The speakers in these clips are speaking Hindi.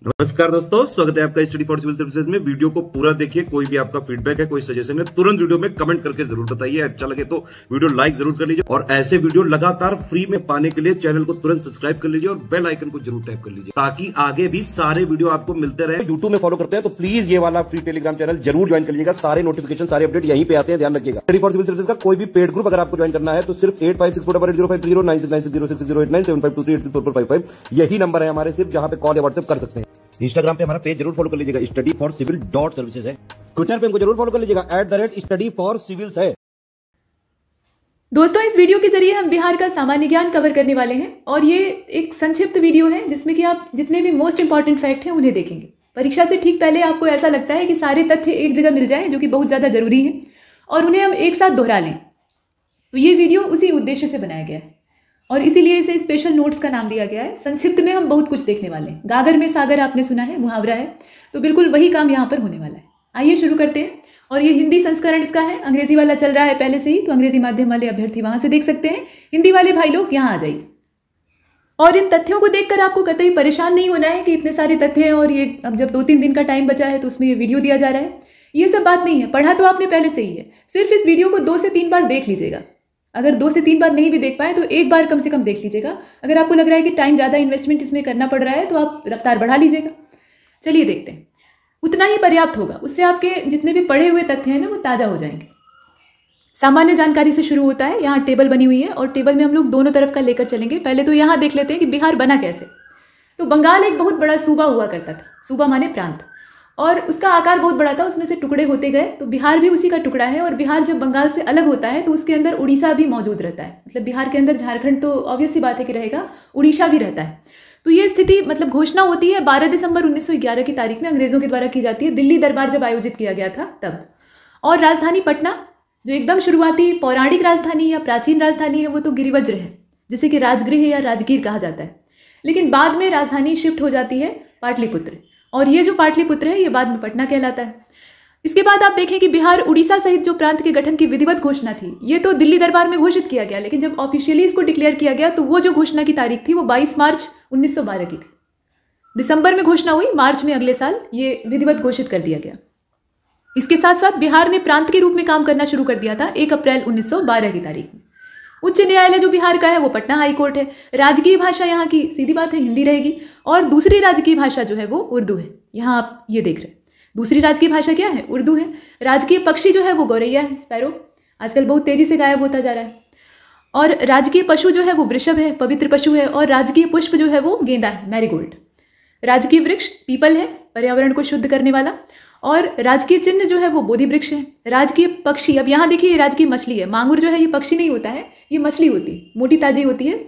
नमस्कार दोस्तों, स्वागत है आपका स्टडी फॉर सिविल सर्विसेज में। वीडियो को पूरा देखिए। कोई भी आपका फीडबैक है, कोई सजेशन है, तुरंत वीडियो में कमेंट करके जरूर बताइए। अच्छा लगे तो वीडियो लाइक जरूर कर लीजिए और ऐसे वीडियो लगातार फ्री में पाने के लिए चैनल को तुरंत सब्सक्राइब कर लीजिए और बेल आइकन को जरूर टैप कर लीजिए ताकि आगे भी सारे वीडियो आपको मिलते रहे। यूट्यूब में फॉलो करते हैं तो प्लीज ये वाला फ्री टेलीग्राम चैनल जरूर ज्वाइन कर लीजिएगा। सारे नोटिफिकेशन, सारे अपडेट यहीं पे आते हैं, ध्यान रखिएगा। स्टडी फॉर सिविल सर्विसेज का कोई भी पेड ग्रुप अगर आपको ज्वाइन करना है तो सिर्फ 856480530969608606089453864455 यही नंबर है हमारे, सिर्फ जहां पे कॉल या व्हाट्सएप कर सकते हैं। इंस्टाग्राम पे हमारा पेज जरूर फॉलो कर लीजिएगा, studyforcivil.services है। ट्विटर पे हमको जरूर फॉलो कर लीजिएगा, @studyforcivils है। दोस्तों, इस वीडियो के जरिए हम बिहार का सामान्य ज्ञान कवर करने वाले हैं और ये एक संक्षिप्त वीडियो है जिसमें कि आप जितने भी मोस्ट इंपॉर्टेंट फैक्ट हैं उन्हें देखेंगे। परीक्षा से ठीक पहले आपको ऐसा लगता है कि सारे तथ्य एक जगह मिल जाए, जो कि बहुत ज़्यादा जरूरी है, और उन्हें हम एक साथ दोहरा लें। तो ये वीडियो उसी उद्देश्य से बनाया गया है और इसीलिए इसे स्पेशल नोट्स का नाम दिया गया है। संक्षिप्त में हम बहुत कुछ देखने वाले हैं। गागर में सागर आपने सुना है, मुहावरा है, तो बिल्कुल वही काम यहाँ पर होने वाला है। आइए शुरू करते हैं। और ये हिंदी संस्करण इसका है, अंग्रेजी वाला चल रहा है पहले से ही, तो अंग्रेजी माध्यम वाले अभ्यर्थी वहां से देख सकते हैं। हिंदी वाले भाई लोग यहाँ आ जाइए। और इन तथ्यों को देखकर आपको कतई परेशान नहीं होना है कि इतने सारे तथ्य हैं और ये अब जब 2-3 दिन का टाइम बचा है तो उसमें ये वीडियो दिया जा रहा है। ये सब बात नहीं है, पढ़ा तो आपने पहले से ही है। सिर्फ इस वीडियो को 2 से 3 बार देख लीजिएगा। अगर 2 से 3 बार नहीं भी देख पाए तो एक बार कम से कम देख लीजिएगा। अगर आपको लग रहा है कि टाइम ज़्यादा इन्वेस्टमेंट इसमें करना पड़ रहा है तो आप रफ्तार बढ़ा लीजिएगा। चलिए देखते हैं। उतना ही पर्याप्त होगा, उससे आपके जितने भी पढ़े हुए तथ्य हैं ना वो ताज़ा हो जाएंगे। सामान्य जानकारी से शुरू होता है। यहाँ टेबल बनी हुई है और टेबल में हम लोग दोनों तरफ का लेकर चलेंगे। पहले तो यहाँ देख लेते हैं कि बिहार बना कैसे। तो बंगाल एक बहुत बड़ा सूबा हुआ करता था, सूबा माने प्रांत, और उसका आकार बहुत बड़ा था, उसमें से टुकड़े होते गए। तो बिहार भी उसी का टुकड़ा है और बिहार जब बंगाल से अलग होता है तो उसके अंदर उड़ीसा भी मौजूद रहता है। मतलब बिहार के अंदर झारखंड तो ऑब्वियस सी बात है कि रहेगा, उड़ीसा भी रहता है। तो ये स्थिति मतलब घोषणा होती है 12 दिसंबर 1911 की तारीख में, अंग्रेजों के द्वारा की जाती है। दिल्ली दरबार जब आयोजित किया गया था तब। और राजधानी पटना, जो एकदम शुरुआती पौराणिक राजधानी या प्राचीन राजधानी है, वो तो गिरिवज्र है, जिसे कि राजगृह या राजगीर कहा जाता है। लेकिन बाद में राजधानी शिफ्ट हो जाती है पाटलिपुत्र, और ये जो पाटलिपुत्र है ये बाद में पटना कहलाता है। इसके बाद आप देखें कि बिहार उड़ीसा सहित जो प्रांत के गठन की विधिवत घोषणा थी, ये तो दिल्ली दरबार में घोषित किया गया, लेकिन जब ऑफिशियली इसको डिक्लेयर किया गया तो वो जो घोषणा की तारीख थी वो 22 मार्च 1912 की थी। दिसंबर में घोषणा हुई, मार्च में अगले साल ये विधिवत घोषित कर दिया गया। इसके साथ साथ बिहार ने प्रांत के रूप में काम करना शुरू कर दिया था 1 अप्रैल 1912 की तारीख में। उच्च न्यायालय जो बिहार का है वो पटना हाई कोर्ट है। राजकीय भाषा यहाँ की सीधी बात है हिंदी रहेगी, और दूसरी राजकीय भाषा जो है वो उर्दू है। यहाँ आप ये देख रहे हैं, दूसरी राजकीय भाषा क्या है? उर्दू है। राजकीय पक्षी जो है वो गौरैया है, स्पैरो, आजकल बहुत तेजी से गायब होता जा रहा है। और राजकीय पशु जो है वो वृषभ है, पवित्र पशु है। और राजकीय पुष्प जो है वो गेंदा है, मैरीगोल्ड। राजकीय वृक्ष पीपल है, पर्यावरण को शुद्ध करने वाला। और राजकीय चिन्ह जो है वो बोधि वृक्ष है। राजकीय पक्षी, अब यहाँ देखिए, ये राजकीय मछली है। मांगुर जो है ये पक्षी नहीं होता है, ये मछली होती है, मोटी ताजी होती है।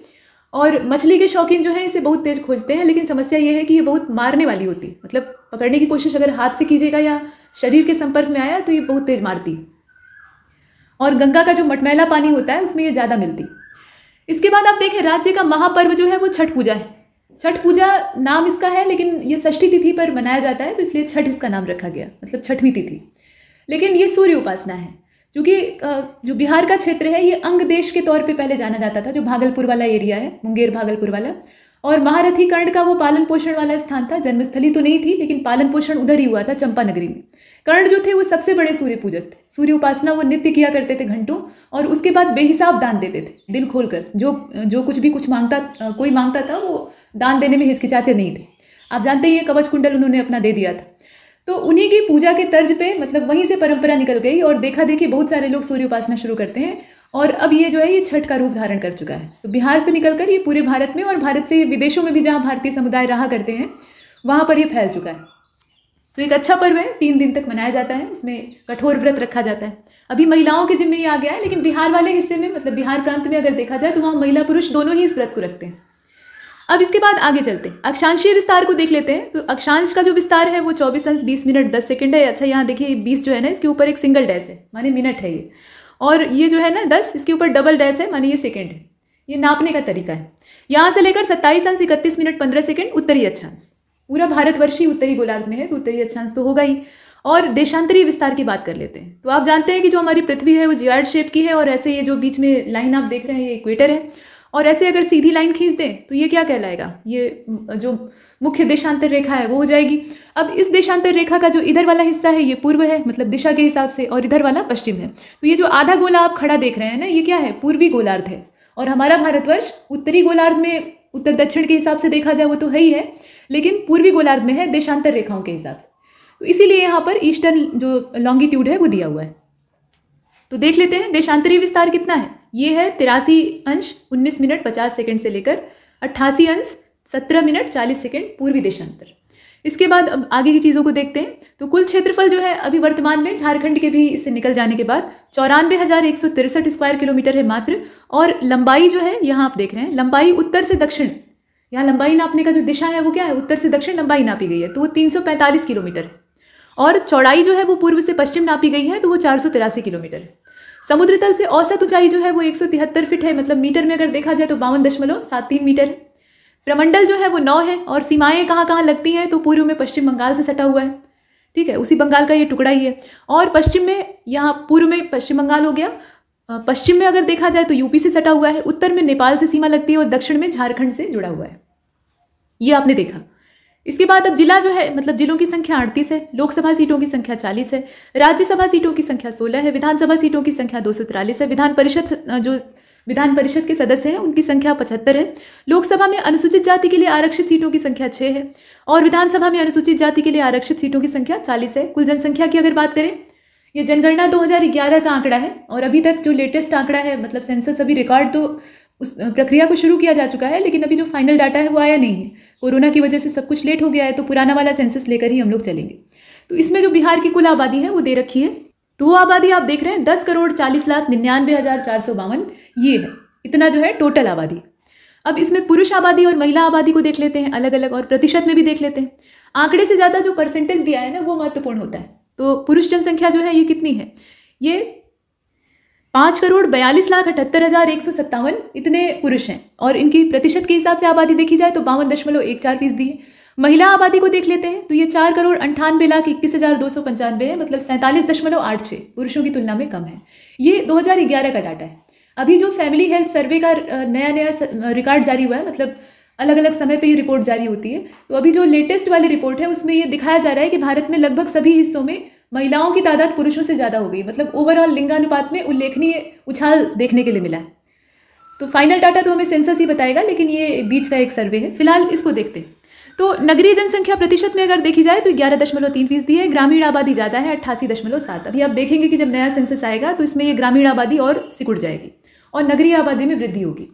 और मछली के शौकीन जो है इसे बहुत तेज खोजते हैं, लेकिन समस्या ये है कि ये बहुत मारने वाली होती है। मतलब पकड़ने की कोशिश अगर हाथ से कीजिएगा या शरीर के संपर्क में आया तो ये बहुत तेज मारती है। और गंगा का जो मटमैला पानी होता है उसमें ये ज़्यादा मिलती है। इसके बाद आप देखें, राज्य का महापर्व जो है वो छठ पूजा है। छठ पूजा नाम इसका है, लेकिन ये षष्ठी तिथि पर मनाया जाता है तो इसलिए छठ इसका नाम रखा गया, मतलब छठवीं तिथि। लेकिन ये सूर्य उपासना है, क्योंकि जो बिहार का क्षेत्र है ये अंग देश के तौर पे पहले जाना जाता था, जो भागलपुर वाला एरिया है, मुंगेर भागलपुर वाला। और महारथी कर्ण का वो पालन पोषण वाला स्थान था। जन्मस्थली तो नहीं थी, लेकिन पालन पोषण उधर ही हुआ था, चंपा नगरी में। कर्ण जो थे वो सबसे बड़े सूर्य पूजक थे। सूर्य उपासना वो नित्य किया करते थे घंटों, और उसके बाद बेहिसाब दान देते थे, दिल खोलकर। जो कुछ भी कोई मांगता था वो दान देने में हिचकिचाते नहीं थे। आप जानते ही ये कवच कुंडल उन्होंने अपना दे दिया था। तो उन्हीं की पूजा के तर्ज पे, मतलब वहीं से परंपरा निकल गई और देखा देखी बहुत सारे लोग सूर्य उपासना शुरू करते हैं। और अब ये जो है ये छठ का रूप धारण कर चुका है। तो बिहार से निकलकर ये पूरे भारत में, और भारत से विदेशों में भी जहाँ भारतीय समुदाय रहा करते हैं वहाँ पर ये फैल चुका है। तो एक अच्छा पर्व है, 3 दिन तक मनाया जाता है। इसमें कठोर व्रत रखा जाता है। अभी महिलाओं के जिम्मे ये आ गया है, लेकिन बिहार वाले हिस्से में, मतलब बिहार प्रांत में अगर देखा जाए तो वहाँ महिला पुरुष दोनों ही इस व्रत को रखते हैं। अब इसके बाद आगे चलते हैं, अक्षांशीय विस्तार को देख लेते हैं। तो अक्षांश का जो विस्तार है वो 24 अंश 20 मिनट 10 सेकंड है। अच्छा, यहाँ देखिए 20 जो है ना, इसके ऊपर एक सिंगल डैश है, माने मिनट है ये। और ये जो है ना 10, इसके ऊपर डबल डैश है, माने ये सेकंड है। ये नापने का तरीका है। यहाँ से लेकर 27 अंश 31 मिनट 15 सेकंड उत्तरी अक्षांश। पूरा भारतवर्षीय उत्तरी गोलार्ध में है तो उत्तरी अक्षांश तो होगा ही। और देशांतरीय विस्तार की बात कर लेते हैं। तो आप जानते हैं कि जो हमारी पृथ्वी है वो जियोइड शेप की है, और ऐसे ये जो बीच में लाइन आप देख रहे हैं ये इक्वेटर है। और ऐसे अगर सीधी लाइन खींच दें तो ये क्या कहलाएगा, ये जो मुख्य देशांतर रेखा है वो हो जाएगी। अब इस देशांतर रेखा का जो इधर वाला हिस्सा है ये पूर्व है, मतलब दिशा के हिसाब से, और इधर वाला पश्चिम है। तो ये जो आधा गोला आप खड़ा देख रहे हैं ना, ये क्या है, पूर्वी गोलार्ध है। और हमारा भारतवर्ष उत्तरी गोलार्ध में उत्तर दक्षिण के हिसाब से देखा जाए वो तो है ही है, लेकिन पूर्वी गोलार्ध में है देशांतर रेखाओं के हिसाब से। तो इसीलिए यहाँ पर ईस्टर्न जो लॉन्गिट्यूड है वो दिया हुआ है। तो देख लेते हैं देशांतरीय विस्तार कितना है। ये है 83 अंश 19 मिनट 50 सेकंड से लेकर 88 अंश 17 मिनट 40 सेकंड पूर्वी देशांतर। इसके बाद अब आगे की चीज़ों को देखते हैं। तो कुल क्षेत्रफल जो है अभी वर्तमान में झारखंड के भी इससे निकल जाने के बाद 94,163 स्क्वायर किलोमीटर है मात्र। और लंबाई जो है यहाँ आप देख रहे हैं, लंबाई उत्तर से दक्षिण, यहाँ लंबाई नापने का जो दिशा है वो क्या है, उत्तर से दक्षिण लंबाई नापी गई है, तो वो 345 किलोमीटर है। और चौड़ाई जो है वो पूर्व से पश्चिम नापी गई है, तो वो 483 किलोमीटर है। समुद्र तल से औसत ऊंचाई जो है वो 173 फीट है, मतलब मीटर में अगर देखा जाए तो 52.73 मीटर है। प्रमंडल जो है वो 9 है। और सीमाएं कहाँ कहाँ लगती हैं, तो पूर्व में पश्चिम बंगाल से सटा हुआ है, ठीक है, उसी बंगाल का ये टुकड़ा ही है। और पश्चिम में, यहाँ पूर्व में पश्चिम बंगाल हो गया, पश्चिम में अगर देखा जाए तो यूपी से सटा हुआ है, उत्तर में नेपाल से सीमा लगती है और दक्षिण में झारखंड से जुड़ा हुआ है। ये आपने देखा। इसके बाद अब जिला जो है, मतलब जिलों की संख्या 38 है, लोकसभा सीटों की संख्या 40 है, राज्यसभा सीटों की संख्या 16 है, विधानसभा सीटों की संख्या 243 है, विधान परिषद के सदस्य हैं उनकी संख्या 75 है, लोकसभा में अनुसूचित जाति के लिए आरक्षित सीटों की संख्या 6 है और विधानसभा में अनुसूचित जाति के लिए आरक्षित सीटों की संख्या 40 है। कुल जनसंख्या की अगर बात करें, ये जनगणना 2011 का आंकड़ा है और अभी तक जो लेटेस्ट आंकड़ा है, मतलब सेंसस अभी रिकॉर्ड तो उस प्रक्रिया को शुरू किया जा चुका है, लेकिन अभी जो फाइनल डाटा है वो आया नहीं है। कोरोना की वजह से सब कुछ लेट हो गया है, तो पुराना वाला सेंसस लेकर ही हम लोग चलेंगे। तो इसमें जो बिहार की कुल आबादी है वो दे रखी है। तो वो आबादी आप देख रहे हैं 10,40,99,452, ये है, इतना जो है टोटल आबादी। अब इसमें पुरुष आबादी और महिला आबादी को देख लेते हैं अलग अलग, और प्रतिशत में भी देख लेते हैं। आंकड़े से ज़्यादा जो परसेंटेज दिया है ना वो महत्वपूर्ण होता है। तो पुरुष जनसंख्या जो है ये कितनी है, ये 5,42,78,157 इतने पुरुष हैं, और इनकी प्रतिशत के हिसाब से आबादी देखी जाए तो 52.14% है। महिला आबादी को देख लेते हैं तो ये 4,98,21,295 है, मतलब 47.86, पुरुषों की तुलना में कम है। ये 2011 का डाटा है। अभी जो फैमिली हेल्थ सर्वे का नया रिकॉर्ड जारी हुआ है, मतलब अलग अलग समय पे ये रिपोर्ट जारी होती है, तो अभी जो लेटेस्ट वाली रिपोर्ट है उसमें ये दिखाया जा रहा है कि भारत में लगभग सभी हिस्सों में महिलाओं की तादाद पुरुषों से ज़्यादा हो गई, मतलब ओवरऑल लिंगानुपात में उल्लेखनीय उछाल देखने के लिए मिला है। तो फाइनल डाटा तो हमें सेंसस ही बताएगा, लेकिन ये बीच का एक सर्वे है। फिलहाल इसको देखते हैं। तो नगरीय जनसंख्या प्रतिशत में अगर देखी जाए तो 11.3% है, ग्रामीण आबादी ज़्यादा है 88.7। अभी आप देखेंगे कि जब नया सेंसस आएगा तो इसमें ये ग्रामीण आबादी और सिकुड़ जाएगी और नगरीय आबादी में वृद्धि होगी।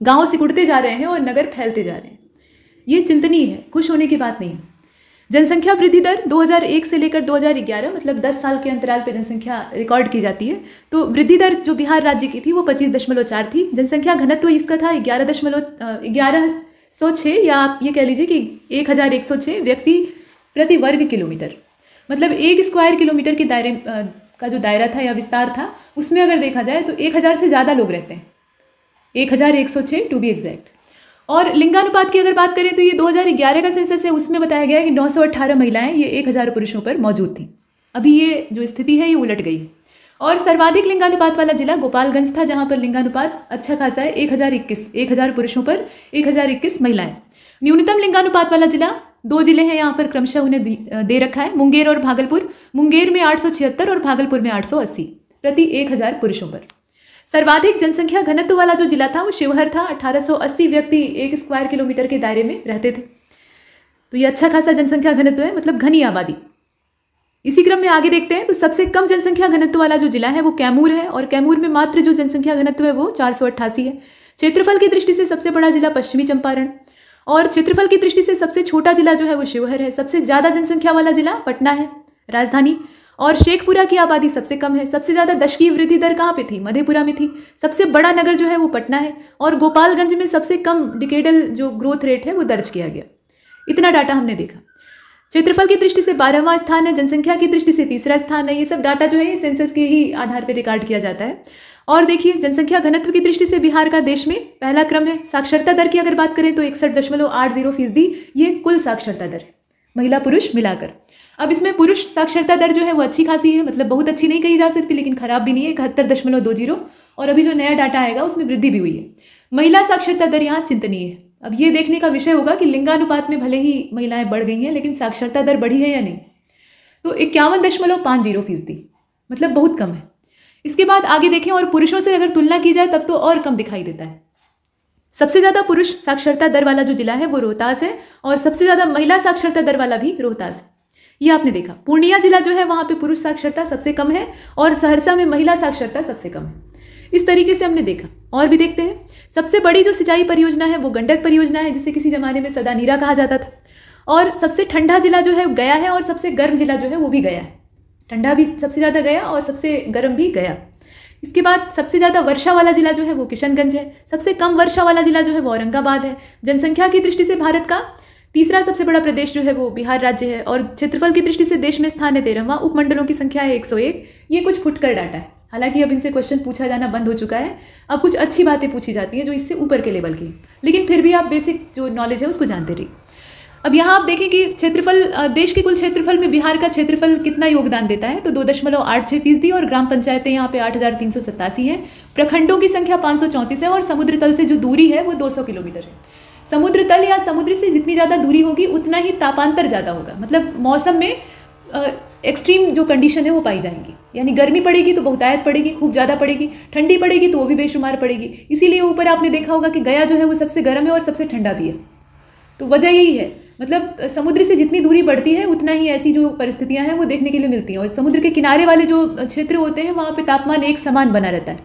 गाँव सिकुड़ते जा रहे हैं और नगर फैलते जा रहे हैं, ये चिंतनीय है, खुश होने की बात नहीं है। जनसंख्या वृद्धि दर 2001 से लेकर 2011, मतलब 10 साल के अंतराल पर जनसंख्या रिकॉर्ड की जाती है। तो वृद्धि दर जो बिहार राज्य की थी वो 25.4 थी। जनसंख्या घनत्व इसका था 1106, या आप ये कह लीजिए कि 1106 व्यक्ति प्रति वर्ग किलोमीटर, मतलब 1 स्क्वायर किलोमीटर के दायरे का जो दायरा था या विस्तार था, उसमें अगर देखा जाए तो 1000 से ज़्यादा लोग रहते हैं, 1106 टू बी एग्जैक्ट। और लिंगानुपात की अगर बात करें तो ये 2011 का सेंसस है, उसमें बताया गया है कि 918 महिलाएं ये 1000 पुरुषों पर मौजूद थी। अभी ये जो स्थिति है ये उलट गई। और सर्वाधिक लिंगानुपात वाला जिला गोपालगंज था, जहां पर लिंगानुपात अच्छा खासा है, 1000 पुरुषों पर 1021 महिलाएं। न्यूनतम लिंगानुपात वाला जिला 2 जिले हैं यहाँ पर, क्रमशः उन्हें दे रखा है, मुंगेर और भागलपुर। मुंगेर में 876 और भागलपुर में 880 प्रति 1000 पुरुषों पर। सर्वाधिक जनसंख्या घनत्व वाला जो जिला था वो शिवहर था, 1880 व्यक्ति 1 स्क्वायर किलोमीटर के दायरे में रहते थे। तो ये अच्छा खासा जनसंख्या घनत्व है, मतलब घनी आबादी। इसी क्रम में आगे देखते हैं तो सबसे कम जनसंख्या घनत्व वाला जो जिला है वो कैमूर है, और कैमूर में मात्र जो जनसंख्या घनत्व है वो 488 है। क्षेत्रफल की दृष्टि से सबसे बड़ा जिला पश्चिमी चंपारण, और क्षेत्रफल की दृष्टि से सबसे छोटा जिला जो है वो शिवहर है। सबसे ज़्यादा जनसंख्या वाला जिला पटना है, राजधानी, और शेखपुरा की आबादी सबसे कम है। सबसे ज़्यादा दशकीय वृद्धि दर कहाँ पे थी, मधेपुरा में थी। सबसे बड़ा नगर जो है वो पटना है, और गोपालगंज में सबसे कम डिकेडल जो ग्रोथ रेट है वो दर्ज किया गया। इतना डाटा हमने देखा। क्षेत्रफल की दृष्टि से 12वां स्थान है, जनसंख्या की दृष्टि से 3रा स्थान है। ये सब डाटा जो है ये सेंसस के ही आधार पर रिकॉर्ड किया जाता है। और देखिए, जनसंख्या घनत्व की दृष्टि से बिहार का देश में पहला क्रम है। साक्षरता दर की अगर बात करें तो 61.80%, ये कुल साक्षरता दर है, महिला पुरुष मिलाकर। अब इसमें पुरुष साक्षरता दर जो है वो अच्छी खासी है, मतलब बहुत अच्छी नहीं कही जा सकती, लेकिन खराब भी नहीं है, 71.20, और अभी जो नया डाटा आएगा उसमें वृद्धि भी हुई है। महिला साक्षरता दर यहाँ चिंतनीय है। अब ये देखने का विषय होगा कि लिंगानुपात में भले ही महिलाएं बढ़ गई हैं, लेकिन साक्षरता दर बढ़ी है या नहीं। तो 51.50%, मतलब बहुत कम है। इसके बाद आगे देखें, और पुरुषों से अगर तुलना की जाए तब तो और कम दिखाई देता है। सबसे ज़्यादा पुरुष साक्षरता दर वाला जो जिला है वो रोहतास है, और सबसे ज़्यादा महिला साक्षरता दर वाला भी रोहतास है। ये आपने देखा। पूर्णिया जिला जो है वहाँ पे पुरुष साक्षरता सबसे कम है, और सहरसा में महिला साक्षरता सबसे कम है। इस तरीके से हमने देखा। और भी देखते हैं। सबसे बड़ी जो सिंचाई परियोजना है वो गंडक परियोजना है, जिसे किसी ज़माने में सदा नीरा कहा जाता था। और सबसे ठंडा जिला जो है गया है, और सबसे गर्म जिला जो है वो भी गया है। ठंडा भी सबसे ज़्यादा गया और सबसे गर्म भी गया। इसके बाद सबसे ज़्यादा वर्षा वाला जिला जो है वो किशनगंज है। सबसे कम वर्षा वाला जिला जो है वो औरंगाबाद है। जनसंख्या की दृष्टि से भारत का तीसरा सबसे बड़ा प्रदेश जो है वो बिहार राज्य है, और क्षेत्रफल की दृष्टि से देश में स्थान है 13वां। उपमंडलों की संख्या है 101। ये कुछ फुटकर डाटा है। हालांकि अब इनसे क्वेश्चन पूछा जाना बंद हो चुका है। अब कुछ अच्छी बातें पूछी जाती हैं जो इससे ऊपर के लेवल की, लेकिन फिर भी आप बेसिक जो नॉलेज है उसको जानते रहिए। अब यहाँ आप देखें कि क्षेत्रफल, देश के कुल क्षेत्रफल में बिहार का क्षेत्रफल कितना योगदान देता है, तो 2.86%, और ग्राम पंचायतें यहाँ पे 8,387 हैं। प्रखंडों की संख्या 534 है, और समुद्र तल से जो दूरी है वो 200 किलोमीटर है। समुद्र तल या समुद्र से जितनी ज़्यादा दूरी होगी उतना ही तापांतर ज़्यादा होगा, मतलब मौसम में एक्सट्रीम जो कंडीशन है वो पाई जाएंगी। यानी गर्मी पड़ेगी तो बहुतायत पड़ेगी, खूब ज़्यादा पड़ेगी। ठंडी पड़ेगी तो वो भी बेशुमार पड़ेगी। इसीलिए ऊपर आपने देखा होगा कि गया जो है वो सबसे गर्म है और सबसे ठंडा भी है। तो वजह यही है, मतलब समुद्र से जितनी दूरी बढ़ती है उतना ही ऐसी जो परिस्थितियां हैं वो देखने के लिए मिलती हैं। और समुद्र के किनारे वाले जो क्षेत्र होते हैं वहाँ पे तापमान एक समान बना रहता है।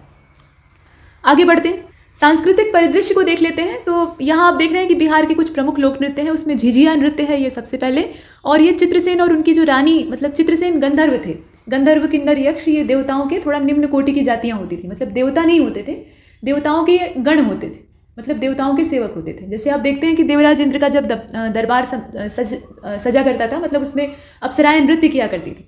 आगे बढ़ते हैं, सांस्कृतिक परिदृश्य को देख लेते हैं। तो यहाँ आप देख रहे हैं कि बिहार के कुछ प्रमुख लोक नृत्य हैं। उसमें झिझिया नृत्य है ये सबसे पहले, और ये चित्रसेन और उनकी जो रानी, मतलब चित्रसेन गंधर्व थे। गंधर्व, किन्नर, यक्ष, ये देवताओं के थोड़ा निम्न कोटि की जातियाँ होती थी। मतलब देवता नहीं होते थे, देवताओं के गण होते थे, मतलब देवताओं के सेवक होते थे। जैसे आप देखते हैं कि देवराज इंद्र का जब दरबार सजा करता था, मतलब उसमें अप्सराएं नृत्य किया करती थी,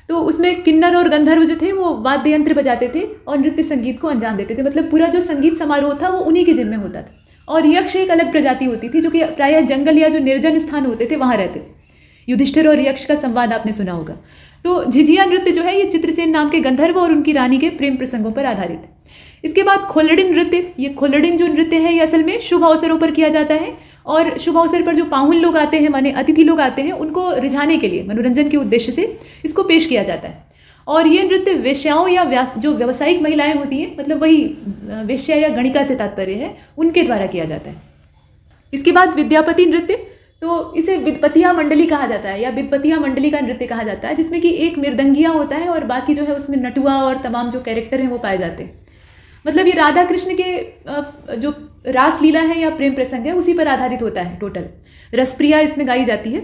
तो उसमें किन्नर और गंधर्व जो थे वो वाद्य यंत्र बजाते थे और नृत्य संगीत को अंजाम देते थे। मतलब पूरा जो संगीत समारोह था वो उन्हीं के जिम्मे होता था। और यक्ष एक अलग प्रजाति होती थी जो कि प्रायः जंगल या जो निर्जन स्थान होते थे वहाँ रहते थे। युधिष्ठिर और यक्ष का संवाद आपने सुना होगा। तो झिझिया नृत्य जो है ये चित्रसेन नाम के गंधर्व और उनकी रानी के प्रेम प्रसंगों पर आधारित है। इसके बाद खोलड़िन नृत्य, ये खोलड़िन जो नृत्य है ये असल में शुभ अवसरों पर किया जाता है, और शुभ अवसर पर जो पाहुन लोग आते हैं, माने अतिथि लोग आते हैं, उनको रिझाने के लिए, मनोरंजन के उद्देश्य से इसको पेश किया जाता है। और ये नृत्य वेश्याओं या जो व्यावसायिक महिलाएं होती हैं, मतलब वही वेश्या या गणिका से तात्पर्य है, उनके द्वारा किया जाता है। इसके बाद विद्यापति नृत्य, तो इसे विद्पतिया मंडली कहा जाता है या विद्पतिया मंडली का नृत्य कहा जाता है, जिसमें कि एक मृदंगिया होता है और बाकी जो है उसमें नटुआ और तमाम जो कैरेक्टर हैं वो पाए जाते हैं। मतलब ये राधा कृष्ण के जो रासलीला है या प्रेम प्रसंग है उसी पर आधारित होता है। टोटल रसप्रिया इसमें गाई जाती है।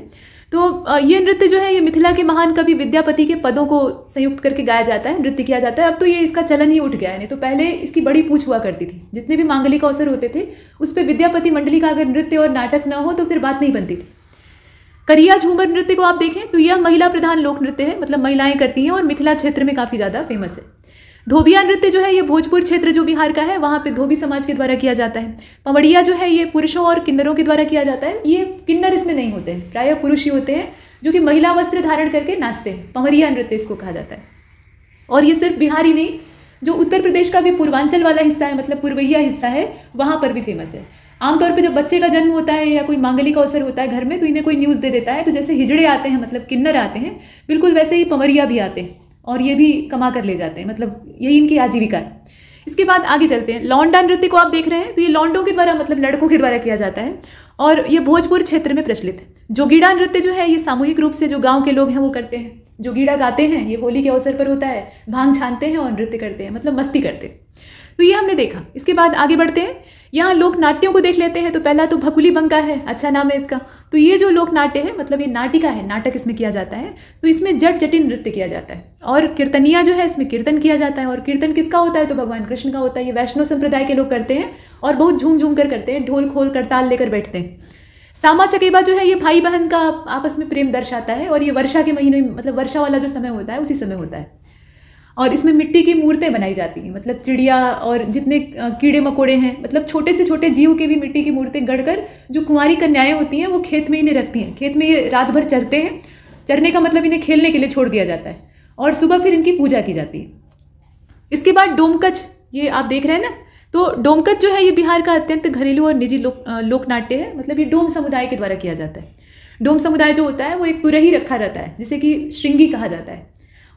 तो ये नृत्य जो है ये मिथिला के महान कवि विद्यापति के पदों को संयुक्त करके गाया जाता है, नृत्य किया जाता है। अब तो ये इसका चलन ही उठ गया है, नहीं तो पहले इसकी बड़ी पूछ हुआ करती थी। जितने भी मांगलिक अवसर होते थे उस पर विद्यापति मंडली का अगर नृत्य और नाटक न हो तो फिर बात नहीं बनती थी। करिया झूमर नृत्य को आप देखें तो यह महिला प्रधान लोक नृत्य है, मतलब महिलाएं करती हैं और मिथिला क्षेत्र में काफ़ी ज़्यादा फेमस है। धोबिया नृत्य जो है ये भोजपुर क्षेत्र जो बिहार का है वहाँ पे धोबी समाज के द्वारा किया जाता है। पवड़िया जो है ये पुरुषों और किन्नरों के द्वारा किया जाता है। ये किन्नर इसमें नहीं होते हैं, प्रायः पुरुष ही होते हैं जो कि महिला वस्त्र धारण करके नाचते हैं। पवड़िया नृत्य इसको कहा जाता है। और ये सिर्फ बिहार ही नहीं, जो उत्तर प्रदेश का भी पूर्वांचल वाला हिस्सा है, मतलब पूर्वहिया हिस्सा है, वहाँ पर भी फेमस है। आमतौर पर जब बच्चे का जन्म होता है या कोई मांगलिक अवसर होता है घर में, तो इन्हें कोई न्यूज़ दे देता है, तो जैसे हिजड़े आते हैं, मतलब किन्नर आते हैं, बिल्कुल वैसे ही पवड़िया भी आते हैं और ये भी कमा कर ले जाते हैं। मतलब यही इनकी आजीविका है। इसके बाद आगे चलते हैं। लौंडा नृत्य को आप देख रहे हैं तो ये लौंडों के द्वारा, मतलब लड़कों के द्वारा किया जाता है और ये भोजपुर क्षेत्र में प्रचलित है। जोगीड़ा नृत्य जो है ये सामूहिक रूप से जो गांव के लोग हैं वो करते हैं। जोगीड़ा गाते हैं, ये होली के अवसर पर होता है, भांग छानते हैं और नृत्य करते हैं, मतलब मस्ती करते हैं। तो ये हमने देखा। इसके बाद आगे बढ़ते हैं, यहाँ लोक नाट्यों को देख लेते हैं। तो पहला तो भकुली बंका है, अच्छा नाम है इसका। तो ये जो लोक नाट्य है, मतलब ये नाटिका है, नाटक इसमें किया जाता है। तो इसमें जट जटिन नृत्य किया जाता है और कीर्तनिया जो है इसमें कीर्तन किया जाता है। और कीर्तन किसका होता है तो भगवान कृष्ण का होता है। ये वैष्णव संप्रदाय के लोग करते हैं और बहुत झूम झूम कर करते हैं, ढोल खोल करताल लेकर बैठते हैं। सामा चकेबा जो है ये भाई बहन का आपस में प्रेम दर्शाता है और ये वर्षा के महीने, मतलब वर्षा वाला जो समय होता है उसी समय होता है। और इसमें मिट्टी की मूर्तें बनाई जाती हैं, मतलब चिड़िया और जितने कीड़े मकोड़े हैं, मतलब छोटे से छोटे जीव के भी मिट्टी की मूर्तें गढ़कर जो कुंवारी कन्याएं होती हैं वो खेत में इन्हें रखती हैं। खेत में ये रात भर चरते हैं। चरने का मतलब इन्हें खेलने के लिए छोड़ दिया जाता है और सुबह फिर इनकी पूजा की जाती है। इसके बाद डोमकच, ये आप देख रहे हैं ना, तो डोमकच जो है ये बिहार का अत्यंत घरेलू और निजी लोकनाट्य है। मतलब ये डोम समुदाय के द्वारा किया जाता है। डोम समुदाय जो होता है वो एक तुरही रखा रहता है, जिसे कि श्रृंगी कहा जाता है,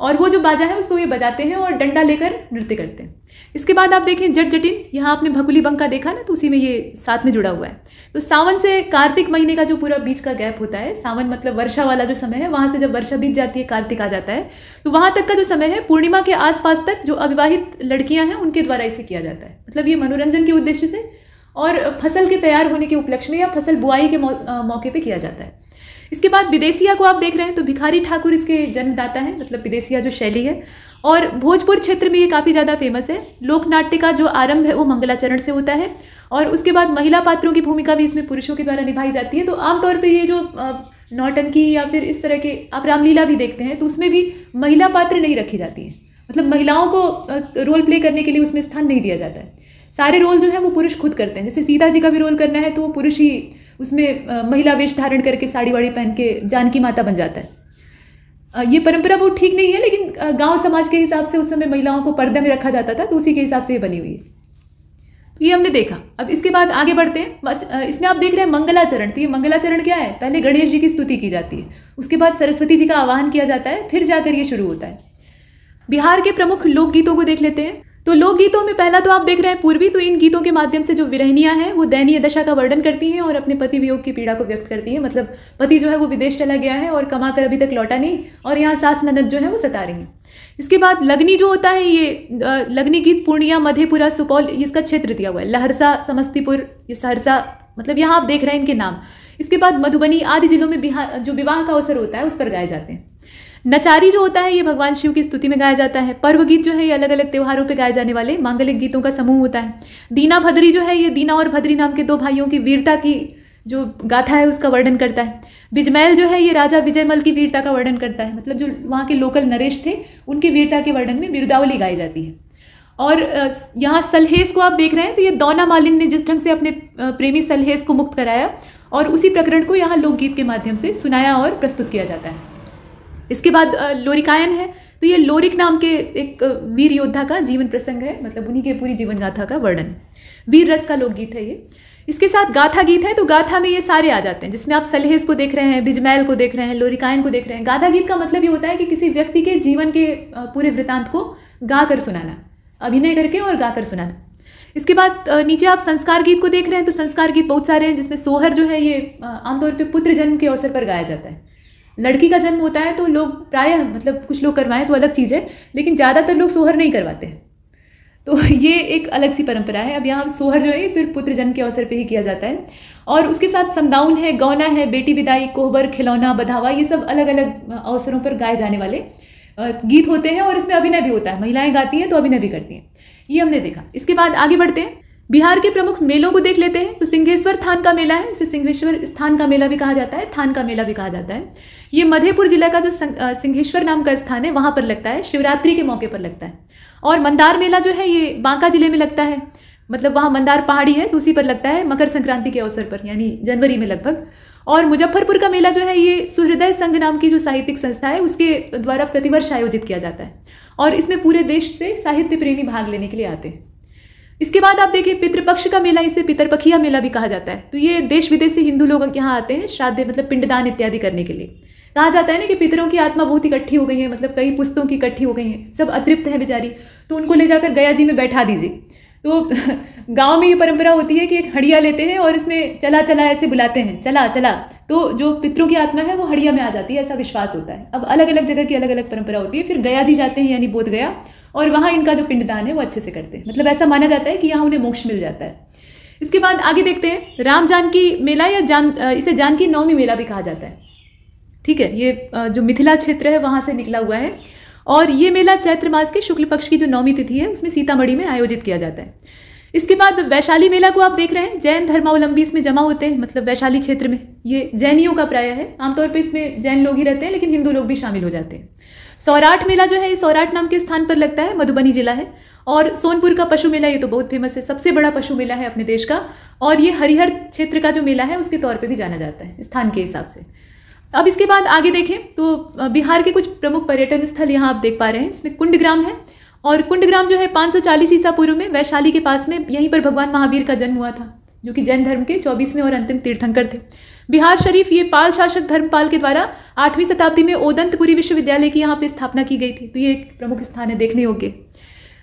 और वो जो बाजा है उसको ये बजाते हैं और डंडा लेकर नृत्य करते हैं। इसके बाद आप देखें जट जटिन, यहाँ आपने भकुली बंका देखा ना, तो उसी में ये साथ में जुड़ा हुआ है। तो सावन से कार्तिक महीने का जो पूरा बीच का गैप होता है, सावन मतलब वर्षा वाला जो समय है, वहाँ से जब वर्षा बीत जाती है कार्तिक आ जाता है, तो वहाँ तक का जो समय है पूर्णिमा के आसपास तक जो अविवाहित लड़कियाँ हैं उनके द्वारा इसे किया जाता है। मतलब ये मनोरंजन के उद्देश्य से और फसल के तैयार होने के उपलक्ष्य में या फसल बुआई के मौके पर किया जाता है। इसके बाद विदेशिया को आप देख रहे हैं, तो भिखारी ठाकुर इसके जन्मदाता है। मतलब विदेशिया जो शैली है, और भोजपुर क्षेत्र में ये काफ़ी ज़्यादा फेमस है। लोकनाट्य का जो आरंभ है वो मंगलाचरण से होता है, और उसके बाद महिला पात्रों की भूमिका भी इसमें पुरुषों के द्वारा निभाई जाती है। तो आमतौर पर ये जो नौटंकी या फिर इस तरह के आप रामलीला भी देखते हैं, तो उसमें भी महिला पात्र नहीं रखी जाती है। मतलब महिलाओं को रोल प्ले करने के लिए उसमें स्थान नहीं दिया जाता है। सारे रोल जो है वो पुरुष खुद करते हैं। जैसे सीता जी का भी रोल करना है तो वो पुरुष ही उसमें महिला वेश धारण करके साड़ी वाड़ी पहन के जानकी माता बन जाता है। ये परंपरा बहुत ठीक नहीं है, लेकिन गांव समाज के हिसाब से उस समय महिलाओं को पर्दे में रखा जाता था, तो उसी के हिसाब से ये बनी हुई है। तो ये हमने देखा। अब इसके बाद आगे बढ़ते हैं। इसमें आप देख रहे हैं मंगलाचरण। तो ये मंगलाचरण क्या है? पहले गणेश जी की स्तुति की जाती है, उसके बाद सरस्वती जी का आवाहन किया जाता है, फिर जाकर ये शुरू होता है। बिहार के प्रमुख लोकगीतों को देख लेते हैं। तो लोकगीतों में पहला तो आप देख रहे हैं पूर्वी। तो इन गीतों के माध्यम से जो विरहिणियां हैं वो दयनीय दशा का वर्णन करती हैं और अपने पति वियोग की पीड़ा को व्यक्त करती हैं। मतलब पति जो है वो विदेश चला गया है और कमा कर अभी तक लौटा नहीं, और यहाँ सास ननद जो है वो सता रही हैं। इसके बाद लगनी जो होता है, ये लगनी गीत पूर्णिया, मधेपुरा, सुपौल, इसका क्षेत्र दिया हुआ है। लहरसा, समस्तीपुर, ये सहरसा, मतलब यहाँ आप देख रहे हैं इनके नाम। इसके बाद मधुबनी आदि जिलों में जो विवाह का अवसर होता है उस पर गाए जाते हैं। नचारी जो होता है ये भगवान शिव की स्तुति में गाया जाता है। पर्व गीत जो है ये अलग अलग त्योहारों पे गाए जाने वाले मांगलिक गीतों का समूह होता है। दीना भद्री जो है ये दीना और भद्री नाम के दो भाइयों की वीरता की जो गाथा है उसका वर्णन करता है। बिजमैल जो है ये राजा विजयमल की वीरता का वर्णन करता है। मतलब जो वहाँ के लोकल नरेश थे उनकी वीरता के वर्णन में बिरुदावली गाई जाती है। और यहाँ सलहेस को आप देख रहे हैं, तो ये दौना मालिन ने जिस ढंग से अपने प्रेमी सलहेस को मुक्त कराया, और उसी प्रकरण को यहाँ लोकगीत के माध्यम से सुनाया और प्रस्तुत किया जाता है। इसके बाद लोरिकायन है। तो ये लोरिक नाम के एक वीर योद्धा का जीवन प्रसंग है। मतलब उन्हीं के पूरी जीवन गाथा का वर्णन, वीर रस का लोकगीत है ये। इसके साथ गाथा गीत है। तो गाथा में ये सारे आ जाते हैं, जिसमें आप सलहेस को देख रहे हैं, बिजमैल को देख रहे हैं, लोरिकायन को देख रहे हैं। गाथा गीत का मतलब ये होता है कि किसी व्यक्ति के जीवन के पूरे वृतांत को गा कर सुनाना, अभिनय करके और गाकर सुनाना। इसके बाद नीचे आप संस्कार गीत को देख रहे हैं। तो संस्कार गीत बहुत सारे हैं, जिसमें सोहर जो है ये आमतौर पर पुत्र जन्म के अवसर पर गाया जाता है। लड़की का जन्म होता है तो लोग प्रायः, मतलब कुछ लोग करवाएं तो अलग चीज़ है, लेकिन ज़्यादातर लोग सोहर नहीं करवाते हैं। तो ये एक अलग सी परंपरा है। अब यहाँ सोहर जो है ये सिर्फ पुत्र जन्म के अवसर पे ही किया जाता है। और उसके साथ समदाउन है, गौना है, बेटी विदाई, कोहबर, खिलौना, बधावा, ये सब अलग अलग अवसरों पर गाए जाने वाले गीत होते हैं। और इसमें अभिनय भी होता है, महिलाएं गाती हैं तो अभिनय भी करती हैं। ये हमने देखा। इसके बाद आगे बढ़ते हैं, बिहार के प्रमुख मेलों को देख लेते हैं। तो सिंहेश्वर थान का मेला है, इसे सिंहेश्वर स्थान का मेला भी कहा जाता है, थान का मेला भी कहा जाता है। ये मधेपुर जिला का जो सिंहेश्वर नाम का स्थान है वहाँ पर लगता है, शिवरात्रि के मौके पर लगता है। और मंदार मेला जो है ये बांका जिले में लगता है। मतलब वहाँ मंदार पहाड़ी है तो उसी पर लगता है, मकर संक्रांति के अवसर पर, यानी जनवरी में लगभग। और मुजफ्फरपुर का मेला जो है ये सुहृदय संघ नाम की जो साहित्यिक संस्था है उसके द्वारा प्रतिवर्ष आयोजित किया जाता है, और इसमें पूरे देश से साहित्य प्रेमी भाग लेने के लिए आते हैं। इसके बाद आप देखिए पितृपक्ष का मेला, इसे पितरपखिया मेला भी कहा जाता है। तो ये देश विदेश से हिंदू लोग यहाँ आते हैं श्राद्ध, मतलब पिंडदान इत्यादि करने के लिए। कहा जाता है ना कि पितरों की आत्मा बहुत इकट्ठी हो गई है, मतलब कई पुस्तों की इकट्ठी हो गई हैं, सब अतृप्त हैं बेचारी, तो उनको ले जाकर गया जी में बैठा दीजिए। तो गांव में ये परंपरा होती है कि एक हड़िया लेते हैं और इसमें चला चला ऐसे बुलाते हैं, चला चला, तो जो पितरों की आत्मा है वो हड़िया में आ जाती है, ऐसा विश्वास होता है। अब अलग अलग जगह की अलग अलग परंपरा होती है। फिर गया जी जाते हैं, यानी बोध गया, और वहाँ इनका जो पिंडदान है वो अच्छे से करते हैं। मतलब ऐसा माना जाता है कि यहाँ उन्हें मोक्ष मिल जाता है। इसके बाद आगे देखते हैं राम जानकी मेला, या इसे जानकी नवमी मेला भी कहा जाता है। ठीक है, ये जो मिथिला क्षेत्र है वहाँ से निकला हुआ है। और ये मेला चैत्र मास के शुक्ल पक्ष की जो नवमी तिथि है उसमें सीतामढ़ी में आयोजित किया जाता है। इसके बाद वैशाली मेला को आप देख रहे हैं, जैन धर्मावलंबी इसमें जमा होते हैं, मतलब वैशाली क्षेत्र में। ये जैनियों का प्राय है, आमतौर पर इसमें जैन लोग ही रहते हैं, लेकिन हिंदू लोग भी शामिल हो जाते हैं। सौराठ मेला जो है ये सौराठ नाम के स्थान पर लगता है, मधुबनी जिला है। और सोनपुर का पशु मेला, ये तो बहुत फेमस है, सबसे बड़ा पशु मेला है अपने देश का। और ये हरिहर क्षेत्र का जो मेला है उसके तौर पे भी जाना जाता है स्थान के हिसाब से। अब इसके बाद आगे देखें तो बिहार के कुछ प्रमुख पर्यटन स्थल यहाँ आप देख पा रहे हैं। इसमें कुंडग्राम है, और कुंडग्राम जो है 540 ईसा पूर्व में वैशाली के पास में, यहीं पर भगवान महावीर का जन्म हुआ था, जो कि जैन धर्म के 24वें और अंतिम तीर्थंकर थे। बिहार शरीफ ये पाल शासक धर्मपाल के द्वारा 8वीं शताब्दी में ओदंतपुरी विश्वविद्यालय की यहाँ पे स्थापना की गई थी, तो ये एक प्रमुख स्थान है देखने योग्य।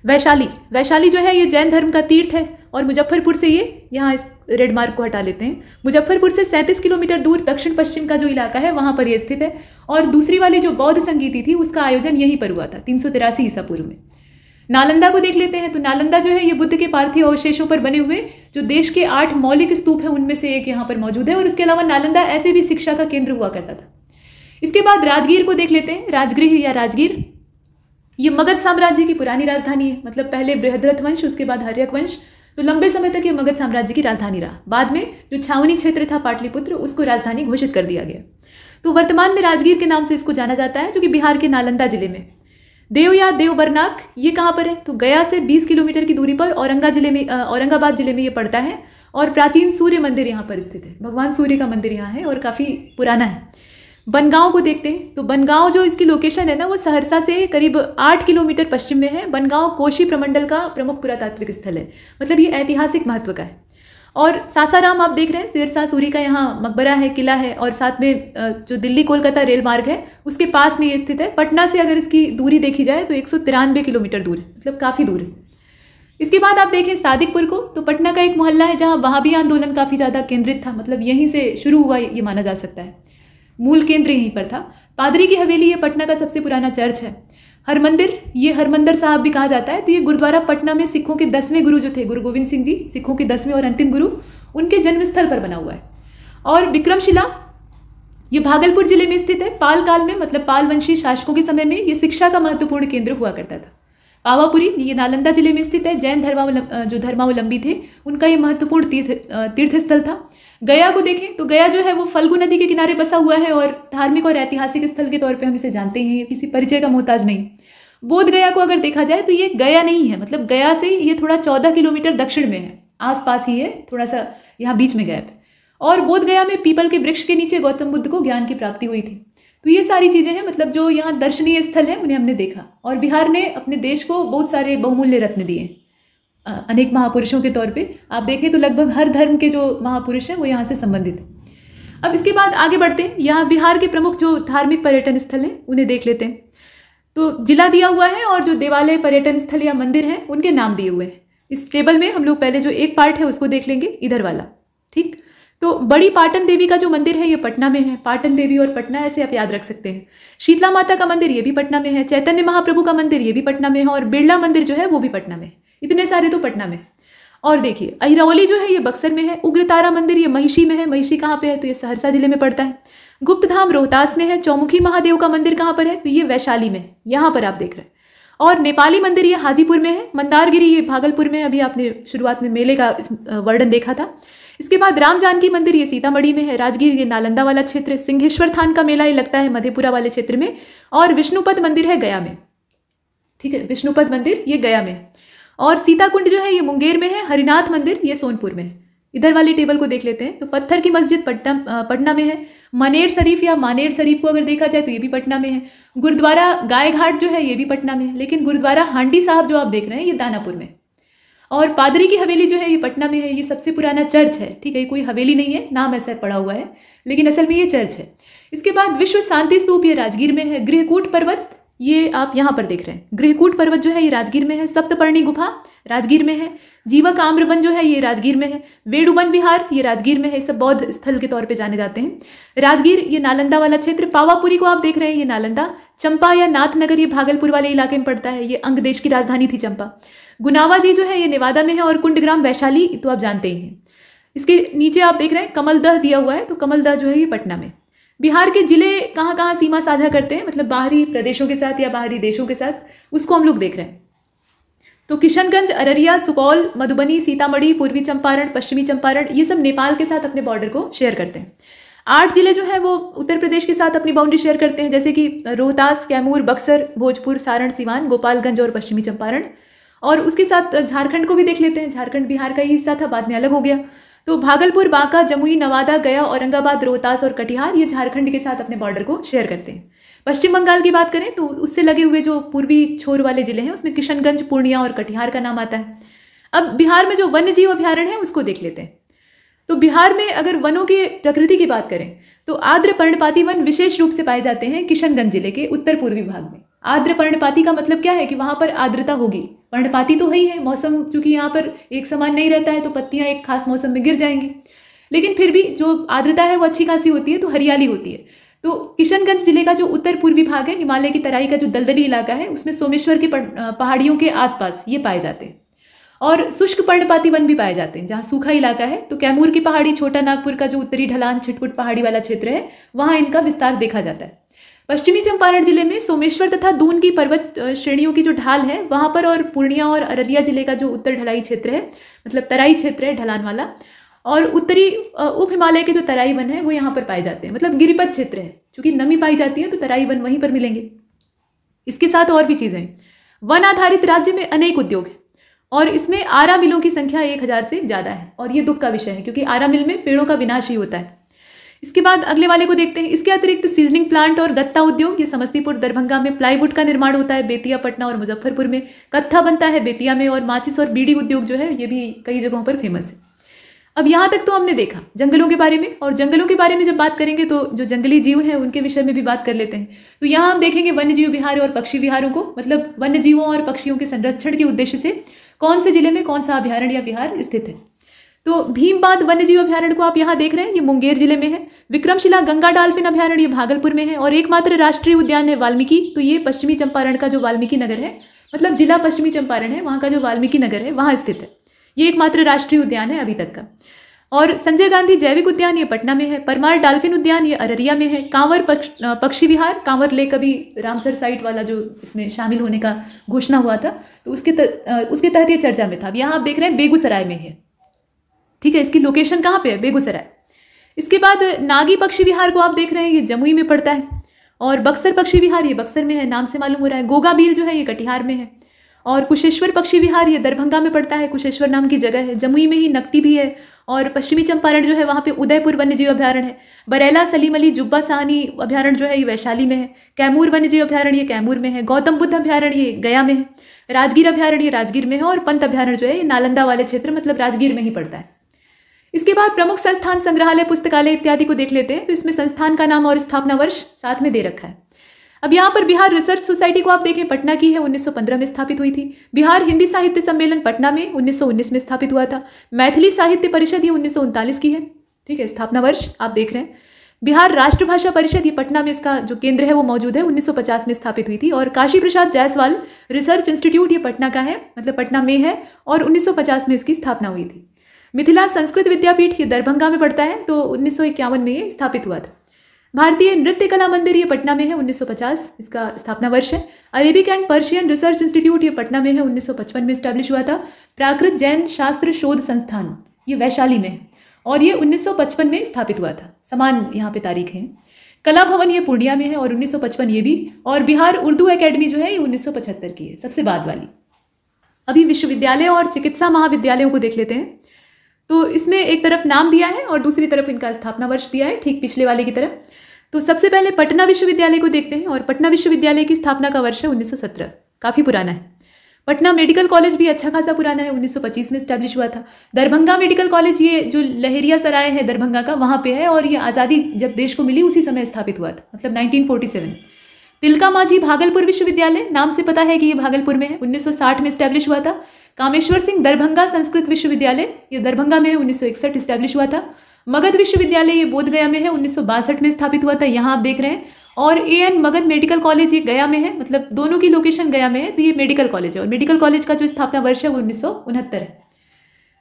वैशाली जो है ये जैन धर्म का तीर्थ है। और मुजफ्फरपुर से ये, यहाँ इस रेड मार्क को हटा लेते हैं, मुजफ्फरपुर से 37 किलोमीटर दूर दक्षिण पश्चिम का जो इलाका है वहाँ पर ये स्थित है। और दूसरी वाली जो बौद्ध संगीति थी उसका आयोजन यहीं पर हुआ था 383 ईसा पूर्व में। नालंदा को देख लेते हैं। तो नालंदा जो है ये बुद्ध के पार्थिव अवशेषों पर बने हुए जो देश के 8 मौलिक स्तूप हैं उनमें से एक यहाँ पर मौजूद है। और इसके अलावा नालंदा ऐसे भी शिक्षा का केंद्र हुआ करता था। इसके बाद राजगीर को देख लेते हैं। राजगृह या राजगीर ये मगध साम्राज्य की पुरानी राजधानी है। मतलब पहले बृहद्रथ वंश, उसके बाद हर्यक वंश, तो लंबे समय तक ये मगध साम्राज्य की राजधानी रहा। बाद में जो छावनी क्षेत्र था पाटलिपुत्र, उसको राजधानी घोषित कर दिया गया। तो वर्तमान में राजगीर के नाम से इसको जाना जाता है, जो कि बिहार के नालंदा जिले में। देव या देवबरनाक ये कहाँ पर है? तो गया से 20 किलोमीटर की दूरी पर औरंगाबाद जिले में ये पड़ता है। और प्राचीन सूर्य मंदिर यहाँ पर स्थित है। भगवान सूर्य का मंदिर यहाँ है और काफ़ी पुराना है। बनगांव को देखते हैं। तो बनगांव जो इसकी लोकेशन है ना, वो सहरसा से करीब 8 किलोमीटर पश्चिम में है। बनगांव कोशी प्रमंडल का प्रमुख पुरातात्विक स्थल है, मतलब ये ऐतिहासिक महत्व का है। और सासाराम आप देख रहे हैं, शेरशाह सूरी का यहाँ मकबरा है, किला है, और साथ में जो दिल्ली कोलकाता रेल मार्ग है उसके पास में ये स्थित है। पटना से अगर इसकी दूरी देखी जाए तो 193 किलोमीटर दूर है, मतलब काफ़ी दूर है। इसके बाद आप देखें सादिकपुर को। तो पटना का एक मोहल्ला है जहाँ वहाबी आंदोलन काफ़ी ज़्यादा केंद्रित था, मतलब यहीं से शुरू हुआ ये माना जा सकता है। मूल केंद्र यहीं पर था। पादरी की हवेली ये पटना का सबसे पुराना चर्च है। हरमंदिर, ये हरमंदिर साहब भी कहा जाता है। तो ये गुरुद्वारा पटना में सिखों के 10वें गुरु जो थे, गुरु गोविंद सिंह जी, सिखों के 10वें और अंतिम गुरु, उनके जन्मस्थल पर बना हुआ है। और विक्रमशिला ये भागलपुर जिले में स्थित है। पाल काल में, मतलब पाल वंशी शासकों के समय में ये शिक्षा का महत्वपूर्ण केंद्र हुआ करता था। पावापुरी ये नालंदा जिले में स्थित है। जैन धर्मावलंबी थे उनका ये महत्वपूर्ण तीर्थस्थल था। गया को देखें तो गया जो है वो फल्गु नदी के किनारे बसा हुआ है और धार्मिक और ऐतिहासिक स्थल के तौर पे हम इसे जानते ही हैं, किसी परिचय का मोहताज नहीं। बोध गया को अगर देखा जाए तो ये गया नहीं है, मतलब गया से ये थोड़ा 14 किलोमीटर दक्षिण में है, आसपास ही है, थोड़ा सा यहाँ बीच में गैप है। और बोध गया में पीपल के वृक्ष के नीचे गौतम बुद्ध को ज्ञान की प्राप्ति हुई थी। तो ये सारी चीज़ें हैं, मतलब जो यहाँ दर्शनीय स्थल हैं उन्हें हमने देखा। और बिहार ने अपने देश को बहुत सारे बहुमूल्य रत्न दिए अनेक महापुरुषों के तौर पे। आप देखें तो लगभग हर धर्म के जो महापुरुष हैं वो यहाँ से संबंधित हैं। अब इसके बाद आगे बढ़ते हैं। यहाँ बिहार के प्रमुख जो धार्मिक पर्यटन स्थल हैं उन्हें देख लेते हैं। तो जिला दिया हुआ है और जो देवालय, पर्यटन स्थल या मंदिर हैं उनके नाम दिए हुए हैं। इस टेबल में हम लोग पहले जो एक पार्ट है उसको देख लेंगे, इधर वाला, ठीक। तो बड़ी पाटन देवी का जो मंदिर है ये पटना में है। पाटन देवी और पटना ऐसे आप याद रख सकते हैं। शीतला माता का मंदिर ये भी पटना में है। चैतन्य महाप्रभु का मंदिर ये भी पटना में है। और बिरला मंदिर जो है वो भी पटना में है। इतने सारे तो पटना में। और देखिए अहिरौली जो है ये बक्सर में है। उग्रतारा मंदिर ये महिषी में है। महिषी कहाँ पे है? तो ये सहरसा जिले में पड़ता है। गुप्त धाम रोहतास में है। चौमुखी महादेव का मंदिर कहाँ पर है? तो ये वैशाली में, यहाँ पर आप देख रहे हैं। और नेपाली मंदिर ये हाजीपुर में है। मंदारगिरी ये भागलपुर में। अभी आपने शुरुआत में मेले का वर्णन देखा था। इसके बाद राम जानकी मंदिर ये सीतामढ़ी में है। राजगीर ये नालंदा वाला क्षेत्र। सिंहेश्वर थान का मेला ये लगता है मधेपुरा वाले क्षेत्र में। और विष्णुपद मंदिर है गया में, ठीक है, विष्णुपद मंदिर ये गया में। और सीताकुंड जो है ये मुंगेर में है। हरिनाथ मंदिर ये सोनपुर में है। इधर वाली टेबल को देख लेते हैं। तो पत्थर की मस्जिद पटना में है। मनेर शरीफ या मानेर शरीफ को अगर देखा जाए तो ये भी पटना में है। गुरुद्वारा गाय घाट जो है ये भी पटना में है। लेकिन गुरुद्वारा हांडी साहब जो आप देख रहे हैं ये दानापुर में। और पादरी की हवेली जो है ये पटना में है। ये सबसे पुराना चर्च है, ठीक है, ये कोई हवेली नहीं है, नाम ऐसा पड़ा हुआ है, लेकिन असल में ये चर्च है। इसके बाद विश्व शांति स्तूप ये राजगीर में है। गृहकूट पर्वत ये आप यहाँ पर देख रहे हैं। गृहकूट पर्वत जो है ये राजगीर में है। सप्तपर्णी गुफा राजगीर में है। जीवक आम्रवन जो है ये राजगीर में है। वेणुवन विहार ये राजगीर में है। सब बौद्ध स्थल के तौर पे जाने जाते हैं। राजगीर ये नालंदा वाला क्षेत्र। पावापुरी को आप देख रहे हैं ये नालंदा। चंपा या नाथनगर ये भागलपुर वाले इलाके में पड़ता है। ये अंग देश की राजधानी थी चंपा। गुनावा जी जो है ये नेवादा में है। और कुंडग्राम वैशाली तो आप जानते ही हैं। इसके नीचे आप देख रहे हैं कमलदह दिया हुआ है। तो कमलदह जो है ये पटना में। बिहार के जिले कहाँ कहाँ सीमा साझा करते हैं, मतलब बाहरी प्रदेशों के साथ या बाहरी देशों के साथ, उसको हम लोग देख रहे हैं। तो किशनगंज, अररिया, सुपौल, मधुबनी, सीतामढ़ी, पूर्वी चंपारण, पश्चिमी चंपारण, ये सब नेपाल के साथ अपने बॉर्डर को शेयर करते हैं। 8 जिले जो है वो उत्तर प्रदेश के साथ अपनी बाउंड्री शेयर करते हैं, जैसे कि रोहतास, कैमूर, बक्सर, भोजपुर, सारण, सिवान, गोपालगंज और पश्चिमी चंपारण। और उसके साथ झारखंड को भी देख लेते हैं। झारखंड बिहार का ही हिस्सा था, बाद में अलग हो गया। तो भागलपुर, बांका, जमुई, नवादा, गया, औरंगाबाद, रोहतास और कटिहार ये झारखंड के साथ अपने बॉर्डर को शेयर करते हैं। पश्चिम बंगाल की बात करें तो उससे लगे हुए जो पूर्वी छोर वाले जिले हैं उसमें किशनगंज, पूर्णिया और कटिहार का नाम आता है। अब बिहार में जो वन्य जीव अभ्यारण्य है उसको देख लेते हैं। तो बिहार में अगर वनों के प्रकृति की बात करें तो आर्द्र पर्णपाती वन विशेष रूप से पाए जाते हैं किशनगंज जिले के उत्तर पूर्वी भाग में। आर्द्र पर्णपाती का मतलब क्या है कि वहां पर आर्द्रता होगी। पर्णपाती तो है ही है, मौसम चूंकि यहाँ पर एक समान नहीं रहता है तो पत्तियां एक खास मौसम में गिर जाएंगी, लेकिन फिर भी जो आर्द्रता है वो अच्छी खासी होती है, तो हरियाली होती है। तो किशनगंज जिले का जो उत्तर पूर्वी भाग है, हिमालय की तराई का जो दलदली इलाका है, उसमें सोमेश्वर की पहाड़ियों के आसपास ये पाए जाते हैं। और शुष्क पर्णपाती वन भी पाए जाते हैं जहाँ सूखा इलाका है। तो कैमूर की पहाड़ी, छोटा नागपुर का जो उत्तरी ढलान छिटपुट पहाड़ी वाला क्षेत्र है, वहाँ इनका विस्तार देखा जाता है। पश्चिमी चंपारण जिले में सोमेश्वर तथा दून की पर्वत श्रेणियों की जो ढाल है वहाँ पर, और पूर्णिया और अररिया जिले का जो उत्तर ढलाई क्षेत्र है, मतलब तराई क्षेत्र है ढलान वाला, और उत्तरी उप हिमालय के जो तराई वन है वो यहाँ पर पाए जाते हैं, मतलब गिरिपथ क्षेत्र है। चूंकि नमी पाई जाती है तो तराई वन वहीं पर मिलेंगे। इसके साथ और भी चीज़ें हैं। वन आधारित राज्य में अनेक उद्योग हैं और इसमें आरा मिलों की संख्या 1000 से ज़्यादा है, और ये दुख का विषय है क्योंकि आरा मिल में पेड़ों का विनाश ही होता है। इसके बाद अगले वाले को देखते हैं। इसके अतिरिक्त सीजनिंग प्लांट और गत्ता उद्योग, ये समस्तीपुर, दरभंगा में प्लाईवुड का निर्माण होता है, बेतिया, पटना और मुजफ्फरपुर में कत्था बनता है बेतिया में, और माचिस और बीड़ी उद्योग जो है ये भी कई जगहों पर फेमस है। अब यहाँ तक तो हमने देखा जंगलों के बारे में, और जंगलों के बारे में जब बात करेंगे तो जो जंगली जीव हैं उनके विषय में भी बात कर लेते हैं। तो यहाँ हम देखेंगे वन्य जीव विहार और पक्षी विहारों को, मतलब वन्य जीवों और पक्षियों के संरक्षण के उद्देश्य से कौन से जिले में कौन सा अभ्यारण्य या विहार स्थित है। तो भीमबांध वन्य जीव अभ्यारण्य को आप यहाँ देख रहे हैं, ये मुंगेर जिले में है। विक्रमशिला गंगा डॉल्फिन अभ्यारण्य ये भागलपुर में है, और एकमात्र राष्ट्रीय उद्यान है वाल्मीकि, तो ये पश्चिमी चंपारण का जो वाल्मीकि नगर है, मतलब जिला पश्चिमी चंपारण है, वहाँ का जो वाल्मीकि नगर है वहाँ स्थित है। ये एकमात्र राष्ट्रीय उद्यान है अभी तक का। और संजय गांधी जैविक उद्यान ये पटना में है। परमार डॉल्फिन उद्यान ये अररिया में है। कांवर पक्षी विहार, कांवर लेक अभी रामसर साइट वाला जो इसमें शामिल होने का घोषणा हुआ था तो उसके तहत ये चर्चा में था। अब यहाँ आप देख रहे हैं बेगूसराय में है, ठीक है। इसकी लोकेशन कहाँ पे है? बेगूसराय। इसके बाद नागी पक्षी विहार को आप देख रहे हैं, ये जमुई में पड़ता है। और बक्सर पक्षी विहार ये बक्सर में है, नाम से मालूम हो रहा है। गोगा बील जो है ये कटिहार में है। और कुशेश्वर पक्षी विहार ये दरभंगा में पड़ता है, कुशेश्वर नाम की जगह है। जमुई में ही नकटी भी है। और पश्चिमी चंपारण जो है वहाँ पे उदयपुर वन्यजीव अभ्यारण्य है। बरेला, सलीम अली, जुब्बा साहनी अभ्यारण्य जो है ये वैशाली में है। कैमूर वन्यजीव अभ्यारण्य ये कैमूर में है। गौतम बुद्ध अभ्यारण्य ये गया में है। राजगीर अभ्यारण्य ये राजगीर में है। और पंत अभ्यारण्य जो है ये नालंदा वाले क्षेत्र, मतलब राजगीर में ही पड़ता है। इसके बाद प्रमुख संस्थान, संग्रहालय, पुस्तकालय इत्यादि को देख लेते हैं। तो इसमें संस्थान का नाम और स्थापना वर्ष साथ में दे रखा है। अब यहाँ पर बिहार रिसर्च सोसाइटी को आप देखें, पटना की है, 1915 में स्थापित हुई थी। बिहार हिंदी साहित्य सम्मेलन पटना में 1919 में स्थापित हुआ था। मैथिली साहित्य परिषद ये 1939 की है, ठीक है, स्थापना वर्ष आप देख रहे हैं। बिहार राष्ट्रभाषा परिषद ये पटना में इसका जो केंद्र है वो मौजूद है, 1950 में स्थापित हुई थी। और काशी प्रसाद जायसवाल रिसर्च इंस्टीट्यूट ये पटना का है, मतलब पटना में है, और 1950 में इसकी स्थापना हुई थी। मिथिला संस्कृत विद्यापीठ ये दरभंगा में पड़ता है, तो 1951 में ये स्थापित हुआ था। भारतीय नृत्य कला मंदिर ये पटना में है, 1950 इसका स्थापना वर्ष है। Arabic and Persian research institute ये पटना में है, 1955 में स्टैब्लिश हुआ था। प्राकृत जैन शास्त्र शोध संस्थान ये वैशाली में है, और ये 1955 में स्थापित हुआ था। समान यहाँ पे तारीख है। कला भवन ये पूर्णिया में है, और 1955 ये भी। और बिहार उर्दू एकेडमी जो है ये 1975 की है, सबसे बाद वाली। अभी विश्वविद्यालय और चिकित्सा महाविद्यालयों को देख लेते हैं। तो इसमें एक तरफ नाम दिया है और दूसरी तरफ इनका स्थापना वर्ष दिया है, ठीक पिछले वाले की तरह। तो सबसे पहले पटना विश्वविद्यालय को देखते हैं, और पटना विश्वविद्यालय की स्थापना का वर्ष है 1917, काफ़ी पुराना है। पटना मेडिकल कॉलेज भी अच्छा खासा पुराना है, 1925 में स्टैब्लिश हुआ था। दरभंगा मेडिकल कॉलेज ये जो लहेरिया सराय है दरभंगा का, वहाँ पे है, और ये आज़ादी जब देश को मिली उसी समय स्थापित हुआ था, मतलब 1947। तिलका मांझी भागलपुर विश्वविद्यालय, नाम से पता है कि ये भागलपुर में है, 1960 में स्टैब्लिश हुआ था। कामेश्वर सिंह दरभंगा संस्कृत विश्वविद्यालय ये दरभंगा में है, 1961 स्टैब्लिश हुआ था। मगध विश्वविद्यालय ये बोधगया में है, 1962 में स्थापित हुआ था, यहाँ आप देख रहे हैं। और AN मगध मेडिकल कॉलेज ये गया में है, मतलब दोनों की लोकेशन गया में है, तो ये मेडिकल कॉलेज है। और मेडिकल कॉलेज का जो स्थापना वर्ष है वो 1969 है।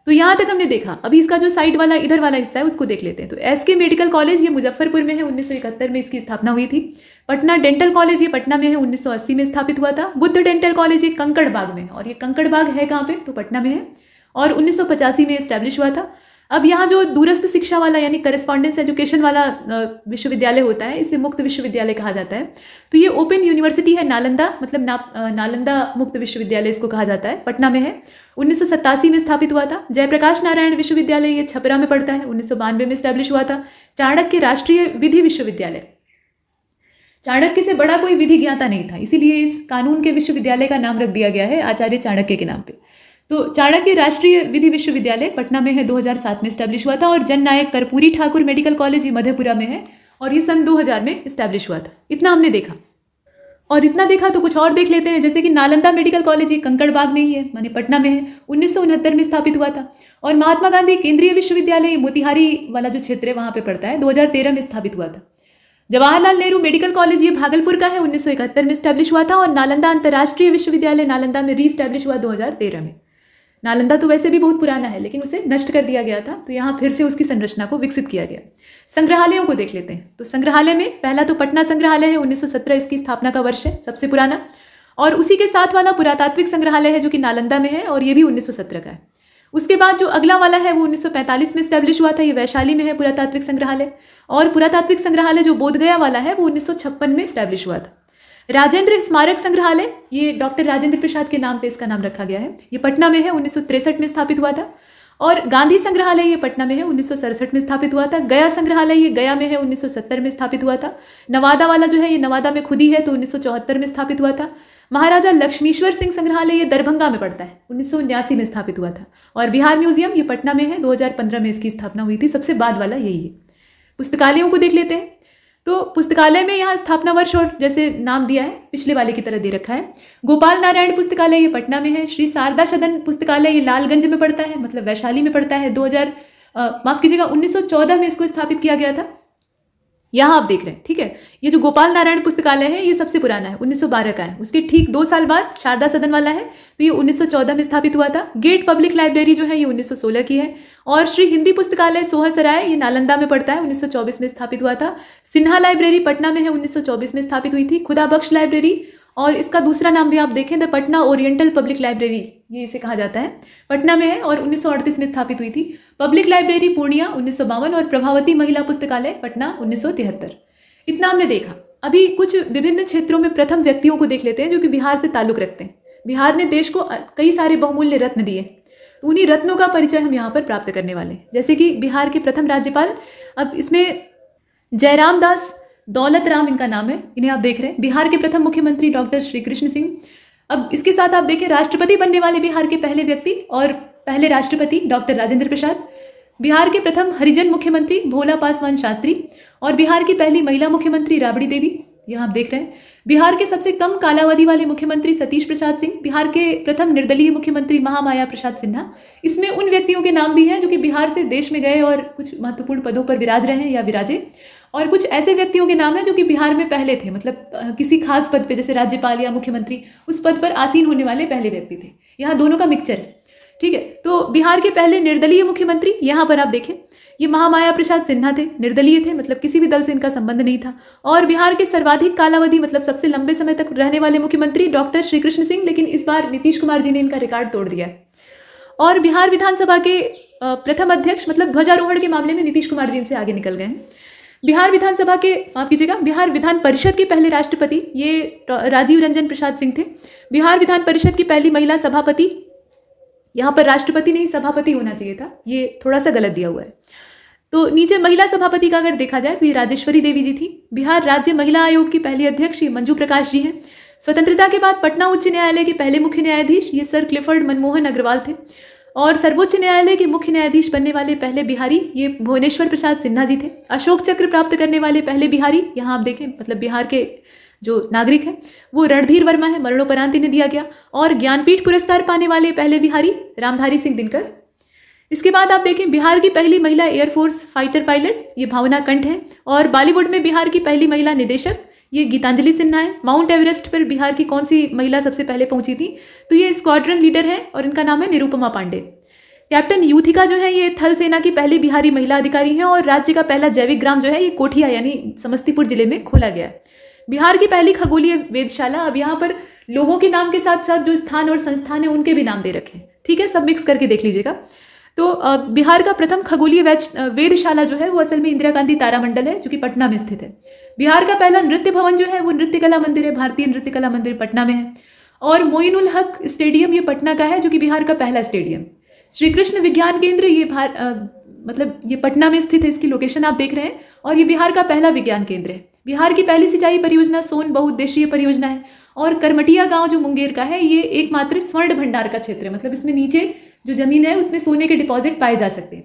तो यहाँ तक हमने देखा। अभी इसका जो साइड वाला इधर वाला हिस्सा है उसको देख लेते हैं। तो SK मेडिकल कॉलेज ये मुजफ्फरपुर में है, 1971 में इसकी स्थापना हुई थी। पटना डेंटल कॉलेज ये पटना में है, 1980 में स्थापित हुआ था। बुद्ध डेंटल कॉलेज ये कंकड़ बाग में, और ये कंकड़ बाग है कहाँ पे? तो पटना में है, और 1985 में स्टैब्लिश हुआ था। अब यहाँ जो दूरस्थ शिक्षा वाला यानी करस्पॉन्डेंस एजुकेशन वाला विश्वविद्यालय होता है, इसे मुक्त विश्वविद्यालय कहा जाता है। तो ये ओपन यूनिवर्सिटी है नालंदा, मतलब नालंदा मुक्त विश्वविद्यालय इसको कहा जाता है, पटना में है। 1987 में स्थापित हुआ था। जयप्रकाश नारायण विश्वविद्यालय ये छपरा में पड़ता है, 1992 में इस्टेब्लिश हुआ था। चाणक्य राष्ट्रीय विधि विश्वविद्यालय, चाणक्य से बड़ा कोई विधि ज्ञाता नहीं था, इसीलिए इस कानून के विश्वविद्यालय का नाम रख दिया गया है आचार्य चाणक्य के नाम पे। तो चाणक्य राष्ट्रीय विधि विश्वविद्यालय पटना में है, 2007 में इस्टेब्लिश हुआ था। और जननायक कर्पूरी ठाकुर मेडिकल कॉलेज ये मधेपुरा में है और ये सन 2000 में इस्टेब्लिश हुआ था। इतना हमने देखा। और इतना देखा तो कुछ और देख लेते हैं, जैसे कि नालंदा मेडिकल कॉलेज ये कंकड़बाग में ही है, माने पटना में है, 1969 में स्थापित हुआ था। और महात्मा गांधी केंद्रीय विश्वविद्यालय मोतिहारी वाला जो क्षेत्र है वहाँ पे पड़ता है, 2013 में स्थापित हुआ था। जवाहरलाल नेहरू मेडिकल कॉलेज ये भागलपुर का है, 1971 में इस्टेब्लिश हुआ था। और नालंदा अंतर्राष्ट्रीय विश्वविद्यालय नालंदा में री इस्टेब्लिश हुआ 2013 में। नालंदा तो वैसे भी बहुत पुराना है, लेकिन उसे नष्ट कर दिया गया था, तो यहाँ फिर से उसकी संरचना को विकसित किया गया। संग्रहालयों को देख लेते हैं। तो संग्रहालय में पहला तो पटना संग्रहालय है, 1917 इसकी स्थापना का वर्ष है, सबसे पुराना। और उसी के साथ वाला पुरातात्विक संग्रहालय है जो कि नालंदा में है और ये भी 1917 का है। उसके बाद जो अगला वाला है वो 1945 में इस्टेब्लिश हुआ था, ये वैशाली में है पुरातात्विक संग्रहालय। और पुरातात्विक संग्रहालय जो बोधगया वाला है वो 1956 में इस्टेब्लिश हुआ था। राजेंद्र स्मारक संग्रहालय ये डॉक्टर राजेंद्र प्रसाद के नाम पे इसका नाम रखा गया है, ये पटना में है, 1963 में स्थापित हुआ था। और गांधी संग्रहालय ये पटना में है, 1967 में स्थापित हुआ था। गया संग्रहालय ये गया में है, 1970 में स्थापित हुआ था। नवादा वाला जो है ये नवादा में खुद ही है, तो 1974 में स्थापित हुआ था। महाराजा लक्ष्मीश्वर सिंह संग्रहालय ये दरभंगा में पड़ता है, 1979 में स्थापित हुआ था। और बिहार म्यूजियम ये पटना में है, 2015 में इसकी स्थापना हुई थी, सबसे बाद वाला यही है। पुस्तकालयों को देख लेते हैं। तो पुस्तकालय में यहाँ स्थापना वर्ष और जैसे नाम दिया है पिछले वाले की तरह दे रखा है। गोपाल नारायण पुस्तकालय ये पटना में है। श्री शारदा सदन पुस्तकालय ये लालगंज में पड़ता है, मतलब वैशाली में पड़ता है। 1914 में इसको स्थापित किया गया था। यहाँ आप देख रहे हैं, ठीक है। ये जो गोपाल नारायण पुस्तकालय है ये सबसे पुराना है, 1912 का है। उसके ठीक 2 साल बाद शारदा सदन वाला है, तो ये 1914 में स्थापित हुआ था। गेट पब्लिक लाइब्रेरी जो है ये 1916 की है। और श्री हिंदी पुस्तकालय सोहसराय ये नालंदा में पड़ता है, 1924 में स्थापित हुआ था। सिन्हा लाइब्रेरी पटना में है, 1924 में स्थापित हुई थी। खुदा बख्श लाइब्रेरी, और इसका दूसरा नाम भी आप देखें the Patna oriental public library, ये इसे कहा जाता है, पटना में है और 1938 में स्थापित हुई थी। पब्लिक लाइब्रेरी पूर्णिया 1952 और प्रभावती महिला पुस्तकालय पटना 1973। इतना हमने देखा। अभी कुछ विभिन्न क्षेत्रों में प्रथम व्यक्तियों को देख लेते हैं जो कि बिहार से ताल्लुक रखते हैं। बिहार ने देश को कई सारे बहुमूल्य रत्न दिए, तो उन्हीं रत्नों का परिचय हम यहाँ पर प्राप्त करने वाले हैं। जैसे कि बिहार के प्रथम राज्यपाल, अब इसमें जयराम दास दौलत राम इनका नाम है, इन्हें आप देख रहे हैं। बिहार के प्रथम मुख्यमंत्री डॉक्टर श्री कृष्ण सिंह। अब इसके साथ आप देखें राष्ट्रपति बनने वाले बिहार के पहले व्यक्ति और पहले राष्ट्रपति डॉक्टर राजेंद्र प्रसाद। बिहार के प्रथम हरिजन मुख्यमंत्री भोला पासवान शास्त्री। और बिहार की पहली महिला मुख्यमंत्री राबड़ी देवी, यहाँ आप देख रहे हैं। बिहार के सबसे कम कालावधि वाले मुख्यमंत्री सतीश प्रसाद सिंह। बिहार के प्रथम निर्दलीय मुख्यमंत्री महामाया प्रसाद सिन्हा। इसमें उन व्यक्तियों के नाम भी हैं जो कि बिहार से देश में गए और कुछ महत्वपूर्ण पदों पर विराज रहे हैं या विराजे। और कुछ ऐसे व्यक्तियों के नाम हैं जो कि बिहार में पहले थे, मतलब किसी खास पद पे जैसे राज्यपाल या मुख्यमंत्री, उस पद पर आसीन होने वाले पहले व्यक्ति थे। यहाँ दोनों का मिक्सचर है, ठीक है। तो बिहार के पहले निर्दलीय मुख्यमंत्री यहाँ पर आप देखें, ये महामाया प्रसाद सिन्हा थे, निर्दलीय थे, मतलब किसी भी दल से इनका संबंध नहीं था। और बिहार के सर्वाधिक कालावधि, मतलब सबसे लंबे समय तक रहने वाले मुख्यमंत्री डॉक्टर श्री कृष्ण सिंह, लेकिन इस बार नीतीश कुमार जी ने इनका रिकॉर्ड तोड़ दिया है। और बिहार विधानसभा के प्रथम अध्यक्ष, मतलब ध्वजारोहण के मामले में नीतीश कुमार जी इनसे आगे निकल गए हैं। बिहार विधानसभा के, माफ कीजिएगा, बिहार विधान परिषद के पहले राष्ट्रपति ये राजीव रंजन प्रसाद सिंह थे। बिहार विधान परिषद की पहली महिला सभापति, यहाँ पर राष्ट्रपति नहीं सभापति होना चाहिए था, ये थोड़ा सा गलत दिया हुआ है। तो नीचे महिला सभापति का अगर देखा जाए तो ये राजेश्वरी देवी जी थी। बिहार राज्य महिला आयोग की पहली अध्यक्ष ये मंजू प्रकाश जी हैं। स्वतंत्रता के बाद पटना उच्च न्यायालय के पहले मुख्य न्यायाधीश ये सर क्लिफर्ड मनमोहन अग्रवाल थे। और सर्वोच्च न्यायालय के मुख्य न्यायाधीश बनने वाले पहले बिहारी ये भुवनेश्वर प्रसाद सिन्हा जी थे। अशोक चक्र प्राप्त करने वाले पहले बिहारी, यहाँ आप देखें, मतलब बिहार के जो नागरिक हैं वो रणधीर वर्मा है, मरणोपरांत इन्हें दिया गया। और ज्ञानपीठ पुरस्कार पाने वाले पहले बिहारी रामधारी सिंह दिनकर। इसके बाद आप देखें बिहार की पहली महिला एयरफोर्स फाइटर पायलट ये भावना कंठ है। और बॉलीवुड में बिहार की पहली महिला निदेशक ये गीतांजलि सिन्हा है। माउंट एवरेस्ट पर बिहार की कौन सी महिला सबसे पहले पहुंची थी, तो ये स्क्वाड्रन लीडर है और इनका नाम है निरुपमा पांडे। कैप्टन यूथिका जो है ये थल सेना की पहली बिहारी महिला अधिकारी हैं। और राज्य का पहला जैविक ग्राम जो है ये कोठिया यानी समस्तीपुर जिले में खोला गया है। बिहार की पहली खगोलीय वेधशाला, अब यहाँ पर लोगों के नाम के साथ साथ जो स्थान और संस्थान है उनके भी नाम दे रखे हैं, ठीक है, सब मिक्स करके देख लीजिएगा। तो बिहार का प्रथम खगोलीय वेधशाला जो है वो असल में इंदिरा गांधी तारामंडल है, जो कि पटना में स्थित है। बिहार का पहला नृत्य भवन जो है वो नृत्य कला मंदिर है, भारतीय नृत्य कला मंदिर पटना में है। और मोइनुल हक स्टेडियम ये पटना का है, जो कि बिहार का पहला स्टेडियम। श्री कृष्ण विज्ञान केंद्र ये पटना में स्थित है, इसकी लोकेशन आप देख रहे हैं, और ये बिहार का पहला विज्ञान केंद्र है। बिहार की पहली सिंचाई परियोजना सोन बहुउद्देशीय परियोजना है। और करमटिया गांव जो मुंगेर का है, ये एकमात्र स्वर्ण भंडार का क्षेत्र है, मतलब इसमें नीचे जो जमीन है उसमें सोने के डिपॉजिट पाए जा सकते हैं।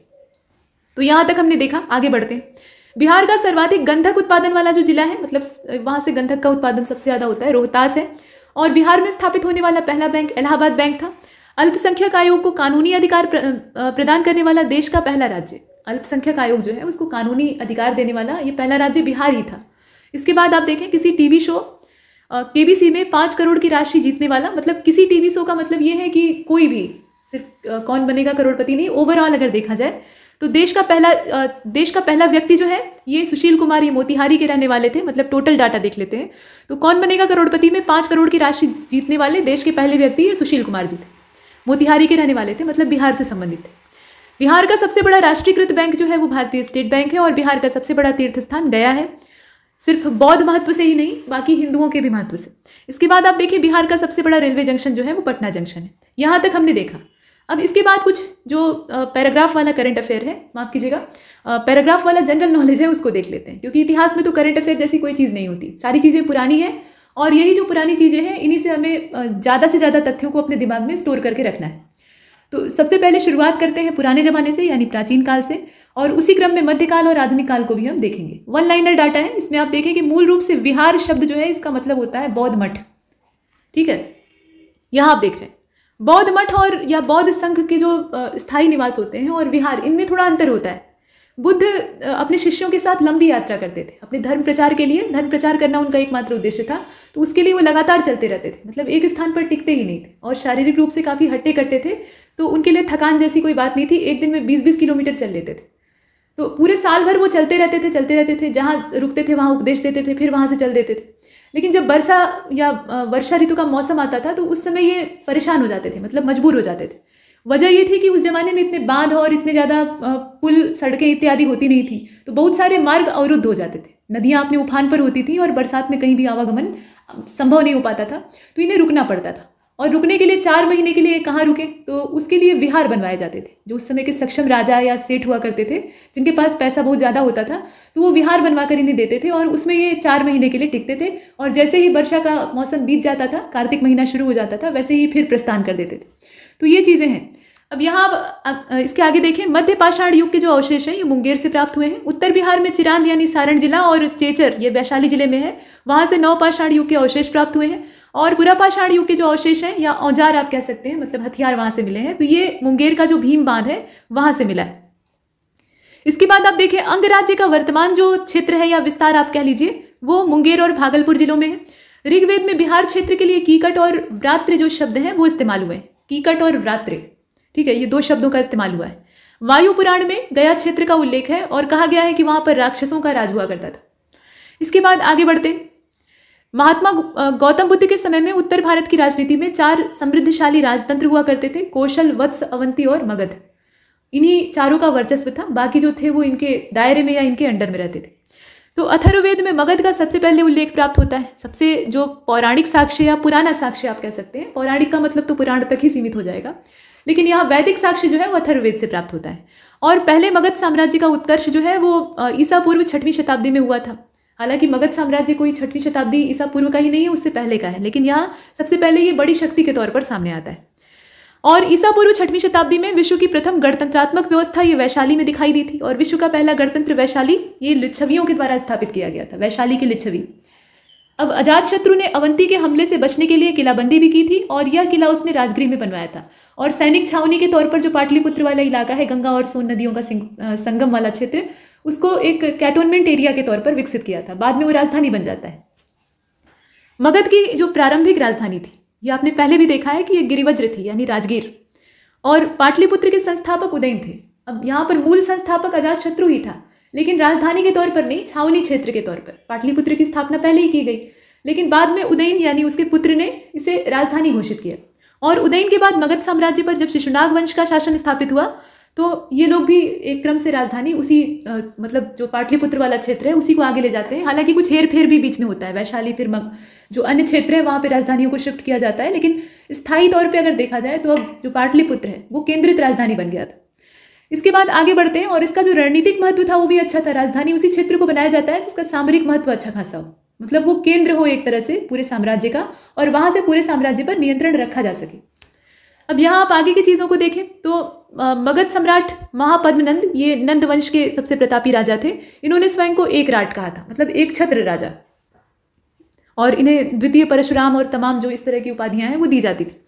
तो यहाँ तक हमने देखा, आगे बढ़ते हैं। बिहार का सर्वाधिक गंधक उत्पादन वाला जो जिला है, मतलब वहाँ से गंधक का उत्पादन सबसे ज़्यादा होता है, रोहतास है। और बिहार में स्थापित होने वाला पहला बैंक इलाहाबाद बैंक था। अल्पसंख्यक आयोग को कानूनी अधिकार प्रदान करने वाला देश का पहला राज्य, अल्पसंख्यक आयोग जो है उसको कानूनी अधिकार देने वाला ये पहला राज्य बिहार ही था। इसके बाद आप देखें, किसी टीवी शो केबीसी में 5 करोड़ की राशि जीतने वाला, मतलब किसी टीवी शो का मतलब ये है कि कोई भी, सिर्फ कौन बनेगा करोड़पति नहीं, ओवरऑल अगर देखा जाए तो देश का पहला व्यक्ति जो है ये सुशील कुमार, ये मोतिहारी के रहने वाले थे। मतलब टोटल डाटा देख लेते हैं तो कौन बनेगा करोड़पति में 5 करोड़ की राशि जीतने वाले देश के पहले व्यक्ति ये सुशील कुमार जी थे, मोतिहारी के रहने वाले थे, मतलब बिहार से संबंधित थे। बिहार का सबसे बड़ा राष्ट्रीयकृत बैंक जो है वो भारतीय स्टेट बैंक है। और बिहार का सबसे बड़ा तीर्थ स्थान गया है, सिर्फ बौद्ध महत्व से ही नहीं, बाकी हिंदुओं के भी महत्व से। इसके बाद आप देखिए, बिहार का सबसे बड़ा रेलवे जंक्शन जो है वो पटना जंक्शन है। यहाँ तक हमने देखा। अब इसके बाद कुछ जो पैराग्राफ वाला करंट अफेयर है, माफ कीजिएगा, पैराग्राफ वाला जनरल नॉलेज है, उसको देख लेते हैं, क्योंकि इतिहास में तो करंट अफेयर जैसी कोई चीज़ नहीं होती, सारी चीज़ें पुरानी हैं। और यही जो पुरानी चीज़ें हैं, इन्हीं से हमें ज़्यादा से ज़्यादा तथ्यों को अपने दिमाग में स्टोर करके रखना है। तो सबसे पहले शुरुआत करते हैं पुराने ज़माने से, यानी प्राचीन काल से, और उसी क्रम में मध्यकाल और आधुनिक काल को भी हम देखेंगे। वन लाइनर डाटा है, इसमें आप देखें कि मूल रूप से विहार शब्द जो है इसका मतलब होता है बौद्ध मठ। ठीक है, यहाँ आप देख रहे हैं बौद्ध मठ और या बौद्ध संघ के जो स्थायी निवास होते हैं और विहार, इनमें थोड़ा अंतर होता है। बुद्ध अपने शिष्यों के साथ लंबी यात्रा करते थे अपने धर्म प्रचार के लिए। धर्म प्रचार करना उनका एकमात्र उद्देश्य था, तो उसके लिए वो लगातार चलते रहते थे, मतलब एक स्थान पर टिकते ही नहीं थे। और शारीरिक रूप से काफ़ी हट्टे कट्टे थे, तो उनके लिए थकान जैसी कोई बात नहीं थी। एक दिन में 20-20 किलोमीटर चल लेते थे। तो पूरे साल भर वो चलते रहते थे, जहाँ रुकते थे वहाँ उपदेश देते थे, फिर वहाँ से चल देते थे। लेकिन जब वर्षा ऋतु का मौसम आता था तो उस समय ये परेशान हो जाते थे, मतलब मजबूर हो जाते थे। वजह ये थी कि उस जमाने में इतने बांध और इतने ज़्यादा पुल, सड़कें इत्यादि होती नहीं थी, तो बहुत सारे मार्ग अवरुद्ध हो जाते थे। नदियाँ अपने उफान पर होती थी और बरसात में कहीं भी आवागमन संभव नहीं हो पाता था, तो इन्हें रुकना पड़ता था। और रुकने के लिए 4 महीने के लिए कहाँ रुके, तो उसके लिए विहार बनवाए जाते थे। जो उस समय के सक्षम राजा या सेठ हुआ करते थे, जिनके पास पैसा बहुत ज़्यादा होता था, तो वो विहार बनवा कर इन्हें देते थे और उसमें ये 4 महीने के लिए टिकते थे। और जैसे ही वर्षा का मौसम बीत जाता था, कार्तिक महीना शुरू हो जाता था, वैसे ही फिर प्रस्थान कर देते थे। तो ये चीज़ें हैं। अब यहाँ इसके आगे देखें, मध्य पाषाण युग के जो अवशेष हैं ये मुंगेर से प्राप्त हुए हैं। उत्तर बिहार में चिरांद यानी सारण जिला और चेचर ये वैशाली जिले में है, वहाँ से नवपाषाण युग के अवशेष प्राप्त हुए हैं। और पुरापाषाण युग के जो अवशेष हैं या औजार आप कह सकते हैं, मतलब हथियार वहाँ से मिले हैं, तो ये मुंगेर का जो भीम बांध है वहाँ से मिला है। इसके बाद आप देखें, अंगराज्य का वर्तमान जो क्षेत्र है या विस्तार आप कह लीजिए, वो मुंगेर और भागलपुर जिलों में है। ऋग्वेद में बिहार क्षेत्र के लिए कीकट और व्रात्र जो शब्द हैं वो इस्तेमाल हुए हैं। कीकट और व्रात्र, ठीक है, ये 2 शब्दों का इस्तेमाल हुआ है। वायु पुराण में गया क्षेत्र का उल्लेख है और कहा गया है कि वहां पर राक्षसों का राज हुआ करता था। इसके बाद आगे बढ़ते हैं। महात्मा गौतम बुद्ध के समय में उत्तर भारत की राजनीति में 4 समृद्धशाली राजतंत्र हुआ करते थे, कौशल, वत्स, अवंती और मगध। इन्हीं चारों का वर्चस्व था, बाकी जो थे वो इनके दायरे में या इनके अंडर में रहते थे। तो अथर्ववेद में मगध का सबसे पहले उल्लेख प्राप्त होता है। सबसे जो पौराणिक साक्ष्य या पुराना साक्ष्य आप कह सकते हैं, पौराणिक का मतलब तो पुराण तक ही सीमित हो जाएगा, लेकिन यहाँ वैदिक साक्ष्य जो है वो अथर्ववेद से प्राप्त होता है। और पहले मगध साम्राज्य का उत्कर्ष जो है वो ईसा पूर्व 6वीं शताब्दी में हुआ था। हालांकि मगध साम्राज्य कोई 6वीं शताब्दी ईसा पूर्व का ही नहीं है, उससे पहले का है, लेकिन यहाँ सबसे पहले ये बड़ी शक्ति के तौर पर सामने आता है। और ईसा पूर्व 6वीं शताब्दी में विश्व की प्रथम गणतंत्रात्मक व्यवस्था ये वैशाली में दिखाई दी थी। और विश्व का पहला गणतंत्र वैशाली ये लिच्छवियों के द्वारा स्थापित किया गया था, वैशाली के लिच्छवी। अब अजातशत्रु ने अवंती के हमले से बचने के लिए किलाबंदी भी की थी और यह किला उसने राजगृह में बनवाया था। और सैनिक छावनी के तौर पर जो पाटलिपुत्र वाला इलाका है, गंगा और सोन नदियों का संगम वाला क्षेत्र, उसको एक कैंटोनमेंट एरिया के तौर पर विकसित किया था। बाद में वो राजधानी बन जाता है। मगध की जो प्रारंभिक राजधानी थी, ये आपने पहले भी देखा है कि ये गिरिवज्र थी यानी राजगीर। और पाटलिपुत्र के संस्थापक उदयन थे। अब यहाँ पर मूल संस्थापक अजातशत्रु ही था, लेकिन राजधानी के तौर पर नहीं, छावनी क्षेत्र के तौर पर। पाटलिपुत्र की स्थापना पहले ही की गई, लेकिन बाद में उदयन यानी उसके पुत्र ने इसे राजधानी घोषित किया। और उदयन के बाद मगध साम्राज्य पर जब शिशुनाग वंश का शासन स्थापित हुआ, तो ये लोग भी एक क्रम से राजधानी उसी मतलब जो पाटलिपुत्र वाला क्षेत्र है उसी को आगे ले जाते हैं। हालांकि कुछ हेर फेर भी बीच में होता है, वैशाली फिर जो अन्य क्षेत्र है वहाँ पे राजधानियों को शिफ्ट किया जाता है, लेकिन स्थायी तौर पे अगर देखा जाए तो अब जो पाटलिपुत्र है वो केंद्रित राजधानी बन गया था। इसके बाद आगे बढ़ते हैं और इसका जो रणनीतिक महत्व था वो भी अच्छा था। राजधानी उसी क्षेत्र को बनाया जाता है जिसका सामरिक महत्व अच्छा खासा हो, मतलब वो केंद्र हो एक तरह से पूरे साम्राज्य का और वहाँ से पूरे साम्राज्य पर नियंत्रण रखा जा सके। अब यहाँ आप आगे की चीज़ों को देखें तो मगध सम्राट महापद्मनंद, ये नंद वंश के सबसे प्रतापी राजा थे। इन्होंने स्वयं को एक राट कहा था, मतलब एक छत्र राजा, और इन्हें द्वितीय परशुराम और तमाम जो इस तरह की उपाधियां हैं वो दी जाती थी।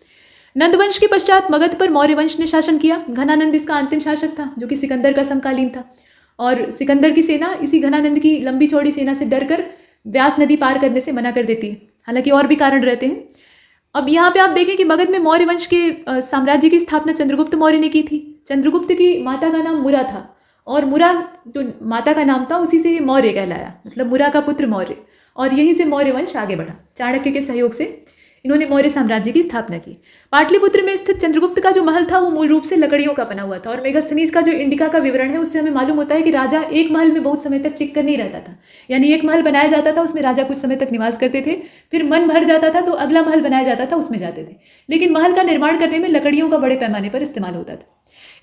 नंदवंश के पश्चात मगध पर मौर्य वंश ने शासन किया। घनानंद इसका अंतिम शासक था जो कि सिकंदर का समकालीन था, और सिकंदर की सेना इसी घनानंद की लंबी चौड़ी सेना से डरकर व्यास नदी पार करने से मना कर देती है। हालांकि और भी कारण रहते हैं। अब यहाँ पे आप देखें कि मगध में मौर्य वंश के साम्राज्य की स्थापना चंद्रगुप्त मौर्य ने की थी। चंद्रगुप्त की माता का नाम मुरा था, और मुरा जो माता का नाम था उसी से मौर्य कहलाया, मतलब मुरा का पुत्र मौर्य, और यहीं से मौर्य वंश आगे बढ़ा। चाणक्य के सहयोग से इन्होंने मौर्य साम्राज्य की स्थापना की। पाटलिपुत्र में स्थित चंद्रगुप्त का जो महल था वो मूल रूप से लकड़ियों का बना हुआ था, और मेगास्थनीज का जो इंडिका का विवरण है उससे हमें मालूम होता है कि राजा एक महल में बहुत समय तक टिक कर नहीं रहता था। यानी एक महल बनाया जाता था, उसमें राजा कुछ समय तक निवास करते थे, फिर मन भर जाता था तो अगला महल बनाया जाता था, उसमें जाते थे। लेकिन महल का निर्माण करने में लकड़ियों का बड़े पैमाने पर इस्तेमाल होता था।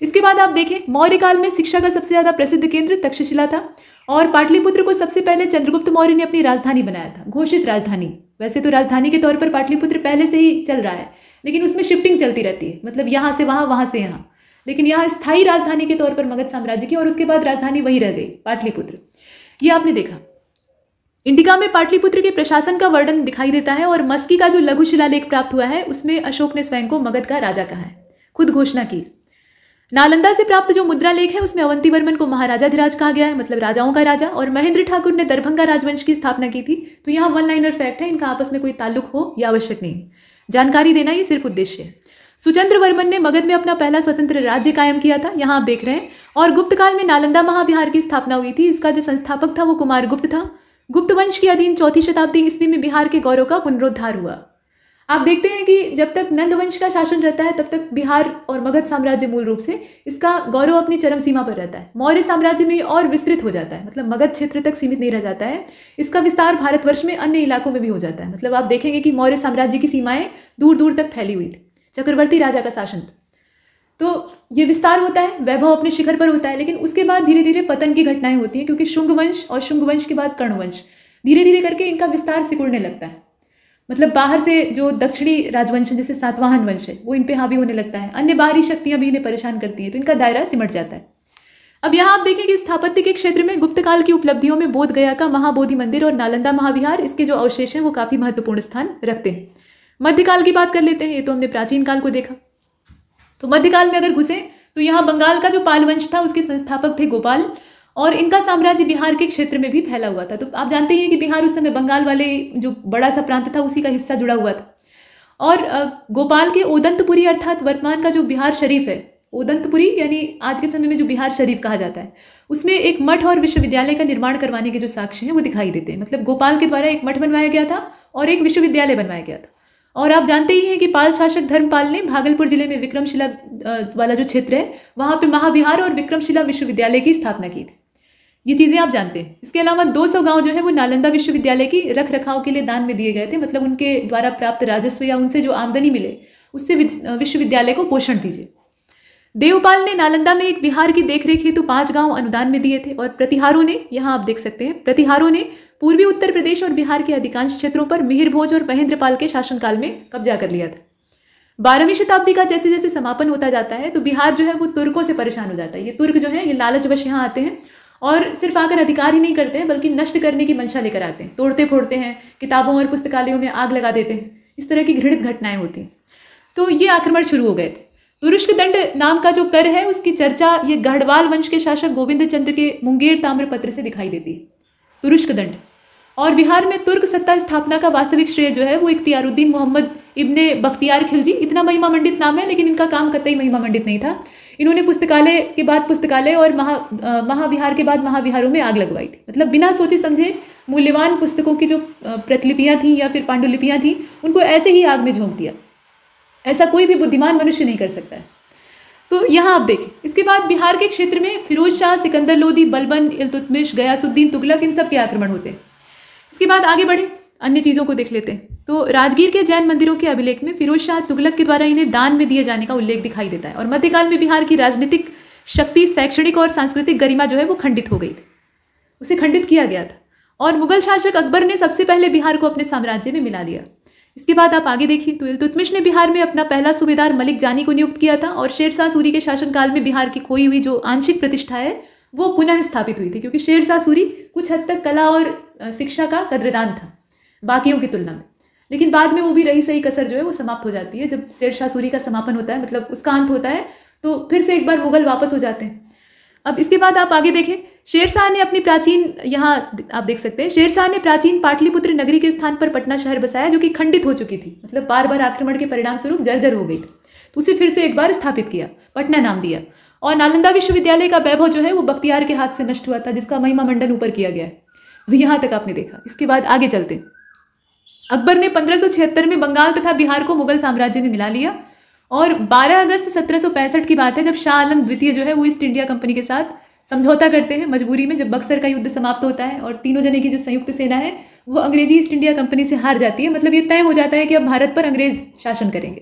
इसके बाद आप देखें मौर्य काल में शिक्षा का सबसे ज्यादा प्रसिद्ध केंद्र तक्षशिला था, और पाटलिपुत्र को सबसे पहले चंद्रगुप्त मौर्य ने अपनी राजधानी बनाया था, घोषित राजधानी। वैसे तो राजधानी के तौर पर पाटलिपुत्र पहले से ही चल रहा है, लेकिन उसमें शिफ्टिंग चलती रहती है, मतलब यहाँ से वहाँ, वहाँ से यहाँ। लेकिन यहाँ स्थायी राजधानी के तौर पर मगध साम्राज्य की, और उसके बाद राजधानी वही रह गई, पाटलिपुत्र। ये आपने देखा। इंडिका में पाटलिपुत्र के प्रशासन का वर्णन दिखाई देता है, और मस्की का जो लघु शिलालेख प्राप्त हुआ है उसमें अशोक ने स्वयं को मगध का राजा कहा है, खुद घोषणा की। नालंदा से प्राप्त जो मुद्रा लेख है उसमें अवंतीवर्मन को महाराजाधिराज कहा गया है, मतलब राजाओं का राजा, और महेंद्र ठाकुर ने दरभंगा राजवंश की स्थापना की थी। तो यहाँ वन लाइनर फैक्ट है, इनका आपस में कोई ताल्लुक हो यह आवश्यक नहीं, जानकारी देना ये सिर्फ उद्देश्य है। सुचंद्र वर्मन ने मगध में अपना पहला स्वतंत्र राज्य कायम किया था, यहाँ आप देख रहे हैं। और गुप्त काल में नालंदा महाविहार की स्थापना हुई थी। इसका जो संस्थापक था वो कुमार गुप्त था। गुप्त वंश के अधीन 4वीं शताब्दी ईस्वी में बिहार के गौरव का पुनरुद्धार हुआ। आप देखते हैं कि जब तक नंद वंश का शासन रहता है तब तक बिहार और मगध साम्राज्य मूल रूप से इसका गौरव अपनी चरम सीमा पर रहता है। मौर्य साम्राज्य में और विस्तृत हो जाता है, मतलब मगध क्षेत्र तक सीमित नहीं रह जाता है। इसका विस्तार भारतवर्ष में अन्य इलाकों में भी हो जाता है। मतलब आप देखेंगे कि मौर्य साम्राज्य की सीमाएं दूर दूर तक फैली हुई थी, चक्रवर्ती राजा का शासन था। तो ये विस्तार होता है, वैभव अपने शिखर पर होता है, लेकिन उसके बाद धीरे धीरे पतन की घटनाएं होती हैं, क्योंकि शुंग वंश और शुंग वंश के बाद कर्ण वंश धीरे धीरे करके इनका विस्तार सिकुड़ने लगता है। मतलब बाहर से जो दक्षिणी राजवंश है जैसे सातवाहन वंश है वो इन पे हावी होने लगता है, अन्य बाहरी शक्तियां भी इन्हें परेशान करती हैं, तो इनका दायरा सिमट जाता है। अब यहाँ आप देखें कि स्थापत्य के क्षेत्र में गुप्त काल की उपलब्धियों में बोध गया का महाबोधि मंदिर और नालंदा महाविहार, इसके जो अवशेष हैं वो काफी महत्वपूर्ण स्थान रखते हैं। मध्यकाल की बात कर लेते हैं, ये तो हमने प्राचीन काल को देखा। तो मध्यकाल में अगर घुसे तो यहाँ बंगाल का जो पाल वंश था उसके संस्थापक थे गोपाल, और इनका साम्राज्य बिहार के क्षेत्र में भी फैला हुआ था। तो आप जानते हैं कि बिहार उस समय बंगाल वाले जो बड़ा सा प्रांत था उसी का हिस्सा जुड़ा हुआ था। और गोपाल के ओदंतपुरी अर्थात वर्तमान का जो बिहार शरीफ है, ओदंतपुरी यानी आज के समय में जो बिहार शरीफ कहा जाता है, उसमें एक मठ और विश्वविद्यालय का निर्माण करवाने के जो साक्ष्य हैं वो दिखाई देते हैं। मतलब गोपाल के द्वारा एक मठ बनवाया गया था और एक विश्वविद्यालय बनवाया गया था। और आप जानते ही हैं कि पाल शासक धर्मपाल ने भागलपुर जिले में विक्रमशिला वाला जो क्षेत्र है वहाँ पे महाविहार और विक्रमशिला विश्वविद्यालय की स्थापना की थी। ये चीज़ें आप जानते हैं। इसके अलावा 200 गांव जो है वो नालंदा विश्वविद्यालय की रख रखाव के लिए दान में दिए गए थे। मतलब उनके द्वारा प्राप्त राजस्व या उनसे जो आमदनी मिले उससे विश्वविद्यालय को पोषण दीजिए। देवपाल ने नालंदा में एक बिहार की देखरेख हेतु 5 गांव अनुदान में दिए थे। और प्रतिहारों ने, यहाँ आप देख सकते हैं, प्रतिहारों ने पूर्वी उत्तर प्रदेश और बिहार के अधिकांश क्षेत्रों पर मिहिर भोज और महेंद्रपाल के शासनकाल में कब्जा कर लिया था। 12वीं शताब्दी का जैसे जैसे समापन होता जाता है तो बिहार जो है वो तुर्कों से परेशान हो जाता है। ये तुर्क जो है ये लालचवश यहाँ आते हैं और सिर्फ आकर अधिकार ही नहीं करते हैं बल्कि नष्ट करने की मंशा लेकर आते हैं, तोड़ते फोड़ते हैं, किताबों और पुस्तकालयों में आग लगा देते हैं। इस तरह की घृणित घटनाएं होती हैं। तो ये आक्रमण शुरू हो गए थे। तुरुष्क दंड नाम का जो कर है उसकी चर्चा ये गढ़वाल वंश के शासक गोविंद चंद्र के मुंगेर ताम्रपत्र से दिखाई देती है, तुरुष्क दंड। और बिहार में तुर्क सत्ता स्थापना का वास्तविक श्रेय जो है वो इख्तियारुद्दीन मोहम्मद इब्ने बख्तियार खिलजी, इतना महिमा मंडित नाम है लेकिन इनका काम कतई महिमा मंडित नहीं था। इन्होंने पुस्तकालय के बाद पुस्तकालय और महाविहार के बाद महाविहारों में आग लगवाई थी। मतलब बिना सोचे समझे मूल्यवान पुस्तकों की जो प्रतिलिपियां थी या फिर पांडुलिपियां थी उनको ऐसे ही आग में झोंक दिया। ऐसा कोई भी बुद्धिमान मनुष्य नहीं कर सकता है। तो यहाँ आप देखें, इसके बाद बिहार के क्षेत्र में फिरोज शाह, सिकंदर लोदी, बलबन, इल्तुतमिश, गयासुद्दीन तुगलक, इन सब के आक्रमण होते हैं। इसके बाद आगे बढ़े, अन्य चीज़ों को देख लेते हैं। तो राजगीर के जैन मंदिरों के अभिलेख में फिरोज शाह तुगलक के द्वारा इन्हें दान में दिए जाने का उल्लेख दिखाई देता है। और मध्यकाल में बिहार की राजनीतिक शक्ति, शैक्षणिक और सांस्कृतिक गरिमा जो है वो खंडित हो गई थी, उसे खंडित किया गया था। और मुगल शासक अकबर ने सबसे पहले बिहार को अपने साम्राज्य में मिला लिया। इसके बाद आप आगे देखिए, तो इल्तुतमिश ने बिहार में अपना पहला सूबेदार मलिक जानी को नियुक्त किया था। और शेरशाह सूरी के शासनकाल में बिहार की खोई हुई जो आंशिक प्रतिष्ठा है वो पुनः स्थापित हुई थी, क्योंकि शेरशाह सूरी कुछ हद तक कला और शिक्षा का कद्रदान था बाकियों की तुलना में। लेकिन बाद में वो भी रही सही कसर जो है वो समाप्त हो जाती है। जब शेरशाह सूरी का समापन होता है, मतलब उसका अंत होता है, तो फिर से एक बार मुगल वापस हो जाते हैं। अब इसके बाद आप आगे देखें, शेरशाह ने अपनी प्राचीन, यहाँ आप देख सकते हैं, शेरशाह ने प्राचीन पाटलिपुत्र नगरी के स्थान पर पटना शहर बसाया, जो कि खंडित हो चुकी थी, मतलब बार बार आक्रमण के परिणाम स्वरूप जर्जर हो गई थी। तो उसे फिर से एक बार स्थापित किया, पटना नाम दिया। और नालंदा विश्वविद्यालय का वैभव जो है वो बख्तियार के हाथ से नष्ट हुआ था, जिसका महिमा मंडन ऊपर किया गया है। तो यहाँ तक आपने देखा। इसके बाद आगे चलते हैं। अकबर ने 1576 में बंगाल तथा बिहार को मुगल साम्राज्य में मिला लिया। और 12 अगस्त 1765 की बात है, जब शाह आलम द्वितीय जो है वो ईस्ट इंडिया कंपनी के साथ समझौता करते हैं मजबूरी में, जब बक्सर का युद्ध समाप्त होता है और तीनों जने की जो संयुक्त सेना है वो अंग्रेजी ईस्ट इंडिया कंपनी से हार जाती है। मतलब ये तय हो जाता है कि अब भारत पर अंग्रेज शासन करेंगे।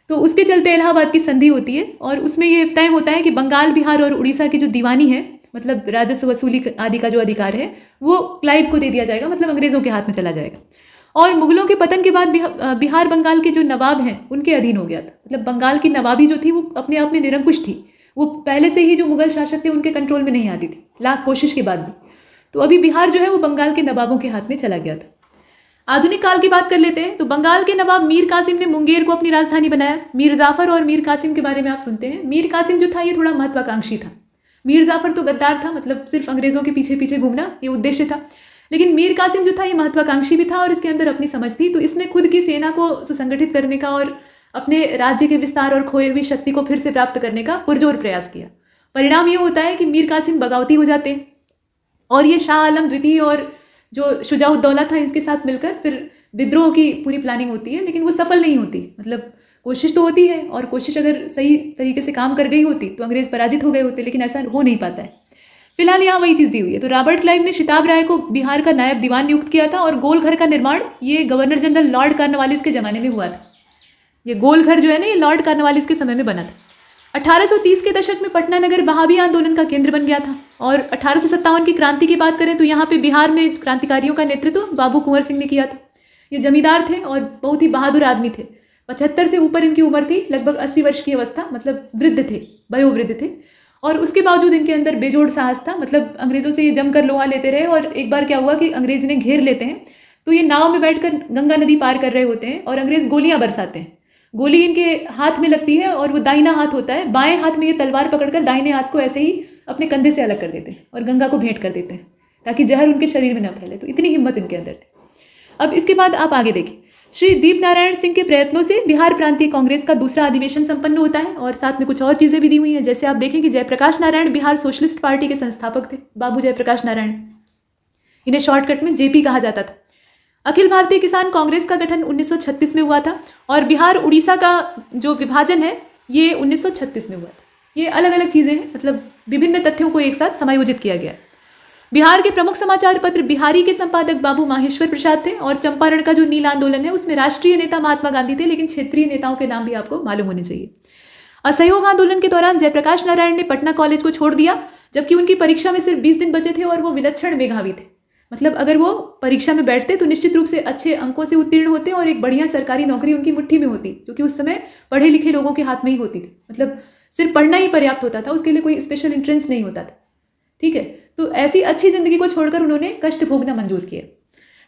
तो उसके चलते इलाहाबाद की संधि होती है और उसमें ये तय होता है कि बंगाल, बिहार और उड़ीसा की जो दीवानी है, मतलब राजस्व वसूली आदि का जो अधिकार है, वो क्लाइव को दे दिया जाएगा, मतलब अंग्रेजों के हाथ में चला जाएगा। और मुगलों के पतन के बाद बिहार बंगाल के जो नवाब हैं उनके अधीन हो गया था। मतलब बंगाल की नवाबी जो थी वो अपने आप में निरंकुश थी, वो पहले से ही जो मुगल शासक थे उनके कंट्रोल में नहीं आती थी, लाख कोशिश के बाद भी। तो अभी बिहार जो है वो बंगाल के नवाबों के हाथ में चला गया था। आधुनिक काल की बात कर लेते हैं। तो बंगाल के नवाब मीर कासिम ने मुंगेर को अपनी राजधानी बनाया। मीर जाफर और मीर कासिम के बारे में आप सुनते हैं। मीर कासिम जो था ये थोड़ा महत्वाकांक्षी था। मीर जाफर तो गद्दार था, मतलब सिर्फ अंग्रेजों के पीछे पीछे घूमना ये उद्देश्य था। लेकिन मीर कासिम जो था ये महत्वाकांक्षी भी था और इसके अंदर अपनी समझ थी। तो इसने खुद की सेना को सुसंगठित करने का और अपने राज्य के विस्तार और खोई हुई शक्ति को फिर से प्राप्त करने का पुरजोर प्रयास किया। परिणाम ये होता है कि मीर कासिम बगावती हो जाते हैं और ये शाह आलम द्वितीय और जो शुजाउद्दौला था इनके साथ मिलकर फिर विद्रोह की पूरी प्लानिंग होती है, लेकिन वो सफल नहीं होती। मतलब कोशिश तो होती है और कोशिश अगर सही तरीके से काम कर गई होती तो अंग्रेज पराजित हो गए होते, लेकिन ऐसा हो नहीं पाता है। फिलहाल यहाँ वही चीज़ दी हुई है। तो रॉबर्ट क्लाइव ने शिताब राय को बिहार का नायब दीवान नियुक्त किया था और गोल घर का निर्माण ये गवर्नर जनरल लॉर्ड कॉर्नवालिस के ज़माने में हुआ था। ये गोल घर जो है ना ये लॉर्ड कॉर्नवालिस के समय में बना था। 1830 के दशक में पटना नगर वहाबी आंदोलन का केंद्र बन गया था। और 1857 की क्रांति की बात करें तो यहाँ पे बिहार में क्रांतिकारियों का नेतृत्व बाबू कुंवर सिंह ने किया था। ये जमींदार थे और बहुत ही बहादुर आदमी थे। 75 से ऊपर इनकी उम्र थी, लगभग 80 वर्ष की अवस्था, मतलब वृद्ध थे, वयोवृद्ध थे। और उसके बावजूद इनके अंदर बेजोड़ साहस था। मतलब अंग्रेजों से ये जमकर लोहा लेते रहे और एक बार क्या हुआ कि अंग्रेज इन्हें घेर लेते हैं। तो ये नाव में बैठकर गंगा नदी पार कर रहे होते हैं और अंग्रेज गोलियां बरसाते हैं। गोली इनके हाथ में लगती है और वो दाहिना हाथ होता है, बाएं हाथ में ये तलवार पकड़कर दाहिने हाथ को ऐसे ही अपने कंधे से अलग कर देते हैं और गंगा को भेंट कर देते हैं ताकि जहर उनके शरीर में न फैले। तो इतनी हिम्मत इनके अंदर थी। अब इसके बाद आप आगे देखिए, श्री दीप नारायण सिंह के प्रयत्नों से बिहार प्रांतीय कांग्रेस का दूसरा अधिवेशन संपन्न होता है और साथ में कुछ और चीज़ें भी दी हुई हैं। जैसे आप देखें कि जयप्रकाश नारायण बिहार सोशलिस्ट पार्टी के संस्थापक थे, बाबू जयप्रकाश नारायण। इन्हें शॉर्टकट में जेपी कहा जाता था। अखिल भारतीय किसान कांग्रेस का गठन 1936 में हुआ था और बिहार उड़ीसा का जो विभाजन है ये 1936 में हुआ था। ये अलग अलग चीज़ें हैं, मतलब विभिन्न तथ्यों को एक साथ समायोजित किया गया। बिहार के प्रमुख समाचार पत्र बिहारी के संपादक बाबू माहेश्वर प्रसाद थे और चंपारण का जो नील आंदोलन है उसमें राष्ट्रीय नेता महात्मा गांधी थे, लेकिन क्षेत्रीय नेताओं के नाम भी आपको मालूम होने चाहिए। असहयोग आंदोलन के दौरान जयप्रकाश नारायण ने पटना कॉलेज को छोड़ दिया, जबकि उनकी परीक्षा में सिर्फ 20 दिन बचे थे और वो विलक्षण मेधावी थे। मतलब अगर वो परीक्षा में बैठते तो निश्चित रूप से अच्छे अंकों से उत्तीर्ण होते और एक बढ़िया सरकारी नौकरी उनकी मुट्ठी में होती, जो कि उस समय पढ़े लिखे लोगों के हाथ में ही होती थी। मतलब सिर्फ पढ़ना ही पर्याप्त होता था, उसके लिए कोई स्पेशल एंट्रेंस नहीं होता था। ठीक है, तो ऐसी अच्छी जिंदगी को छोड़कर उन्होंने कष्ट भोगना मंजूर किया।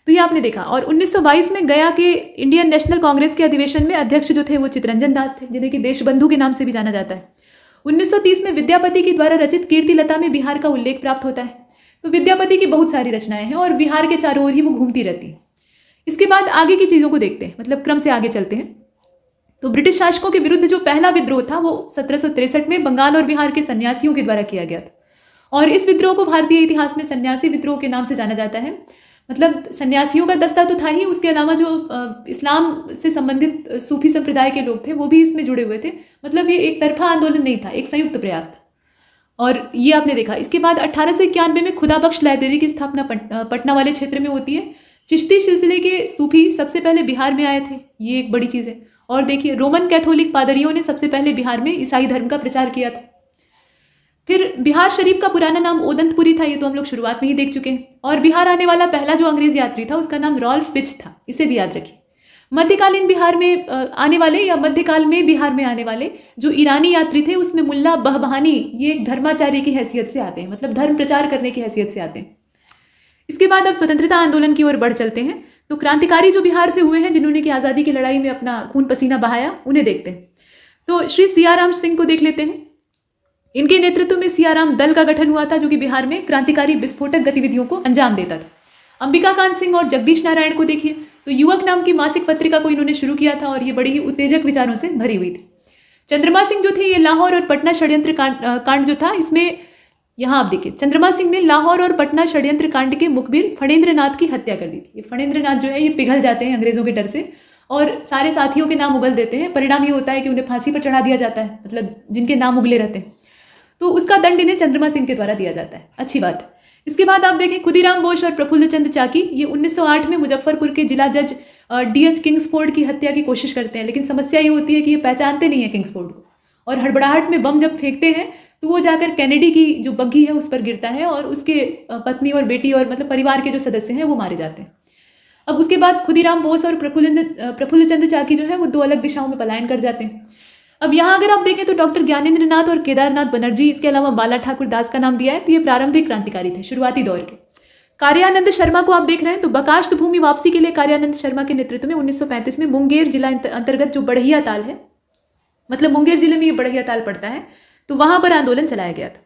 तो ये आपने देखा। और 1922 में गया के इंडियन नेशनल कांग्रेस के अधिवेशन में अध्यक्ष जो थे वो चित्तरंजन दास थे, जिन्हें कि देशबंधु के नाम से भी जाना जाता है। 1930 में विद्यापति के द्वारा रचित कीर्ति लता में बिहार का उल्लेख प्राप्त होता है। तो विद्यापति की बहुत सारी रचनाएं हैं और बिहार के चारों ओर ही वो घूमती रहती हैं। इसके बाद आगे की चीज़ों को देखते हैं, मतलब क्रम से आगे चलते हैं। तो ब्रिटिश शासकों के विरुद्ध जो पहला विद्रोह था वो 1763 में बंगाल और बिहार के सन्यासियों के द्वारा किया गया था और इस विद्रोह को भारतीय इतिहास में सन्यासी विद्रोह के नाम से जाना जाता है। मतलब सन्यासियों का दस्ता तो था ही, उसके अलावा जो इस्लाम से संबंधित सूफी संप्रदाय के लोग थे वो भी इसमें जुड़े हुए थे। मतलब ये एक तरफा आंदोलन नहीं था, एक संयुक्त प्रयास था। और ये आपने देखा। इसके बाद 1891 में खुदाबख्श लाइब्रेरी की स्थापना पटना वाले क्षेत्र में होती है। चिश्ती सिलसिले के सूफी सबसे पहले बिहार में आए थे, ये एक बड़ी चीज़ है। और देखिए, रोमन कैथोलिक पादरियों ने सबसे पहले बिहार में ईसाई धर्म का प्रचार किया था। फिर बिहार शरीफ का पुराना नाम ओदंतपुरी था, ये तो हम लोग शुरुआत में ही देख चुके हैं। और बिहार आने वाला पहला जो अंग्रेज यात्री था उसका नाम रॉल्फ पिच था, इसे भी याद रखिए। मध्यकालीन बिहार में आने वाले या मध्यकाल में बिहार में आने वाले जो ईरानी यात्री थे उसमें मुल्ला बहबहानी, ये एक धर्माचार्य की हैसियत से आते हैं, मतलब धर्म प्रचार करने की हैसियत से आते हैं। इसके बाद अब स्वतंत्रता आंदोलन की ओर बढ़ चलते हैं। तो क्रांतिकारी जो बिहार से हुए हैं, जिन्होंने कि आज़ादी की लड़ाई में अपना खून पसीना बहाया, उन्हें देखते हैं। तो श्री सियाराम सिंह को देख लेते हैं। इनके नेतृत्व में सियाराम दल का गठन हुआ था, जो कि बिहार में क्रांतिकारी विस्फोटक गतिविधियों को अंजाम देता था। अंबिकाकांत सिंह और जगदीश नारायण को देखिए, तो युवक नाम की मासिक पत्रिका को इन्होंने शुरू किया था और ये बड़ी ही उत्तेजक विचारों से भरी हुई थी। चंद्रमा सिंह जो थे, ये लाहौर और पटना षड्यंत्र कांड जो था, इसमें यहाँ आप देखिए, चंद्रमा सिंह ने लाहौर और पटना षड्यंत्र कांड के मुखबिर फणेंद्र नाथ की हत्या कर दी थी। ये फणेंद्र नाथ जो है ये पिघल जाते हैं अंग्रेजों के डर से और सारे साथियों के नाम उगल देते हैं। परिणाम ये होता है कि उन्हें फांसी पर चढ़ा दिया जाता है, मतलब जिनके नाम उगले रहते हैं। तो उसका दंड इन्हें चंद्रमा सिंह के द्वारा दिया जाता है, अच्छी बात है। इसके बाद आप देखें, खुदीराम बोस और प्रफुल्ल चंद चाकी, ये 1908 में मुजफ्फरपुर के जिला जज DH किंग्सफोर्ड की हत्या की कोशिश करते हैं, लेकिन समस्या ये होती है कि ये पहचानते नहीं है किंग्सफोर्ड को, और हड़बड़ाहट में बम जब फेंकते हैं तो वो जाकर कैनेडी की जो बग्घी है उस पर गिरता है और उसके पत्नी और बेटी और मतलब परिवार के जो सदस्य हैं वो मारे जाते हैं। अब उसके बाद खुदीराम बोस और प्रफुल्ल चंद चाकी जो है वो दो अलग दिशाओं में पलायन कर जाते हैं। अब यहाँ अगर आप देखें तो डॉक्टर ज्ञानेंद्र नाथ और केदारनाथ बनर्जी, इसके अलावा बाला ठाकुर दास का नाम दिया है, तो ये प्रारंभिक क्रांतिकारी थे शुरुआती दौर के। कार्यानंद शर्मा को आप देख रहे हैं, तो बकाष्ठ भूमि वापसी के लिए कार्यानंद शर्मा के नेतृत्व में 1935 में मुंगेर जिला अंतर्गत जो बढ़िया ताल है, मतलब मुंगेर जिले में ये बढ़िया ताल पड़ता है, तो वहां पर आंदोलन चलाया गया था।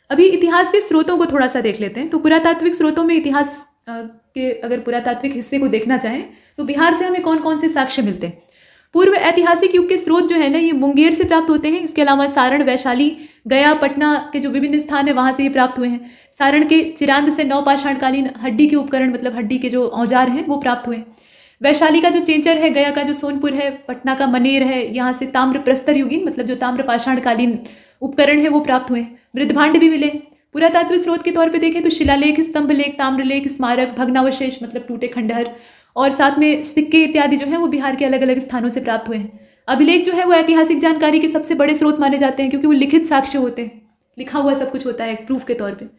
अभी इतिहास के स्रोतों को थोड़ा सा देख लेते हैं। तो पुरातात्विक स्रोतों में इतिहास के अगर पुरातात्विक हिस्से को देखना चाहें तो बिहार से हमें कौन कौन से साक्ष्य मिलते हैं। पूर्व ऐतिहासिक युग के स्रोत जो है ना, ये मुंगेर से प्राप्त होते हैं। इसके अलावा सारण, वैशाली, गया, पटना के जो विभिन्न स्थान है वहां से ये प्राप्त हुए हैं। सारण के चिरांद से नवपाषाणकालीन हड्डी के उपकरण, मतलब हड्डी के जो औजार हैं वो प्राप्त हुए हैं। वैशाली का जो चेंचर है, गया का जो सोनपुर है, पटना का मनेर है, यहाँ से ताम्र प्रस्तर युगीन मतलब जो ताम्र पाषाणकालीन उपकरण है वो प्राप्त हुए। मृदभांड भी मिले। पुरातात्विक स्रोत के तौर पे देखें तो शिलालेख, स्तंभ लेख, ताम्रलेख, स्मारक, भग्नावशेष मतलब टूटे खंडहर, और साथ में सिक्के इत्यादि जो है वो बिहार के अलग अलग स्थानों से प्राप्त हुए हैं। अभिलेख जो है वो ऐतिहासिक जानकारी के सबसे बड़े स्रोत माने जाते हैं, क्योंकि वो लिखित साक्ष्य होते हैं, लिखा हुआ सब कुछ होता है एक प्रूफ के तौर पर।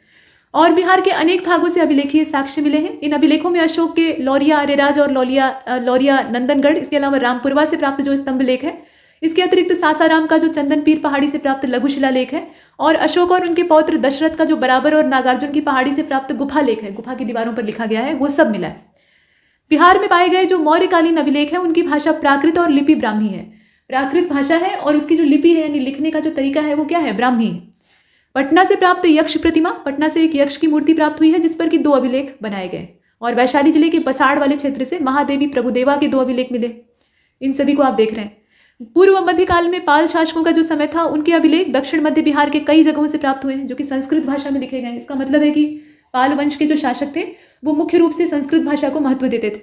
और बिहार के अनेक भागों से अभिलेखीय साक्ष्य मिले हैं। इन अभिलेखों में अशोक के लौरिया अरेराज और लौरिया नंदनगढ़, इसके अलावा रामपुरवा से प्राप्त जो स्तंभ लेख है, इसके अतिरिक्त सासाराम का जो चंदन पीर पहाड़ी से प्राप्त लघु शिलालेख है, और अशोक और उनके पौत्र दशरथ का जो बराबर और नागार्जुन की पहाड़ी से प्राप्त गुफा लेख है, गुफा की दीवारों पर लिखा गया है, वो सब मिला है। बिहार में पाए गए जो मौर्यकालीन अभिलेख है उनकी भाषा प्राकृत और लिपि ब्राह्मी है। प्राकृत भाषा है और उसकी जो लिपि है यानी लिखने का जो तरीका है वो क्या है, ब्राह्मी है। पटना से प्राप्त यक्ष प्रतिमा, पटना से एक यक्ष की मूर्ति प्राप्त हुई है जिस पर कि 2 अभिलेख बनाए गए। और वैशाली जिले के बसाड़ वाले क्षेत्र से महादेवी प्रभुदेवा के 2 अभिलेख मिले। इन सभी को आप देख रहे हैं। पूर्व मध्यकाल में पाल शासकों का जो समय था उनके अभिलेख दक्षिण मध्य बिहार के कई जगहों से प्राप्त हुए हैं, जो कि संस्कृत भाषा में लिखे गए हैं। इसका मतलब है कि पाल वंश के जो शासक थे वो मुख्य रूप से संस्कृत भाषा को महत्व देते थे।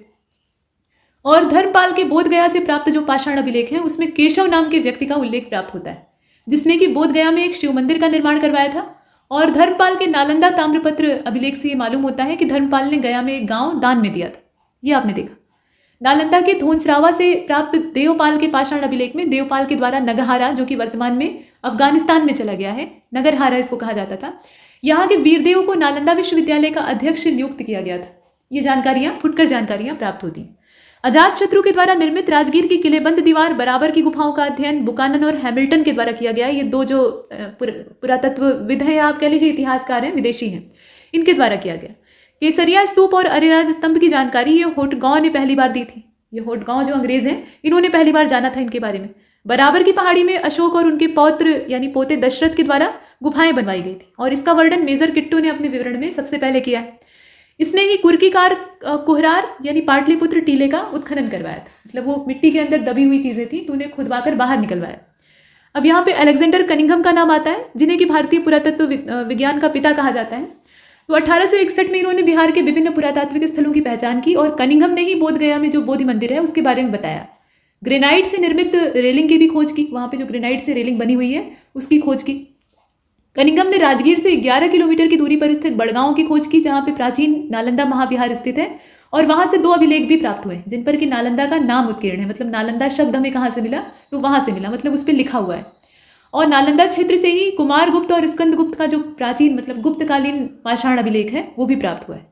और धर्मपाल के बोधगया से प्राप्त जो पाषाण अभिलेख हैं उसमें केशव नाम के व्यक्ति का उल्लेख प्राप्त होता है, जिसने कि बोधगया में एक शिव मंदिर का निर्माण करवाया था। और धर्मपाल के नालंदा ताम्रपत्र अभिलेख से ये मालूम होता है कि धर्मपाल ने गया में एक गांव दान में दिया था, ये आपने देखा। नालंदा के धोनसरावा से प्राप्त देवपाल के पाषाण अभिलेख में देवपाल के द्वारा नगहारा, जो कि वर्तमान में अफगानिस्तान में चला गया है, नगरहारा इसको कहा जाता था, यहाँ के वीरदेव को नालंदा विश्वविद्यालय का अध्यक्ष नियुक्त किया गया था। ये जानकारियाँ फुटकर जानकारियाँ प्राप्त होती हैं। अजातशत्रु के द्वारा निर्मित राजगीर की किलेबंद दीवार, बराबर की गुफाओं का अध्ययन बुकानन और हैमिल्टन के द्वारा किया गया। ये 2 जो पुरातत्वविद हैं, आप कह लीजिए इतिहासकार हैं, विदेशी हैं, इनके द्वारा किया गया। केसरिया स्तूप और अरेराज स्तंभ की जानकारी ये होटगांव ने पहली बार दी थी। ये होटगांव जो अंग्रेज हैं इन्होंने पहली बार जाना था इनके बारे में। बराबर की पहाड़ी में अशोक और उनके पौत्र यानी पोते दशरथ के द्वारा गुफाएं बनवाई गई थी, और इसका वर्णन मेजर किट्टू ने अपने विवरण में सबसे पहले किया है। इसने ही कुर्कीकार कुहरार यानी पाटलिपुत्र टीले का उत्खनन करवाया था, मतलब वो मिट्टी के अंदर दबी हुई चीजें थी तो उन्हें खुदवाकर बाहर निकलवाया। अब यहाँ पे अलेक्जेंडर कनिंघम का नाम आता है, जिन्हें कि भारतीय पुरातत्व विज्ञान का पिता कहा जाता है। तो 1861 में इन्होंने बिहार के विभिन्न पुरातात्विक स्थलों की पहचान की और कनिंघम ने ही बोधगया में जो बोधि मंदिर है उसके बारे में बताया। ग्रेनाइट से निर्मित रेलिंग की भी खोज की, वहाँ पे जो ग्रेनाइट से रेलिंग बनी हुई है उसकी खोज की। कनिंघम ने राजगीर से 11 किलोमीटर की दूरी पर स्थित बड़गांव की खोज की, जहाँ पे प्राचीन नालंदा महाविहार स्थित है, और वहाँ से 2 अभिलेख भी प्राप्त हुए जिन पर कि नालंदा का नाम उत्कीर्ण है। मतलब नालंदा शब्द हमें कहाँ से मिला, तो वहाँ से मिला, मतलब उस पर लिखा हुआ है। और नालंदा क्षेत्र से ही कुमारगुप्त और स्कंदगुप्त का जो प्राचीन मतलब गुप्तकालीन पाषाण अभिलेख है वो भी प्राप्त हुआ है।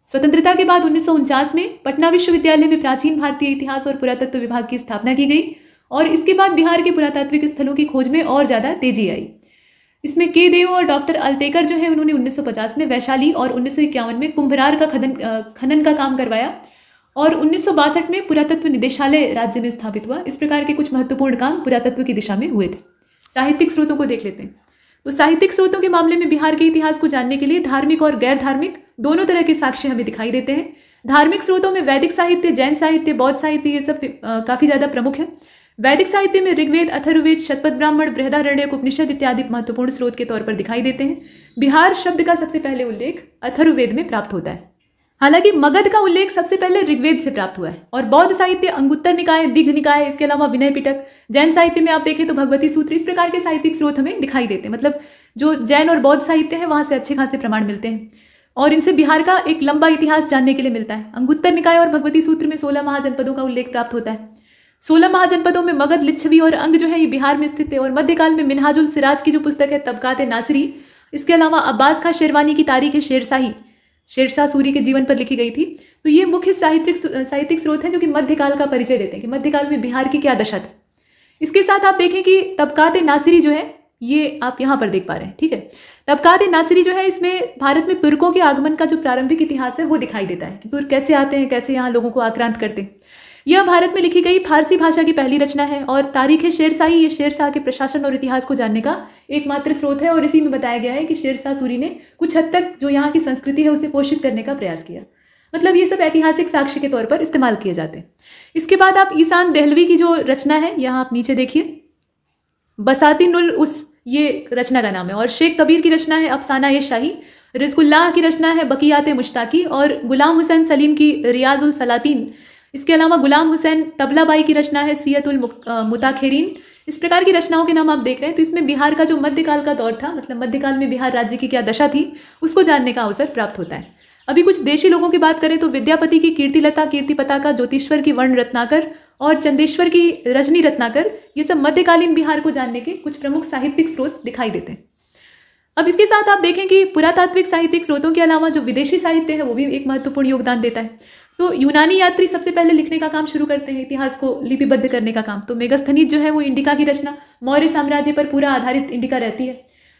स्वतंत्रता के बाद 1949 में पटना विश्वविद्यालय में प्राचीन भारतीय इतिहास और पुरातत्व विभाग की स्थापना की गई और इसके बाद बिहार के पुरातात्विक स्थलों की खोज में और ज़्यादा तेजी आई। इसमें के देव और डॉक्टर अल्तेकर जो है उन्होंने 1950 में वैशाली और 1951 में कुंभरार का खनन का काम करवाया और 1962 में पुरातत्व निदेशालय राज्य में स्थापित हुआ। इस प्रकार के कुछ महत्वपूर्ण काम पुरातत्व की दिशा में हुए थे। साहित्यिक स्रोतों को देख लेते हैं। तो साहित्यिक स्रोतों के मामले में बिहार के इतिहास को जानने के लिए धार्मिक और गैर धार्मिक दोनों तरह के साक्ष्य हमें दिखाई देते हैं। धार्मिक स्रोतों में वैदिक साहित्य, जैन साहित्य, बौद्ध साहित्य ये सब काफ़ी ज़्यादा प्रमुख है। वैदिक साहित्य में ऋग्वेद, अथर्ववेद, शतपथ ब्राह्मण, बृहदारण्यक, उपनिषद इत्यादि महत्वपूर्ण स्रोत के तौर पर दिखाई देते हैं। बिहार शब्द का सबसे पहले उल्लेख अथर्ववेद में प्राप्त होता है। हालांकि मगध का उल्लेख सबसे पहले ऋग्वेद से प्राप्त हुआ है और बौद्ध साहित्य अंगुत्तर निकाय, दिघ निकाय, इसके अलावा विनय पिटक, जैन साहित्य में आप देखें तो भगवती सूत्र, इस प्रकार के साहित्यिक स्रोत हमें दिखाई देते हैं। मतलब जो जैन और बौद्ध साहित्य है वहाँ से अच्छे खासे प्रमाण मिलते हैं और इनसे बिहार का एक लंबा इतिहास जानने के लिए मिलता है। अंगुत्तर निकाय और भगवती सूत्र में 16 महाजनपदों का उल्लेख प्राप्त होता है। 16 महाजनपदों में मगध, लिच्छवी और अंग जो है ये बिहार में स्थित है और मध्यकाल में मिनहाजुल सिराज की जो पुस्तक है तबकात नासिरी, इसके अलावा अब्बास खां शेरवानी की तारीख है शेरशाह सूरी के जीवन पर लिखी गई थी। तो ये मुख्य साहित्यिक स्रोत हैं जो कि मध्यकाल का परिचय देते हैं कि मध्यकाल में बिहार की क्या दशा थी। इसके साथ आप देखें कि तबकात नासिरी जो है ये आप यहाँ पर देख पा रहे हैं, ठीक है। तबकात नासिरी जो है इसमें भारत में तुर्कों के आगमन का जो प्रारंभिक इतिहास है वो दिखाई देता है कि तुर्क कैसे आते हैं, कैसे यहाँ लोगों को आक्रांत करते हैं। यह भारत में लिखी गई फारसी भाषा की पहली रचना है और तारीख शेरशाही, ये शेरशाह के प्रशासन और इतिहास को जानने का एकमात्र स्रोत है और इसी में बताया गया है कि शेरशाह सूरी ने कुछ हद तक जो यहाँ की संस्कृति है उसे पोषित करने का प्रयास किया। मतलब ये सब ऐतिहासिक साक्ष्य के तौर पर इस्तेमाल किए जाते हैं। इसके बाद आप ईसान देहलवी की जो रचना है यहाँ आप नीचे देखिए, बसातिनुल उस ये रचना का नाम है और शेख कबीर की रचना है अफसाना ए शाही, रिज़्कुल्लाह की रचना है बकियात मुश्ताकी और गुलाम हुसैन सलीम की रियाजुल सलातीन, इसके अलावा गुलाम हुसैन तबलाबाई की रचना है सियतुल मुताखिरीन। इस प्रकार की रचनाओं के नाम आप देख रहे हैं। तो इसमें बिहार का जो मध्यकाल का दौर था, मतलब मध्यकाल में बिहार राज्य की क्या दशा थी, उसको जानने का अवसर प्राप्त होता है। अभी कुछ देशी लोगों की बात करें तो विद्यापति की कीर्तिलता, कीर्तिपताका, ज्योतिश्वर की वर्ण रत्नाकर और चंदेश्वर की रजनी रत्नाकर, ये सब मध्यकालीन बिहार को जानने के कुछ प्रमुख साहित्यिक स्रोत दिखाई देते हैं। अब इसके साथ आप देखें कि पुरातात्विक साहित्यिक स्रोतों के अलावा जो विदेशी साहित्य है वो भी एक महत्वपूर्ण योगदान देता है। तो यूनानी यात्री सबसे पहले लिखने का काम शुरू करते हैं, इतिहास को लिपिबद्ध करने का काम। तो मेगस्थनीज जो है वो इंडिका की रचना, मौर्य साम्राज्य पर पूरा आधारित इंडिका रहती है।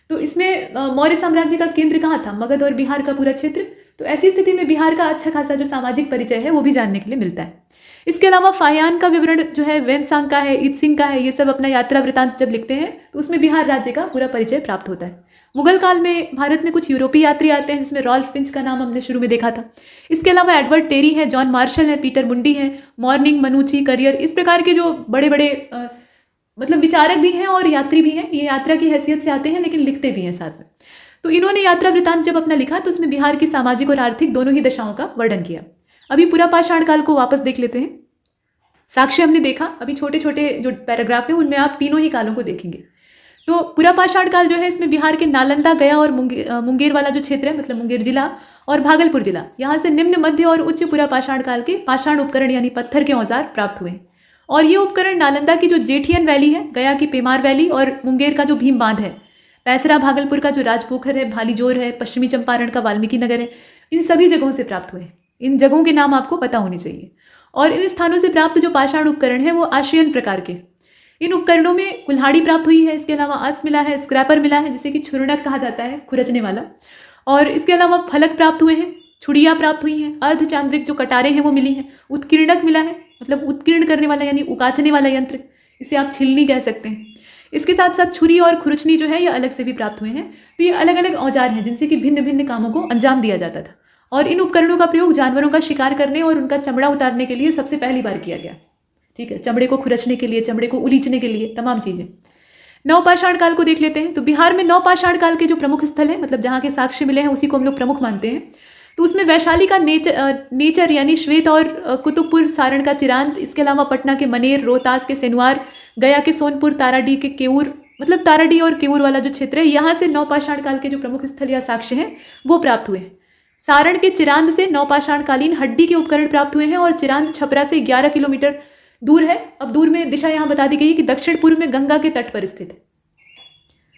तो इसमें मौर्य साम्राज्य का केंद्र कहाँ था, मगध और बिहार का पूरा क्षेत्र। तो ऐसी स्थिति में बिहार का अच्छा खासा जो सामाजिक परिचय है वो भी जानने के लिए मिलता है। इसके अलावा फायान का विवरण जो है वेनसांग का है, ईत्सिंग का है, ये सब अपना यात्रा वृतांत जब लिखते हैं तो उसमें बिहार राज्य का पूरा परिचय प्राप्त होता है। मुगल काल में भारत में कुछ यूरोपीय यात्री आते हैं जिसमें रॉल्फ फिंच का नाम हमने शुरू में देखा था। इसके अलावा एडवर्ड टेरी है, जॉन मार्शल है, पीटर मुंडी है, मॉर्निंग, मनुची, करियर, इस प्रकार के जो बड़े बड़े मतलब विचारक भी हैं और यात्री भी हैं। ये यात्रा की हैसियत से आते हैं लेकिन लिखते भी हैं साथ में। तो इन्होंने यात्रा वृतांत जब अपना लिखा तो उसमें बिहार की सामाजिक और आर्थिक दोनों ही दशाओं का वर्णन किया। अभी पूरा पाषाण काल को वापस देख लेते हैं। साक्ष्य हमने देखा, अभी छोटे छोटे जो पैराग्राफ है उनमें आप तीनों ही कालों को देखेंगे। तो पूरा पाषाण काल जो है इसमें बिहार के नालंदा, गया और मुंगेर वाला जो क्षेत्र है, मतलब मुंगेर जिला और भागलपुर जिला, यहाँ से निम्न, मध्य और उच्च पूरा पाषाण काल के पाषाण उपकरण यानी पत्थर के औजार प्राप्त हुए। और ये उपकरण नालंदा की जो जेठियन वैली है, गया की पेमार वैली और मुंगेर का जो भीम बांध है, पैसरा भागलपुर का जो राजपोखर है, भालीजोर है, पश्चिमी चंपारण का वाल्मीकि नगर है, इन सभी जगहों से प्राप्त हुए। इन जगहों के नाम आपको पता होने चाहिए। और इन स्थानों से प्राप्त जो पाषाण उपकरण है वो आश्रयन प्रकार के। इन उपकरणों में कुल्हाड़ी प्राप्त हुई है, इसके अलावा अस्क मिला है, स्क्रैपर मिला है जिसे कि छुरनक कहा जाता है, खुरचने वाला, और इसके अलावा फलक प्राप्त हुए हैं, छुड़ियाँ प्राप्त हुई हैं, अर्धचांद्रिक जो कटारे हैं वो मिली हैं, उत्कीर्णक मिला है, मतलब उत्कीर्ण करने वाला यानी उकाचने वाला यंत्र, इसे आप छिलनी कह सकते हैं। इसके साथ साथ छुरी और खुरचनी जो है ये अलग से भी प्राप्त हुए हैं। तो ये अलग अलग औजार हैं जिनसे कि भिन्न भिन्न कामों को अंजाम दिया जाता था। और इन उपकरणों का प्रयोग जानवरों का शिकार करने और उनका चमड़ा उतारने के लिए सबसे पहली बार किया गया। ठीक है, चमड़े को खुरचने के लिए, चमड़े को उलीचने के लिए, तमाम चीज़ें। नवपाषाण काल को देख लेते हैं। तो बिहार में नवपाषाण काल के जो प्रमुख स्थल हैं, मतलब जहाँ के साक्ष्य मिले हैं उसी को हम लोग प्रमुख मानते हैं। तो उसमें वैशाली का नेचर यानी श्वेत और कुतुबपुर सारण का चिरांद, इसके अलावा पटना के मनेर, रोहतास के सेनुआर, गया के सोनपुर, ताराडीह के केऊर, मतलब ताराडीह और केऊर वाला जो क्षेत्र है, यहाँ से नवपाषाण काल के जो प्रमुख स्थल या साक्ष्य हैं वो प्राप्त हुए हैं। सारण के चिरांद से नवपाषाण कालीन हड्डी के उपकरण प्राप्त हुए हैं और चिरांद छपरा से 11 किलोमीटर दूर है। अब दूर में दिशा यहाँ बता दी गई है कि दक्षिण पूर्व में गंगा के तट पर स्थित है।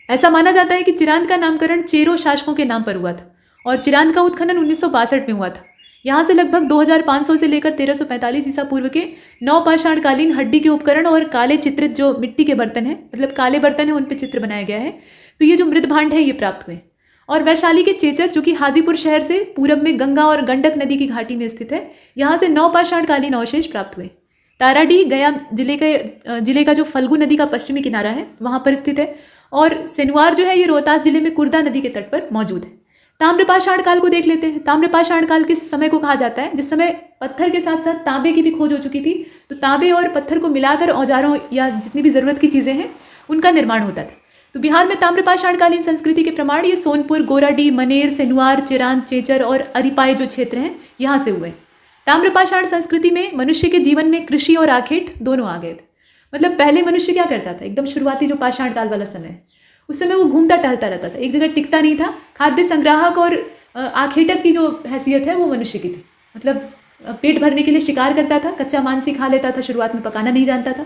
ऐसा माना जाता है कि चिरांद का नामकरण चेरो शासकों के नाम पर हुआ था और चिरांद का उत्खनन 1962 में हुआ था। यहाँ से लगभग 2500 से लेकर 1345 ईसा पूर्व के नवपाषाण कालीन हड्डी के उपकरण और काले चित्रित जो मिट्टी के बर्तन हैं, मतलब काले बर्तन हैं, उन पर चित्र बनाया गया है। तो ये जो मृत भांड है ये प्राप्त हुए। और वैशाली के चेचर, जो कि हाजीपुर शहर से पूरब में गंगा और गंडक नदी की घाटी में स्थित है, यहाँ से नवपाषाण कालीन अवशेष प्राप्त हुए। ताराडीह गया जिले का जो फल्गु नदी का पश्चिमी किनारा है वहाँ पर स्थित है। और सेनुआर जो है ये रोहतास जिले में कुर्दा नदी के तट पर मौजूद है। ताम्रपाषाण काल को देख लेते हैं। ताम्रपाषाण काल किस समय को कहा जाता है? जिस समय पत्थर के साथ साथ तांबे की भी खोज हो चुकी थी। तो तांबे और पत्थर को मिलाकर औजारों या जितनी भी ज़रूरत की चीज़ें हैं उनका निर्माण होता था। तो बिहार में ताम्रपाषाण कालीन संस्कृति के प्रमाण ये सोनपुर, गोराडीह, मनेर, सेनुआर, चिरांद, चेचर और अरिपाई जो क्षेत्र हैं यहाँ से हुए। ताम्रपाषाण संस्कृति में मनुष्य के जीवन में कृषि और आखेट दोनों आ गए थे। मतलब पहले मनुष्य क्या करता था? एकदम शुरुआती जो पाषाण काल वाला समय, उस समय वो घूमता टहलता रहता था, एक जगह टिकता नहीं था। खाद्य संग्राहक और आखेटक की जो हैसियत है वो मनुष्य की थी। मतलब पेट भरने के लिए शिकार करता था, कच्चा मांस ही खा लेता था, शुरुआत में पकाना नहीं जानता था।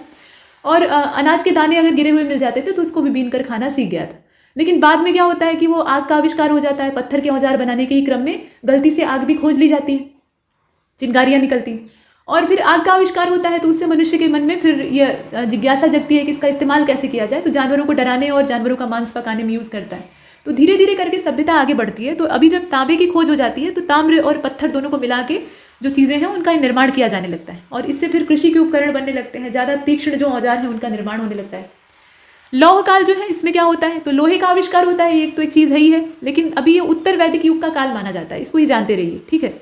और अनाज के दाने अगर गिरे हुए मिल जाते थे तो उसको भी बीन कर खाना सीख गया था। लेकिन बाद में क्या होता है कि वो आग का आविष्कार हो जाता है। पत्थर के औजार बनाने के ही क्रम में गलती से आग भी खोज ली जाती है, चिंगारियाँ निकलती हैं और फिर आग का आविष्कार होता है। तो उससे मनुष्य के मन में फिर यह जिज्ञासा जगती है कि इसका इस्तेमाल कैसे किया जाए। तो जानवरों को डराने और जानवरों का मांस पकाने में यूज़ करता है। तो धीरे धीरे करके सभ्यता आगे बढ़ती है। तो अभी जब तांबे की खोज हो जाती है तो ताम्र और पत्थर दोनों को मिला के जो चीज़ें हैं उनका निर्माण किया जाने लगता है और इससे फिर कृषि के उपकरण बनने लगते हैं। ज़्यादा तीक्ष्ण जो औजार हैं उनका निर्माण होने लगता है। लौह काल जो है इसमें क्या होता है? तो लोहे का आविष्कार होता है। एक तो एक चीज़ है ही है, लेकिन अभी ये उत्तर वैदिक युग का काल माना जाता है। इसको ही जानते रहिए, ठीक है।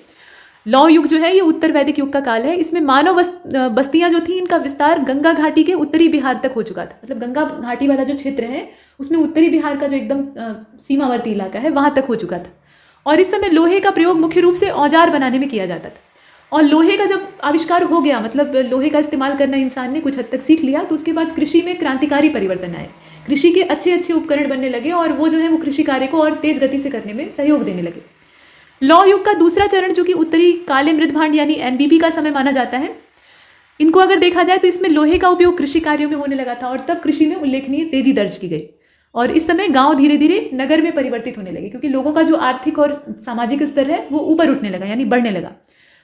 लौह युग जो है ये उत्तर वैदिक युग का काल है। इसमें मानव बस्तियां जो थी इनका विस्तार गंगा घाटी के उत्तरी बिहार तक हो चुका था। मतलब गंगा घाटी वाला जो क्षेत्र है उसमें उत्तरी बिहार का जो एकदम सीमावर्ती इलाका है वहाँ तक हो चुका था। और इस समय लोहे का प्रयोग मुख्य रूप से औजार बनाने में किया जाता था। और लोहे का जब आविष्कार हो गया, मतलब लोहे का इस्तेमाल करना इंसान ने कुछ हद तक सीख लिया, तो उसके बाद कृषि में क्रांतिकारी परिवर्तन आए। कृषि के अच्छे अच्छे उपकरण बनने लगे और वो जो है वो कृषि कार्य को और तेज गति से करने में सहयोग देने लगे। लौह युग का दूसरा चरण जो कि उत्तरी काले मृत भांड यानी एनबीपी का समय माना जाता है, इनको अगर देखा जाए तो इसमें लोहे का उपयोग कृषि कार्यों में होने लगा था और तब कृषि में उल्लेखनीय तेजी दर्ज की गई। और इस समय गांव धीरे धीरे नगर में परिवर्तित होने लगे क्योंकि लोगों का जो आर्थिक और सामाजिक स्तर है वो ऊपर उठने लगा यानी बढ़ने लगा।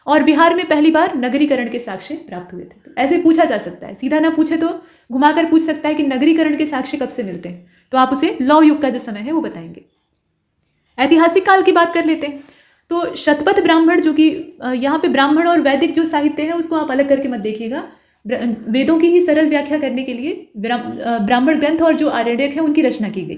और बिहार में पहली बार नगरीकरण के साक्ष्य प्राप्त हुए थे। तो ऐसे पूछा जा सकता है, सीधा ना पूछे तो घुमाकर पूछ सकता है कि नगरीकरण के साक्ष्य कब से मिलते हैं, तो आप उसे लौह युग का जो समय है वो बताएंगे। ऐतिहासिक काल की बात कर लेते हैं। तो शतपथ ब्राह्मण, जो कि यहाँ पे ब्राह्मण और वैदिक जो साहित्य है उसको आप अलग करके मत देखिएगा। वेदों की ही सरल व्याख्या करने के लिए ब्राह्मण ग्रंथ और जो आरण्यक है उनकी रचना की गई।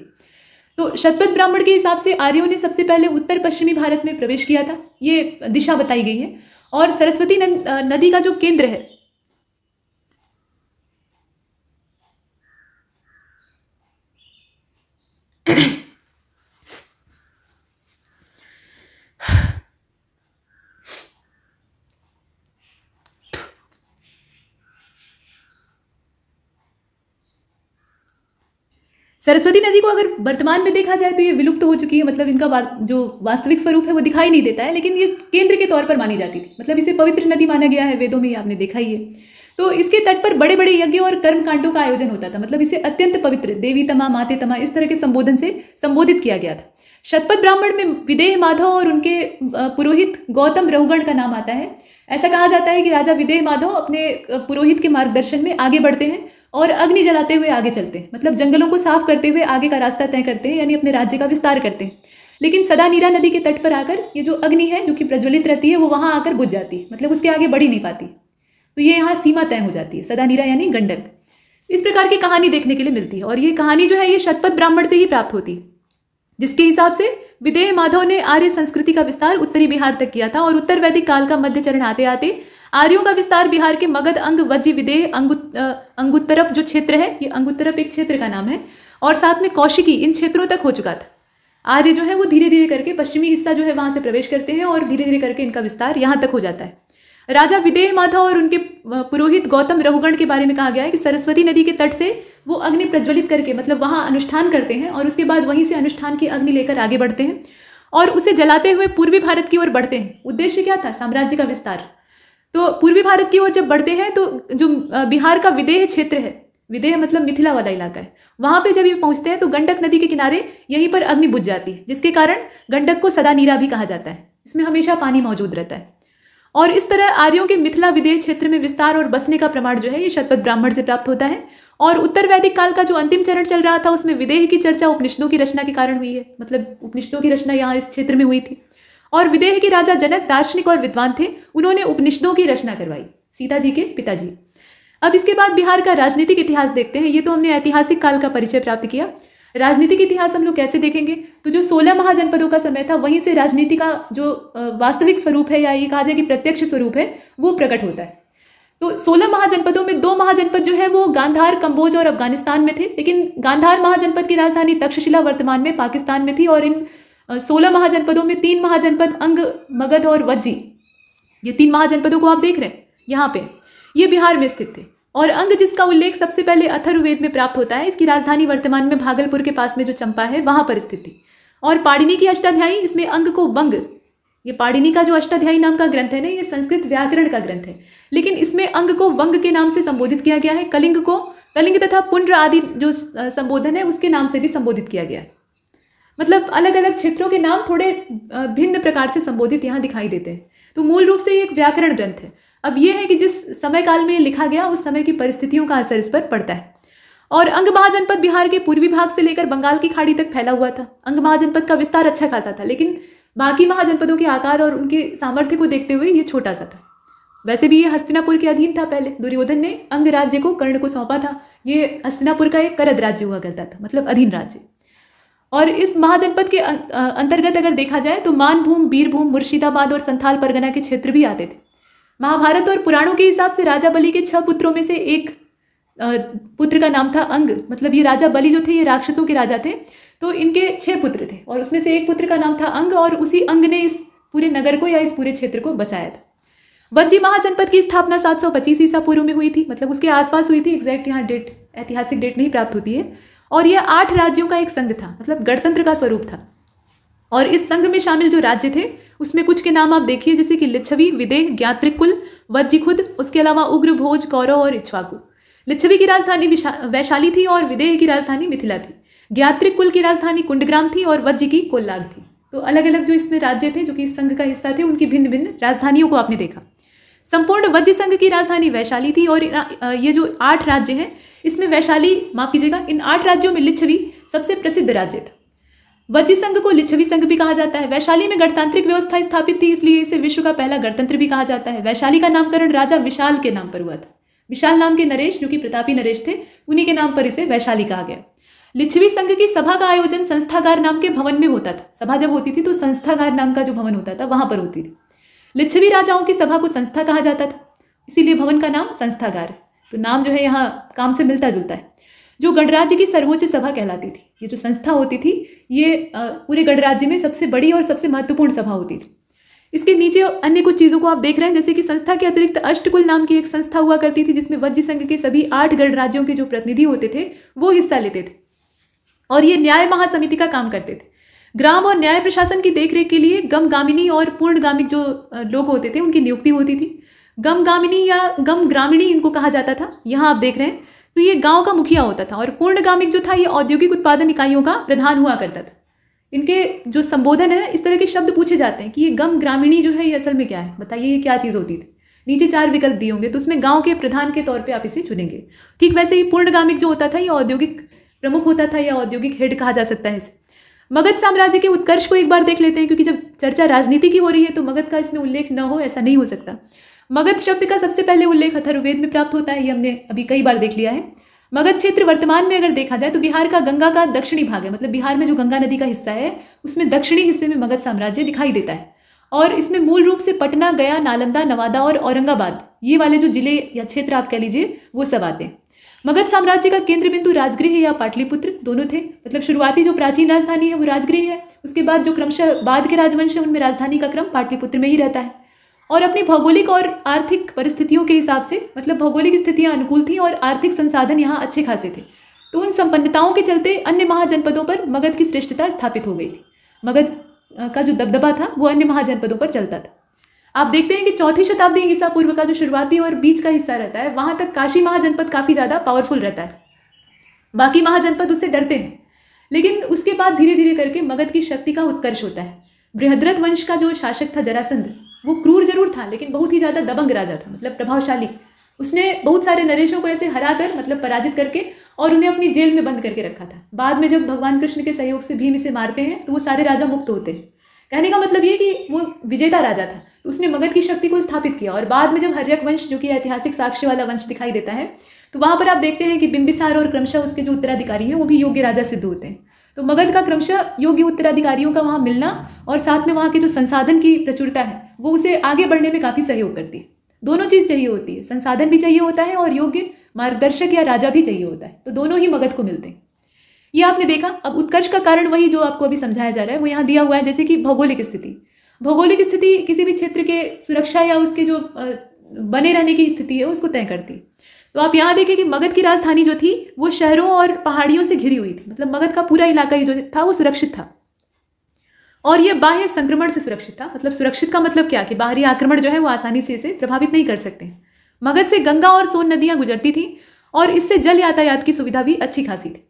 तो शतपथ ब्राह्मण के हिसाब से आर्यों ने सबसे पहले उत्तर पश्चिमी भारत में प्रवेश किया था, ये दिशा बताई गई है। और सरस्वती नदी का जो केंद्र है सरस्वती नदी को अगर वर्तमान में देखा जाए तो ये विलुप्त हो चुकी है। मतलब इनका जो वास्तविक स्वरूप है वो दिखाई नहीं देता है, लेकिन ये केंद्र के तौर पर मानी जाती थी। मतलब इसे पवित्र नदी माना गया है, वेदों में आपने देखा ही है। तो इसके तट पर बड़े बड़े यज्ञ और कर्म कांडों का आयोजन होता था। मतलब इसे अत्यंत पवित्र, देवी तमा, माते तमा, इस तरह के संबोधन से संबोधित किया गया था। शतपथ ब्राह्मण में विदेह माधव और उनके पुरोहित गौतम रहुगण का नाम आता है। ऐसा कहा जाता है कि राजा विदेह माधव अपने पुरोहित के मार्गदर्शन में आगे बढ़ते हैं और अग्नि जलाते हुए आगे चलते हैं। मतलब जंगलों को साफ करते हुए आगे का रास्ता तय करते हैं, यानी अपने राज्य का विस्तार करते हैं। लेकिन सदा नीरा नदी के तट पर आकर ये जो अग्नि है जो कि प्रज्वलित रहती है वो वहां आकर बुझ जाती है, मतलब उसके आगे बढ़ ही नहीं पाती। तो ये यहाँ सीमा तय हो जाती है, सदा नीरा यानी गंडक। इस प्रकार की कहानी देखने के लिए मिलती है और ये कहानी जो है ये शतपथ ब्राह्मण से ही प्राप्त होती है, जिसके हिसाब से विदेह माधव ने आर्य संस्कृति का विस्तार उत्तरी बिहार तक किया था। और उत्तर वैदिक काल का मध्य चरण आते आते आर्यों का विस्तार बिहार के मगध, अंग, वज्र, विदेह, अंगुत्तरप जो क्षेत्र है, ये अंगुत्तरप एक क्षेत्र का नाम है, और साथ में कौशिकी इन क्षेत्रों तक हो चुका था। आर्य जो है वो धीरे धीरे करके पश्चिमी हिस्सा जो है वहाँ से प्रवेश करते हैं और धीरे धीरे करके इनका विस्तार यहाँ तक हो जाता है। राजा विदेह माधव और उनके पुरोहित गौतम रहुगण के बारे में कहा गया है कि सरस्वती नदी के तट से वो अग्नि प्रज्वलित करके मतलब वहाँ अनुष्ठान करते हैं और उसके बाद वहीं से अनुष्ठान की अग्नि लेकर आगे बढ़ते हैं और उसे जलाते हुए पूर्वी भारत की ओर बढ़ते हैं। उद्देश्य क्या था? साम्राज्य का विस्तार। तो पूर्वी भारत की ओर जब बढ़ते हैं तो जो बिहार का विदेह क्षेत्र है, विदेह मतलब मिथिला वाला इलाका है, वहाँ पे जब ये पहुँचते हैं तो गंडक नदी के किनारे यहीं पर अग्नि बुझ जाती है, जिसके कारण गंडक को सदा नीरा भी कहा जाता है। इसमें हमेशा पानी मौजूद रहता है। और इस तरह आर्यों के मिथिला विदेह क्षेत्र में विस्तार और बसने का प्रमाण जो है ये शतपथ ब्राह्मण से प्राप्त होता है। और उत्तर वैदिक काल का जो अंतिम चरण चल रहा था उसमें विदेह की चर्चा उपनिषदों की रचना के कारण हुई है, मतलब उपनिषदों की रचना यहाँ इस क्षेत्र में हुई थी। और विदेह के राजा जनक दार्शनिक और विद्वान थे, उन्होंने उपनिषदों की रचना करवाई, सीता जी के पिताजी। अब इसके बाद बिहार का राजनीतिक इतिहास देखते हैं। ये तो हमने ऐतिहासिक काल का परिचय प्राप्त किया। राजनीतिक इतिहास हम लोग कैसे देखेंगे? तो जो 16 महाजनपदों का समय था वहीं से राजनीति का जो वास्तविक स्वरूप है या ये कहा जाए कि प्रत्यक्ष स्वरूप है वो प्रकट होता है। तो 16 महाजनपदों में 2 महाजनपद जो है वो गांधार, कंबोज और अफगानिस्तान में थे, लेकिन गांधार महाजनपद की राजधानी तक्षशिला वर्तमान में पाकिस्तान में थी। और इन 16 महाजनपदों में 3 महाजनपद अंग, मगध और वज्जी, ये 3 महाजनपदों को आप देख रहे हैं यहाँ पे, ये बिहार में स्थित थे। और अंग जिसका उल्लेख सबसे पहले अथर्ववेद में प्राप्त होता है, इसकी राजधानी वर्तमान में भागलपुर के पास में जो चंपा है वहां पर स्थित थी। और पाणिनि की अष्टाध्यायी, इसमें अंग को वंग, ये पाणिनि का जो अष्टाध्यायी नाम का ग्रंथ है ना, ये संस्कृत व्याकरण का ग्रंथ है, लेकिन इसमें अंग को वंग के नाम से संबोधित किया गया है। कलिंग को कलिंग तथा पुंड्र आदि जो संबोधन है उसके नाम से भी संबोधित किया गया है। मतलब अलग अलग क्षेत्रों के नाम थोड़े भिन्न प्रकार से संबोधित यहाँ दिखाई देते हैं। तो मूल रूप से ये एक व्याकरण ग्रंथ है। अब यह है कि जिस समय काल में लिखा गया उस समय की परिस्थितियों का असर इस पर पड़ता है। और अंग महाजनपद बिहार के पूर्वी भाग से लेकर बंगाल की खाड़ी तक फैला हुआ था। अंग महाजनपद का विस्तार अच्छा खासा था, लेकिन बाकी महाजनपदों के आकार और उनके सामर्थ्य को देखते हुए ये छोटा सा था। वैसे भी ये हस्तिनापुर के अधीन था। पहले दुर्योधन ने अंग राज्य को कर्ण को सौंपा था। ये हस्तिनापुर का एक करद राज्य हुआ करता था, मतलब अधीन राज्य। और इस महाजनपद के अंतर्गत अगर देखा जाए तो मानभूम, बीरभूम, मुर्शिदाबाद और संथाल परगना के क्षेत्र भी आते थे। महाभारत और पुराणों के हिसाब से राजा बलि के 6 पुत्रों में से एक पुत्र का नाम था अंग। मतलब ये राजा बलि जो थे ये राक्षसों के राजा थे, तो इनके 6 पुत्र थे और उसमें से एक पुत्र का नाम था अंग, और उसी अंग ने इस पूरे नगर को या इस पूरे क्षेत्र को बसाया था। वज्जी महाजनपद की स्थापना 725 ईसा पूर्व में हुई थी, मतलब उसके आसपास हुई थी। एग्जैक्ट यहाँ डेट, ऐतिहासिक डेट नहीं प्राप्त होती है। और यह 8 राज्यों का एक संघ था, मतलब गणतंत्र का स्वरूप था। और इस संघ में शामिल जो राज्य थे उसमें कुछ के नाम आप देखिए, जैसे कि लिच्छवी, विदेह, ज्ञात्रिकुल, वज्जीखुद, उसके अलावा उग्र, भोज, कौरव और इक्ष्वाकु। लिच्छवी की राजधानी वैशाली थी और विदेह की राजधानी मिथिला थी। ज्ञात्रिकुल की राजधानी कुंडग्राम थी और वज्जी की कोल्लाग थी। तो अलग अलग जो इसमें राज्य थे जो कि इस संघ का हिस्सा थे, उनकी भिन्न भिन्न राजधानियों को आपने देखा। संपूर्ण वज्जी संघ की राजधानी वैशाली थी। और ये जो 8 राज्य हैं इसमें वैशाली, माफ कीजिएगा, इन 8 राज्यों में लिच्छवी सबसे प्रसिद्ध राज्य था। वज्जी संघ को लिच्छवी संघ भी कहा जाता है। वैशाली में गणतांत्रिक व्यवस्था स्थापित थी, इसलिए इसे विश्व का पहला गणतंत्र भी कहा जाता है। वैशाली का नामकरण राजा विशाल के नाम पर हुआ था। विशाल नाम के नरेश, जो कि प्रतापी नरेश थे, उन्हीं के नाम पर इसे वैशाली कहा गया। लिच्छवी संघ की सभा का आयोजन संस्थागार नाम के भवन में होता था। सभा जब होती थी तो संस्थागार नाम का जो भवन होता था वहां पर होती थी। लिच्छवी राजाओं की सभा को संस्था कहा जाता था, इसीलिए भवन का नाम संस्थागार है। तो नाम जो है यहाँ काम से मिलता जुलता है। जो गणराज्य की सर्वोच्च सभा कहलाती थी, ये जो संस्था होती थी ये पूरे गणराज्य में सबसे बड़ी और सबसे महत्वपूर्ण सभा होती थी। इसके नीचे अन्य कुछ चीज़ों को आप देख रहे हैं, जैसे कि संस्था के अतिरिक्त अष्टकुल नाम की एक संस्था हुआ करती थी, जिसमें वज्जी संघ के सभी 8 गणराज्यों के जो प्रतिनिधि होते थे वो हिस्सा लेते थे। और ये न्याय महासमिति का काम करते थे। ग्राम और न्याय प्रशासन की देखरेख के लिए गमगामिनी और पूर्णगामिक जो लोग होते थे उनकी नियुक्ति होती थी। गमगामिनी या गम ग्रामीणी इनको कहा जाता था। यहाँ आप देख रहे हैं, तो ये गांव का मुखिया होता था। और पूर्णगामिक जो था ये औद्योगिक उत्पादन इकाइयों का प्रधान हुआ करता था। इनके जो संबोधन है ना, इस तरह के शब्द पूछे जाते हैं कि ये गम ग्रामीणी जो है ये असल में क्या है, बताइए ये क्या चीज़ होती थी। नीचे 4 विकल्प दिए होंगे, तो उसमें गांव के प्रधान के तौर पे आप इसे चुनेंगे। ठीक वैसे ही पूर्णगामिक जो होता था ये औद्योगिक प्रमुख होता था या औद्योगिक हेड कहा जा सकता है इसे। मगध साम्राज्य के उत्कर्ष को एक बार देख लेते हैं, क्योंकि जब चर्चा राजनीति की हो रही है तो मगध का इसमें उल्लेख न हो ऐसा नहीं हो सकता। मगध शब्द का सबसे पहले उल्लेख अथर्ववेद में प्राप्त होता है, ये हमने अभी कई बार देख लिया है। मगध क्षेत्र वर्तमान में अगर देखा जाए तो बिहार का गंगा का दक्षिणी भाग है, मतलब बिहार में जो गंगा नदी का हिस्सा है उसमें दक्षिणी हिस्से में मगध साम्राज्य दिखाई देता है। और इसमें मूल रूप से पटना, गया, नालंदा, नवादा और औरंगाबाद, ये वाले जो जिले या क्षेत्र आप कह लीजिए वो सब आते हैं। मगध साम्राज्य का केंद्र बिंदु राजगृह या पाटलिपुत्र दोनों थे। मतलब शुरुआती जो प्राचीन राजधानी है वो राजगृह है, उसके बाद जो क्रमशः बाद के राजवंश है उनमें राजधानी का क्रम पाटलिपुत्र में ही रहता है। और अपनी भौगोलिक और आर्थिक परिस्थितियों के हिसाब से, मतलब भौगोलिक स्थितियां अनुकूल थी और आर्थिक संसाधन यहाँ अच्छे खासे थे, तो उन संपन्नताओं के चलते अन्य महाजनपदों पर मगध की श्रेष्ठता स्थापित हो गई थी। मगध का जो दबदबा था वो अन्य महाजनपदों पर चलता था। आप देखते हैं कि 4वीं शताब्दी ईसा पूर्व का जो शुरुआती और बीच का हिस्सा रहता है, वहां तक काशी महाजनपद काफी ज्यादा पावरफुल रहता है, बाकी महाजनपद उससे डरते हैं। लेकिन उसके बाद धीरे धीरे करके मगध की शक्ति का उत्कर्ष होता है। बृहद्रथ वंश का जो शासक था जरासंध, वो क्रूर जरूर था लेकिन बहुत ही ज्यादा दबंग राजा था, मतलब प्रभावशाली। उसने बहुत सारे नरेशों को ऐसे हराकर, मतलब पराजित करके, और उन्हें अपनी जेल में बंद करके रखा था। बाद में जब भगवान कृष्ण के सहयोग से भीम इसे मारते हैं तो वो सारे राजा मुक्त होते हैं। कहने का मतलब ये कि वो विजेता राजा था, तो उसने मगध की शक्ति को स्थापित किया। और बाद में जब हर्यक वंश, जो कि ऐतिहासिक साक्ष्य वाला वंश दिखाई देता है, तो वहां पर आप देखते हैं कि बिंबिसार और क्रमशः उसके जो उत्तराधिकारी हैं वो भी योग्य राजा सिद्ध होते हैं। तो मगध का क्रमशः योग्य उत्तराधिकारियों का वहां मिलना और साथ में वहां के जो संसाधन की प्रचुरता है वो उसे आगे बढ़ने में काफी सहयोग करती है। दोनों चीज चाहिए होती है, संसाधन भी चाहिए होता है और योग्य मार्गदर्शक या राजा भी चाहिए होता है, तो दोनों ही मगध को मिलते हैं। ये आपने देखा। अब उत्कर्ष का कारण वही जो आपको अभी समझाया जा रहा है वो यहाँ दिया हुआ है, जैसे कि भौगोलिक स्थिति। भौगोलिक स्थिति किसी भी क्षेत्र के सुरक्षा या उसके जो बने रहने की स्थिति है उसको तय करती है। तो आप यहाँ देखिए कि मगध की राजधानी जो थी वो शहरों और पहाड़ियों से घिरी हुई थी, मतलब मगध का पूरा इलाका ही जो था वो सुरक्षित था। और ये बाह्य संक्रमण से सुरक्षित था। मतलब सुरक्षित का मतलब क्या कि बाहरी आक्रमण जो है वो आसानी से इसे प्रभावित नहीं कर सकते। मगध से गंगा और सोन नदियां गुजरती थी और इससे जल यातायात की सुविधा भी अच्छी खासी थी।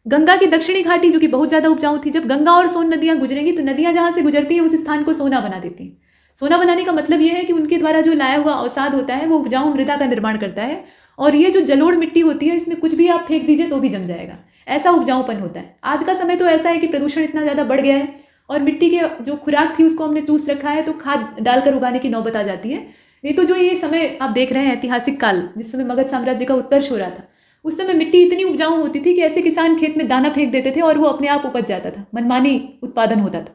गंगा की दक्षिणी घाटी जो कि बहुत ज्यादा उपजाऊ थी, जब गंगा और सोन नदियां गुजरेंगी तो नदियां जहां से गुजरती हैं उस स्थान को सोना बना देती हैं। सोना बनाने का मतलब यह है कि उनके द्वारा जो लाया हुआ अवसाद होता है वो उपजाऊ मृदा का निर्माण करता है, और ये जो जलोढ़ मिट्टी होती है इसमें कुछ भी आप फेंक दीजिए तो भी जम जाएगा, ऐसा उपजाऊपन होता है। आज का समय तो ऐसा है कि प्रदूषण इतना ज़्यादा बढ़ गया है और मिट्टी के जो खुराक थी उसको हमने चूस रखा है, तो खाद डालकर उगाने की नौबत आ जाती है। नहीं तो जो ये समय आप देख रहे हैं ऐतिहासिक काल, जिस समय मगध साम्राज्य का उत्कर्ष हो रहा था, उस समय मिट्टी इतनी उपजाऊ होती थी कि ऐसे किसान खेत में दाना फेंक देते थे और वो अपने आप उपज जाता था, मनमानी उत्पादन होता था।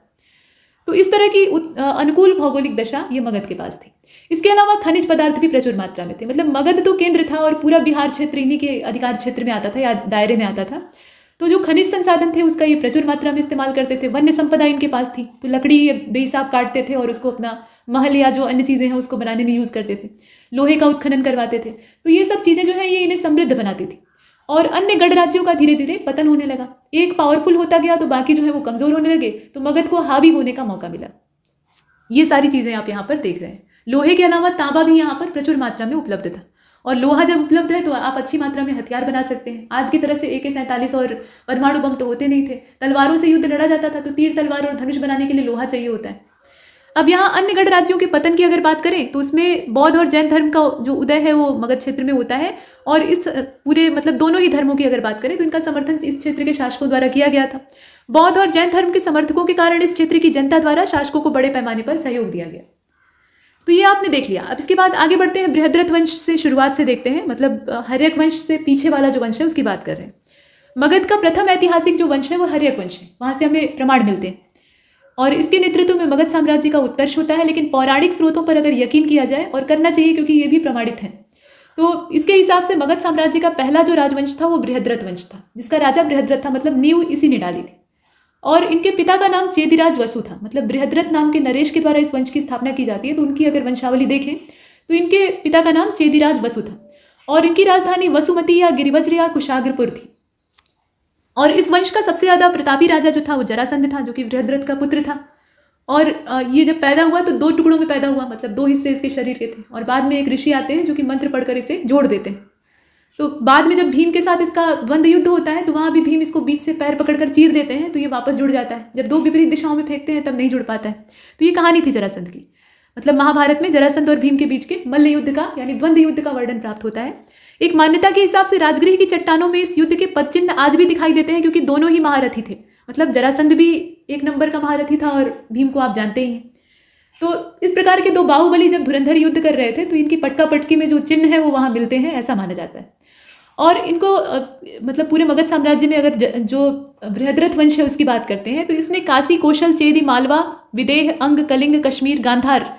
तो इस तरह की अनुकूल भौगोलिक दशा ये मगध के पास थी। इसके अलावा खनिज पदार्थ भी प्रचुर मात्रा में थे। मतलब मगध तो केंद्र था और पूरा बिहार क्षेत्र इन्हीं के अधिकार क्षेत्र में आता था या दायरे में आता था, तो जो खनिज संसाधन थे उसका ये प्रचुर मात्रा में इस्तेमाल करते थे। वन्य संपदा इनके पास थी, तो लकड़ी ये बेहिसाब काटते थे और उसको अपना महल या जो अन्य चीज़ें हैं उसको बनाने में यूज़ करते थे। लोहे का उत्खनन करवाते थे। तो ये सब चीज़ें जो है ये इन्हें समृद्ध बनाती थी। और अन्य गढ़ राज्यों का धीरे धीरे पतन होने लगा। एक पावरफुल होता गया तो बाकी जो है वो कमजोर होने लगे, तो मगध को हावी होने का मौका मिला। ये सारी चीजें आप यहाँ पर देख रहे हैं। लोहे के अलावा तांबा भी यहाँ पर प्रचुर मात्रा में उपलब्ध था, और लोहा जब उपलब्ध है तो आप अच्छी मात्रा में हथियार बना सकते हैं। आज की तरह से AK-47 और परमाणु बम तो होते नहीं थे। तलवारों से युद्ध लड़ा जाता था, तो तीर तलवार और धनुष बनाने के लिए लोहा चाहिए होता है। अब यहाँ अन्य गढ़ राज्यों के पतन की अगर बात करें तो उसमें बौद्ध और जैन धर्म का जो उदय है वो मगध क्षेत्र में होता है, और इस पूरे मतलब दोनों ही धर्मों की अगर बात करें तो इनका समर्थन इस क्षेत्र के शासकों द्वारा किया गया था। बौद्ध और जैन धर्म के समर्थकों के कारण इस क्षेत्र की जनता द्वारा शासकों को बड़े पैमाने पर सहयोग दिया गया। तो ये आपने देख लिया। अब इसके बाद आगे बढ़ते हैं, बृहद्रथ वंश से शुरुआत से देखते हैं, मतलब हर्यक वंश से पीछे वाला जो वंश है उसकी बात कर रहे हैं। मगध का प्रथम ऐतिहासिक जो वंश है वो हर्यक वंश है, वहां से हमें प्रमाण मिलते हैं, और इसके नेतृत्व में मगध साम्राज्य का उत्कर्ष होता है। लेकिन पौराणिक स्रोतों पर अगर यकीन किया जाए, और करना चाहिए क्योंकि ये भी प्रमाणित है, तो इसके हिसाब से मगध साम्राज्य का पहला जो राजवंश था वो बृहद्रथ वंश था, जिसका राजा बृहद्रथ था, मतलब नींव इसी ने डाली थी। और इनके पिता का नाम चेदिराज वसु था। मतलब बृहद्रथ नाम के नरेश के द्वारा इस वंश की स्थापना की जाती है, तो उनकी अगर वंशावली देखें तो इनके पिता का नाम चेदिराज वसु था, और इनकी राजधानी वसुमती या गिरिवज्र या कुशाग्रपुर थी। और इस वंश का सबसे ज्यादा प्रतापी राजा जो था वो जरासंध था, जो कि बृहद्रथ का पुत्र था। और ये जब पैदा हुआ तो 2 टुकड़ों में पैदा हुआ, मतलब 2 हिस्से इसके शरीर के थे। और बाद में एक ऋषि आते हैं जो कि मंत्र पढ़कर इसे जोड़ देते हैं। तो बाद में जब भीम के साथ इसका द्वंद्व युद्ध होता है तो वहां भी भीम इसको बीच से पैर पकड़कर चीर देते हैं, तो ये वापस जुड़ जाता है। जब 2 विपरीत दिशाओं में फेंकते हैं तब नहीं जुड़ पाता है। तो ये कहानी थी जरासंध की। मतलब महाभारत में जरासंध और भीम के बीच के मल्ल युद्ध का यानी द्वंद्व युद्ध का वर्णन प्राप्त होता है। एक मान्यता के हिसाब से राजगृह की चट्टानों में इस युद्ध के पदचिन्ह आज भी दिखाई देते हैं, क्योंकि दोनों ही महारथी थे। मतलब जरासंध भी 1 नंबर का महारथी था और भीम को आप जानते ही हैं। तो इस प्रकार के 2 बाहुबली जब धुरंधर युद्ध कर रहे थे तो इनकी पटका पटकी में जो चिन्ह है वो वहां मिलते हैं, ऐसा माना जाता है। और इनको मतलब पूरे मगध साम्राज्य में अगर जो बृहद्रथ वंश है उसकी बात करते हैं तो इसने काशी, कौशल, चेदी, मालवा, विदेह, अंग, कलिंग, कश्मीर, गांधार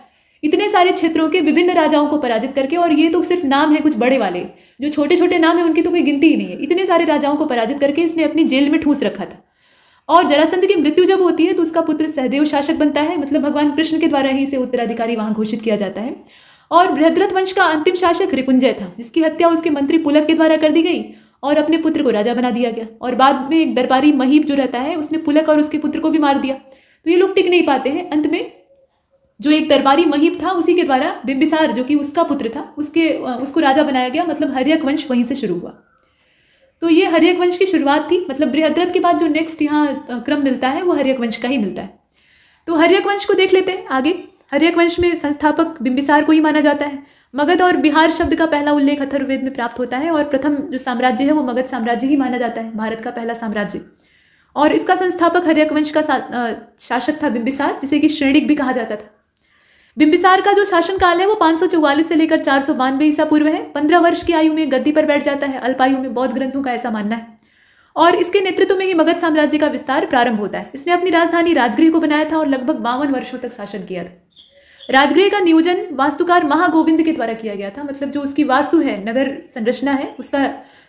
इतने सारे क्षेत्रों के विभिन्न राजाओं को पराजित करके, और ये तो सिर्फ नाम है कुछ बड़े वाले, जो छोटे छोटे नाम है उनकी तो कोई गिनती ही नहीं है, इतने सारे राजाओं को पराजित करके इसने अपनी जेल में ठूस रखा था। और जरासंध की मृत्यु जब होती है तो उसका पुत्र सहदेव शासक बनता है, मतलब भगवान कृष्ण के द्वारा ही इसे उत्तराधिकारी वहां घोषित किया जाता है। और बृहद्रथ वंश का अंतिम शासक रिपुंजय था, जिसकी हत्या उसके मंत्री पुलक के द्वारा कर दी गई और अपने पुत्र को राजा बना दिया गया। और बाद में एक दरबारी महीप जो रहता है उसने पुलक और उसके पुत्र को भी मार दिया। तो ये लोग टिक नहीं पाते हैं। अंत में जो एक दरबारी महीप था उसी के द्वारा बिंबिसार जो कि उसका पुत्र था उसको राजा बनाया गया, मतलब हर्यक वंश वहीं से शुरू हुआ। तो ये हर्यक वंश की शुरुआत थी, मतलब बृहद्रथ के बाद जो नेक्स्ट यहाँ क्रम मिलता है वो हर्यक वंश का ही मिलता है। तो हर्यक वंश को देख लेते हैं आगे। हर्यक वंश में संस्थापक बिंबिसार को ही माना जाता है। मगध और बिहार शब्द का पहला उल्लेख अथर्ववेद में प्राप्त होता है और प्रथम जो साम्राज्य है वो मगध साम्राज्य ही माना जाता है, भारत का पहला साम्राज्य। और इसका संस्थापक हर्यक वंश का शासक था बिंबिसार, जिसे कि श्रेणिक भी कहा जाता था। बिंबिसार का जो शासनकाल है वो 544 से लेकर 492 ईसा पूर्व है। 15 वर्ष की आयु में गद्दी पर बैठ जाता है, अल्पायु में, बौद्ध ग्रंथों का ऐसा मानना है। और इसके नेतृत्व में ही मगध साम्राज्य का विस्तार प्रारंभ होता है। इसने अपनी राजधानी राजगृह को बनाया था और लगभग 52 वर्षों तक शासन किया था। राजगृह का नियोजन वास्तुकार महागोविंद के द्वारा किया गया था, मतलब जो उसकी वास्तु है, नगर संरचना है, उसका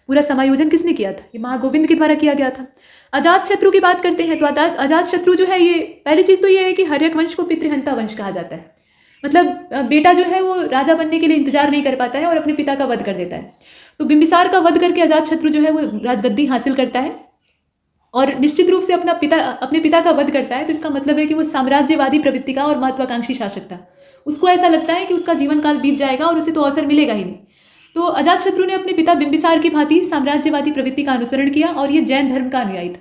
पूरा समायोजन किसने किया था? ये महागोविंद के द्वारा किया गया था। अजातशत्रु की बात करते हैं तो अजातशत्रु जो है, ये पहली चीज तो ये है कि हर्यक वंश को पितृहंता वंश कहा जाता है, मतलब बेटा जो है वो राजा बनने के लिए इंतजार नहीं कर पाता है और अपने पिता का वध कर देता है। तो बिंबिसार का वध करके अजातशत्रु जो है वो राजगद्दी हासिल करता है और निश्चित रूप से अपने पिता का वध करता है। तो इसका मतलब है कि वो साम्राज्यवादी प्रवृत्ति का और महत्वाकांक्षी शासक था। उसको ऐसा लगता है कि उसका जीवन काल बीत जाएगा और उसे तो अवसर मिलेगा ही नहीं। तो अजातशत्रु ने अपने पिता बिंबिसार की भांति साम्राज्यवादी प्रवृत्ति का अनुसरण किया और ये जैन धर्म का अनुयायी था।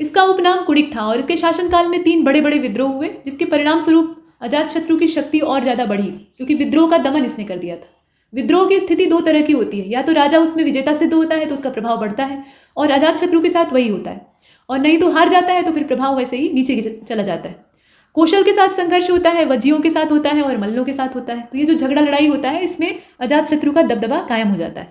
इसका उपनाम कुड़िक था और इसके शासनकाल में 3 बड़े बड़े विद्रोह हुए, जिसके परिणाम स्वरूप अजातशत्रु की शक्ति और ज़्यादा बढ़ी, क्योंकि विद्रोह का दमन इसने कर दिया था। विद्रोह की स्थिति 2 तरह की होती है, या तो राजा उसमें विजेता सिद्ध होता है तो उसका प्रभाव बढ़ता है, और अजातशत्रु के साथ वही होता है, और नहीं तो हार जाता है तो फिर प्रभाव वैसे ही नीचे चला जाता है। कौशल के साथ संघर्ष होता है, वज्जियों के साथ होता है और मल्लों के साथ होता है। तो ये जो झगड़ा लड़ाई होता है इसमें अजातशत्रु का दबदबा कायम हो जाता है।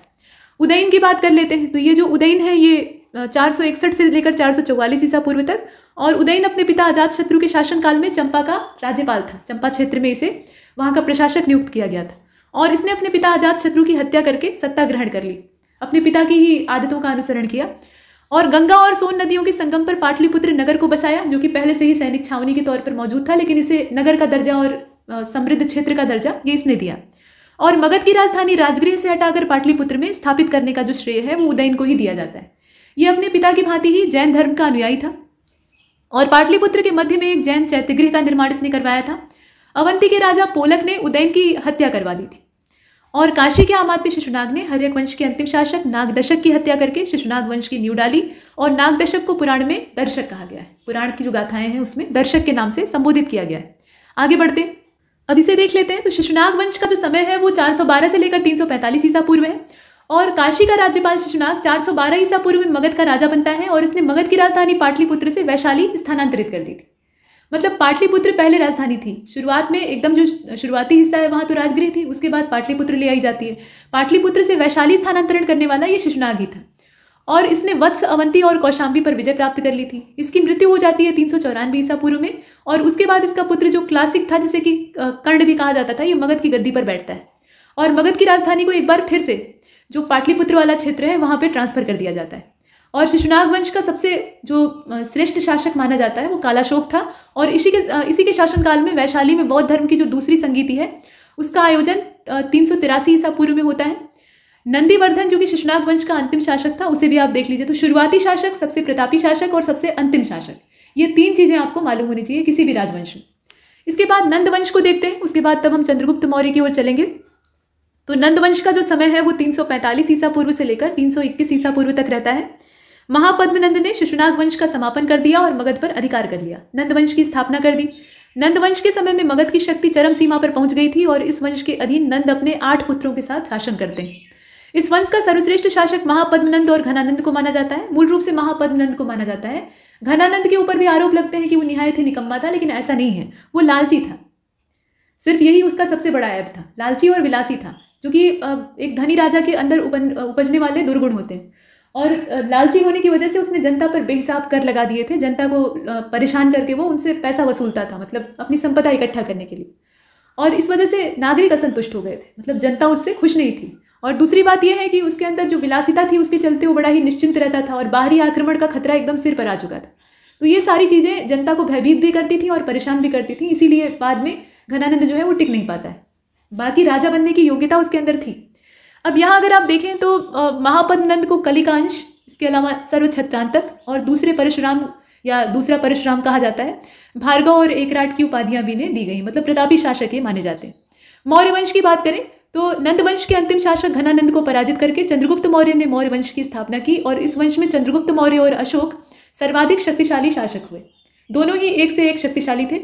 उदयन की बात कर लेते हैं। तो ये जो उदयन है ये 461 से लेकर 444 ईसा पूर्व तक, और उदयन अपने पिता अजातशत्रु के शासनकाल में चंपा का राज्यपाल था। चंपा क्षेत्र में इसे वहाँ का प्रशासक नियुक्त किया गया था और इसने अपने पिता अजातशत्रु की हत्या करके सत्ता ग्रहण कर ली, अपने पिता की ही आदतों का अनुसरण किया और गंगा और सोन नदियों के संगम पर पाटलिपुत्र नगर को बसाया, जो कि पहले से ही सैनिक छावनी के तौर पर मौजूद था, लेकिन इसे नगर का दर्जा और समृद्ध क्षेत्र का दर्जा ये इसने दिया। और मगध की राजधानी राजगृह से हटाकर पाटलिपुत्र में स्थापित करने का जो श्रेय है वो उदयन को ही दिया जाता है। ये अपने पिता की भांति ही जैन धर्म का अनुयायी था और पाटलिपुत्र के मध्य में एक जैन चैत्यगृह का निर्माण इसने करवाया था। अवंती के राजा पोलक ने उदयन की हत्या करवा दी थी और काशी के अमात्य शिशुनाग ने हर्यक वंश के अंतिम शासक नागदशक की हत्या करके शिशुनाग वंश की नींव डाली और नागदशक को पुराण में दर्शक कहा गया है। पुराण की जो गाथाएं हैं उसमें दर्शक के नाम से संबोधित किया गया है। आगे बढ़ते हैं, अब इसे देख लेते हैं। तो शिशुनाग वंश का जो समय है वो 412 से लेकर 345 ईसा पूर्व है और काशी का राज्यपाल शिशुनाग 412 ईसा पूर्व में मगध का राजा बनता है और इसने मगध की राजधानी पाटलिपुत्र से वैशाली स्थानांतरित कर दी थी। मतलब पाटलिपुत्र पहले राजधानी थी। शुरुआत में एकदम जो शुरुआती हिस्सा है वहाँ तो राजगृह थी, उसके बाद पाटलिपुत्र ले आई जाती है। पाटलिपुत्र से वैशाली स्थानांतरण करने वाला ये शिशुनाग ही था और इसने वत्स, अवंती और कौशाम्बी पर विजय प्राप्त कर ली थी। इसकी मृत्यु हो जाती है 394 ईसा पूर्व में और उसके बाद इसका पुत्र जो क्लासिक था, जिसे कि कर्ण भी कहा जाता था, ये मगध की गद्दी पर बैठता है और मगध की राजधानी को एक बार फिर से जो पाटलिपुत्र वाला क्षेत्र है वहाँ पे ट्रांसफर कर दिया जाता है। और शिशुनाग वंश का सबसे जो श्रेष्ठ शासक माना जाता है वो कालाशोक था और इसी के शासनकाल में वैशाली में बौद्ध धर्म की जो दूसरी संगीति है उसका आयोजन 383 ईसा पूर्व में होता है। नंदीवर्धन जो कि शिशुनाग वंश का अंतिम शासक था उसे भी आप देख लीजिए। तो शुरुआती शासक, सबसे प्रतापी शासक और सबसे अंतिम शासक, ये 3 चीजें आपको मालूम होनी चाहिए किसी भी राजवंश में। इसके बाद नंद वंश को देखते हैं, उसके बाद तब हम चंद्रगुप्त मौर्य की ओर चलेंगे। तो नंद वंश का जो समय है वो 345 ईसा पूर्व से लेकर 321 ईसा पूर्व तक रहता है। महापद्मनंद ने शिशुनाग वंश का समापन कर दिया और मगध पर अधिकार कर लिया, नंद वंश की स्थापना कर दी। नंद वंश के समय में मगध की शक्ति चरम सीमा पर पहुंच गई थी और इस वंश के अधीन नंद अपने 8 पुत्रों के साथ शासन करते हैं। इस वंश का सर्वश्रेष्ठ शासक महापद्मनंद और घनानंद को माना जाता है। मूल रूप से महापद्मनंद को माना जाता है। घनानंद के ऊपर भी आरोप लगते हैं कि वो निहायत ही निकम्मा था, लेकिन ऐसा नहीं है, वो लालची था। सिर्फ यही उसका सबसे बड़ा ऐब था, लालची और विलासी था। जो कि एक धनी राजा के अंदर उपजने वाले दुर्गुण होते हैं। और लालची होने की वजह से उसने जनता पर बेहिसाब कर लगा दिए थे। जनता को परेशान करके वो उनसे पैसा वसूलता था, मतलब अपनी संपदा इकट्ठा करने के लिए। और इस वजह से नागरिक असंतुष्ट हो गए थे, मतलब जनता उससे खुश नहीं थी। और दूसरी बात यह है कि उसके अंदर जो विलासिता थी उसके चलते वो बड़ा ही निश्चिंत रहता था और बाहरी आक्रमण का खतरा एकदम सिर पर आ चुका था। तो ये सारी चीज़ें जनता को भयभीत भी करती थी और परेशान भी करती थी। इसीलिए बाद में घनानंद जो है वो टिक नहीं पाता है। बाकी राजा बनने की योग्यता उसके अंदर थी। अब यहाँ अगर आप देखें तो महापद नंद को कलिकांश, इसके अलावा सर्वछत्रांतक और दूसरा परशुराम कहा जाता है। भार्गव और एकराट की उपाधियां भी इन्हें दी गई, मतलब प्रतापी शासक ये माने जाते हैं। मौर्य वंश की बात करें तो नंद वंश के अंतिम शासक घनानंद को पराजित करके चंद्रगुप्त मौर्य ने मौर्य वंश की स्थापना की और इस वंश में चंद्रगुप्त मौर्य और अशोक सर्वाधिक शक्तिशाली शासक हुए। दोनों ही एक से एक शक्तिशाली थे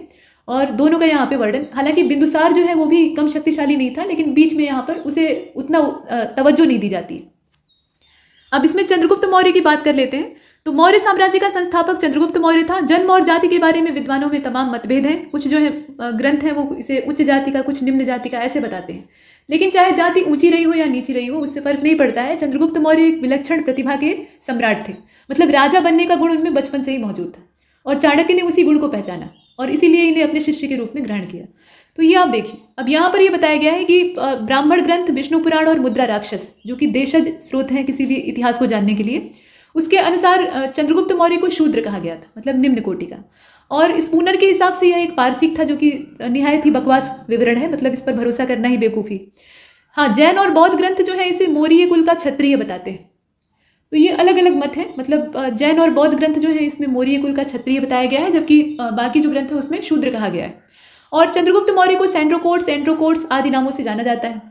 और दोनों का यहाँ पे वर्णन, हालांकि बिंदुसार जो है वो भी कम शक्तिशाली नहीं था, लेकिन बीच में यहाँ पर उसे उतना तवज्जो नहीं दी जाती। अब इसमें चंद्रगुप्त मौर्य की बात कर लेते हैं। तो मौर्य साम्राज्य का संस्थापक चंद्रगुप्त मौर्य था। जन्म और जाति के बारे में विद्वानों में तमाम मतभेद हैं। कुछ जो है ग्रंथ हैं वो इसे उच्च जाति का, कुछ निम्न जाति का ऐसे बताते हैं। लेकिन चाहे जाति ऊंची रही हो या नीची रही हो उससे फर्क नहीं पड़ता है। चंद्रगुप्त मौर्य एक विलक्षण प्रतिभा के सम्राट थे, मतलब राजा बनने का गुण उनमें बचपन से ही मौजूद था और चाणक्य ने उसी गुण को पहचाना और इसीलिए इन्हें अपने शिष्य के रूप में ग्रहण किया। तो ये आप देखिए, अब यहाँ पर ये बताया गया है कि ब्राह्मण ग्रंथ, विष्णु पुराण और मुद्रा राक्षस, जो कि देशज स्रोत हैं किसी भी इतिहास को जानने के लिए, उसके अनुसार चंद्रगुप्त मौर्य को शूद्र कहा गया था, मतलब निम्न कोटि का। और स्पूनर के हिसाब से यह एक पारसिक था, जो कि निहायत ही बकवास विवरण है, मतलब इस पर भरोसा करना ही बेवकूफ़ी। हाँ, जैन और बौद्ध ग्रंथ जो है इसे मौर्य कुल का क्षत्रिय बताते हैं। तो ये अलग अलग मत है, मतलब जैन और बौद्ध ग्रंथ जो है इसमें मौर्य कुल का क्षत्रिय बताया गया है, जबकि बाकी जो ग्रंथ है उसमें शूद्र कहा गया है। और चंद्रगुप्त मौर्य को सेंड्रोकोट्स, एंड्रोकोट्स आदि नामों से जाना जाता है।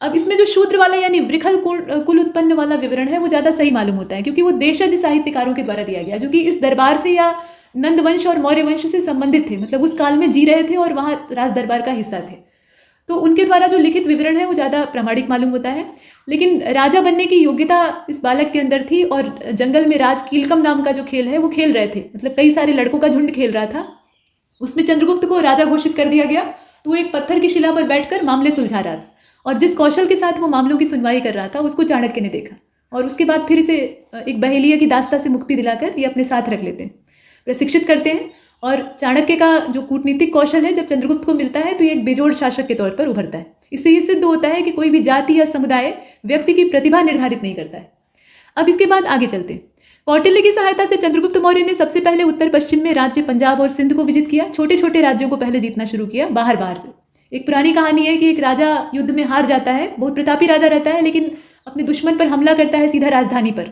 अब इसमें जो शूद्र वाला यानी वृखल कुल उत्पन्न वाला विवरण है वो ज़्यादा सही मालूम होता है, क्योंकि वो देशज साहित्यकारों के द्वारा दिया गया, जो कि इस दरबार से या नंद वंश और मौर्य वंश से संबंधित थे, मतलब उस काल में जी रहे थे और वहाँ राज दरबार का हिस्सा थे। तो उनके द्वारा जो लिखित विवरण है वो ज़्यादा प्रामाणिक मालूम होता है। लेकिन राजा बनने की योग्यता इस बालक के अंदर थी और जंगल में राज कीलकम नाम का जो खेल है वो खेल रहे थे, मतलब कई सारे लड़कों का झुंड खेल रहा था। उसमें चंद्रगुप्त को राजा घोषित कर दिया गया। तो वो एक पत्थर की शिला पर बैठकर मामले सुलझा रहा था और जिस कौशल के साथ वो मामलों की सुनवाई कर रहा था उसको चाणक्य ने देखा और उसके बाद फिर इसे एक बहेलिया की दास्ता से मुक्ति दिलाकर ये अपने साथ रख लेते हैं, प्रशिक्षित करते हैं। और चाणक्य का जो कूटनीतिक कौशल है जब चंद्रगुप्त को मिलता है तो ये एक बेजोड़ शासक के तौर पर उभरता है। इससे ये सिद्ध होता है कि कोई भी जाति या समुदाय व्यक्ति की प्रतिभा निर्धारित नहीं करता है। अब इसके बाद आगे चलते हैं। कौटिल्य की सहायता से चंद्रगुप्त मौर्य ने सबसे पहले उत्तर पश्चिम में राज्य पंजाब और सिंध को विजित किया। छोटे छोटे राज्यों को पहले जीतना शुरू किया बाहर से। एक पुरानी कहानी है कि एक राजा युद्ध में हार जाता है, बहुत प्रतापी राजा रहता है, लेकिन अपने दुश्मन पर हमला करता है सीधा राजधानी पर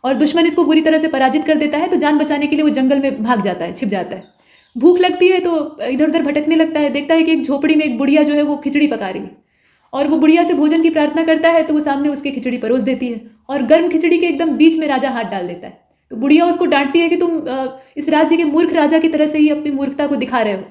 और दुश्मन इसको बुरी तरह से पराजित कर देता है। तो जान बचाने के लिए वो जंगल में भाग जाता है, छिप जाता है। भूख लगती है तो इधर उधर भटकने लगता है, देखता है कि एक झोपड़ी में एक बुढ़िया जो है वो खिचड़ी पका रही है और वो बुढ़िया से भोजन की प्रार्थना करता है तो वो सामने उसके खिचड़ी परोस देती है और गर्म खिचड़ी के एकदम बीच में राजा हाथ डाल देता है। तो बुढ़िया उसको डांटती है कि तुम इस राज्य के मूर्ख राजा की तरह से ही अपनी मूर्खता को दिखा रहे हो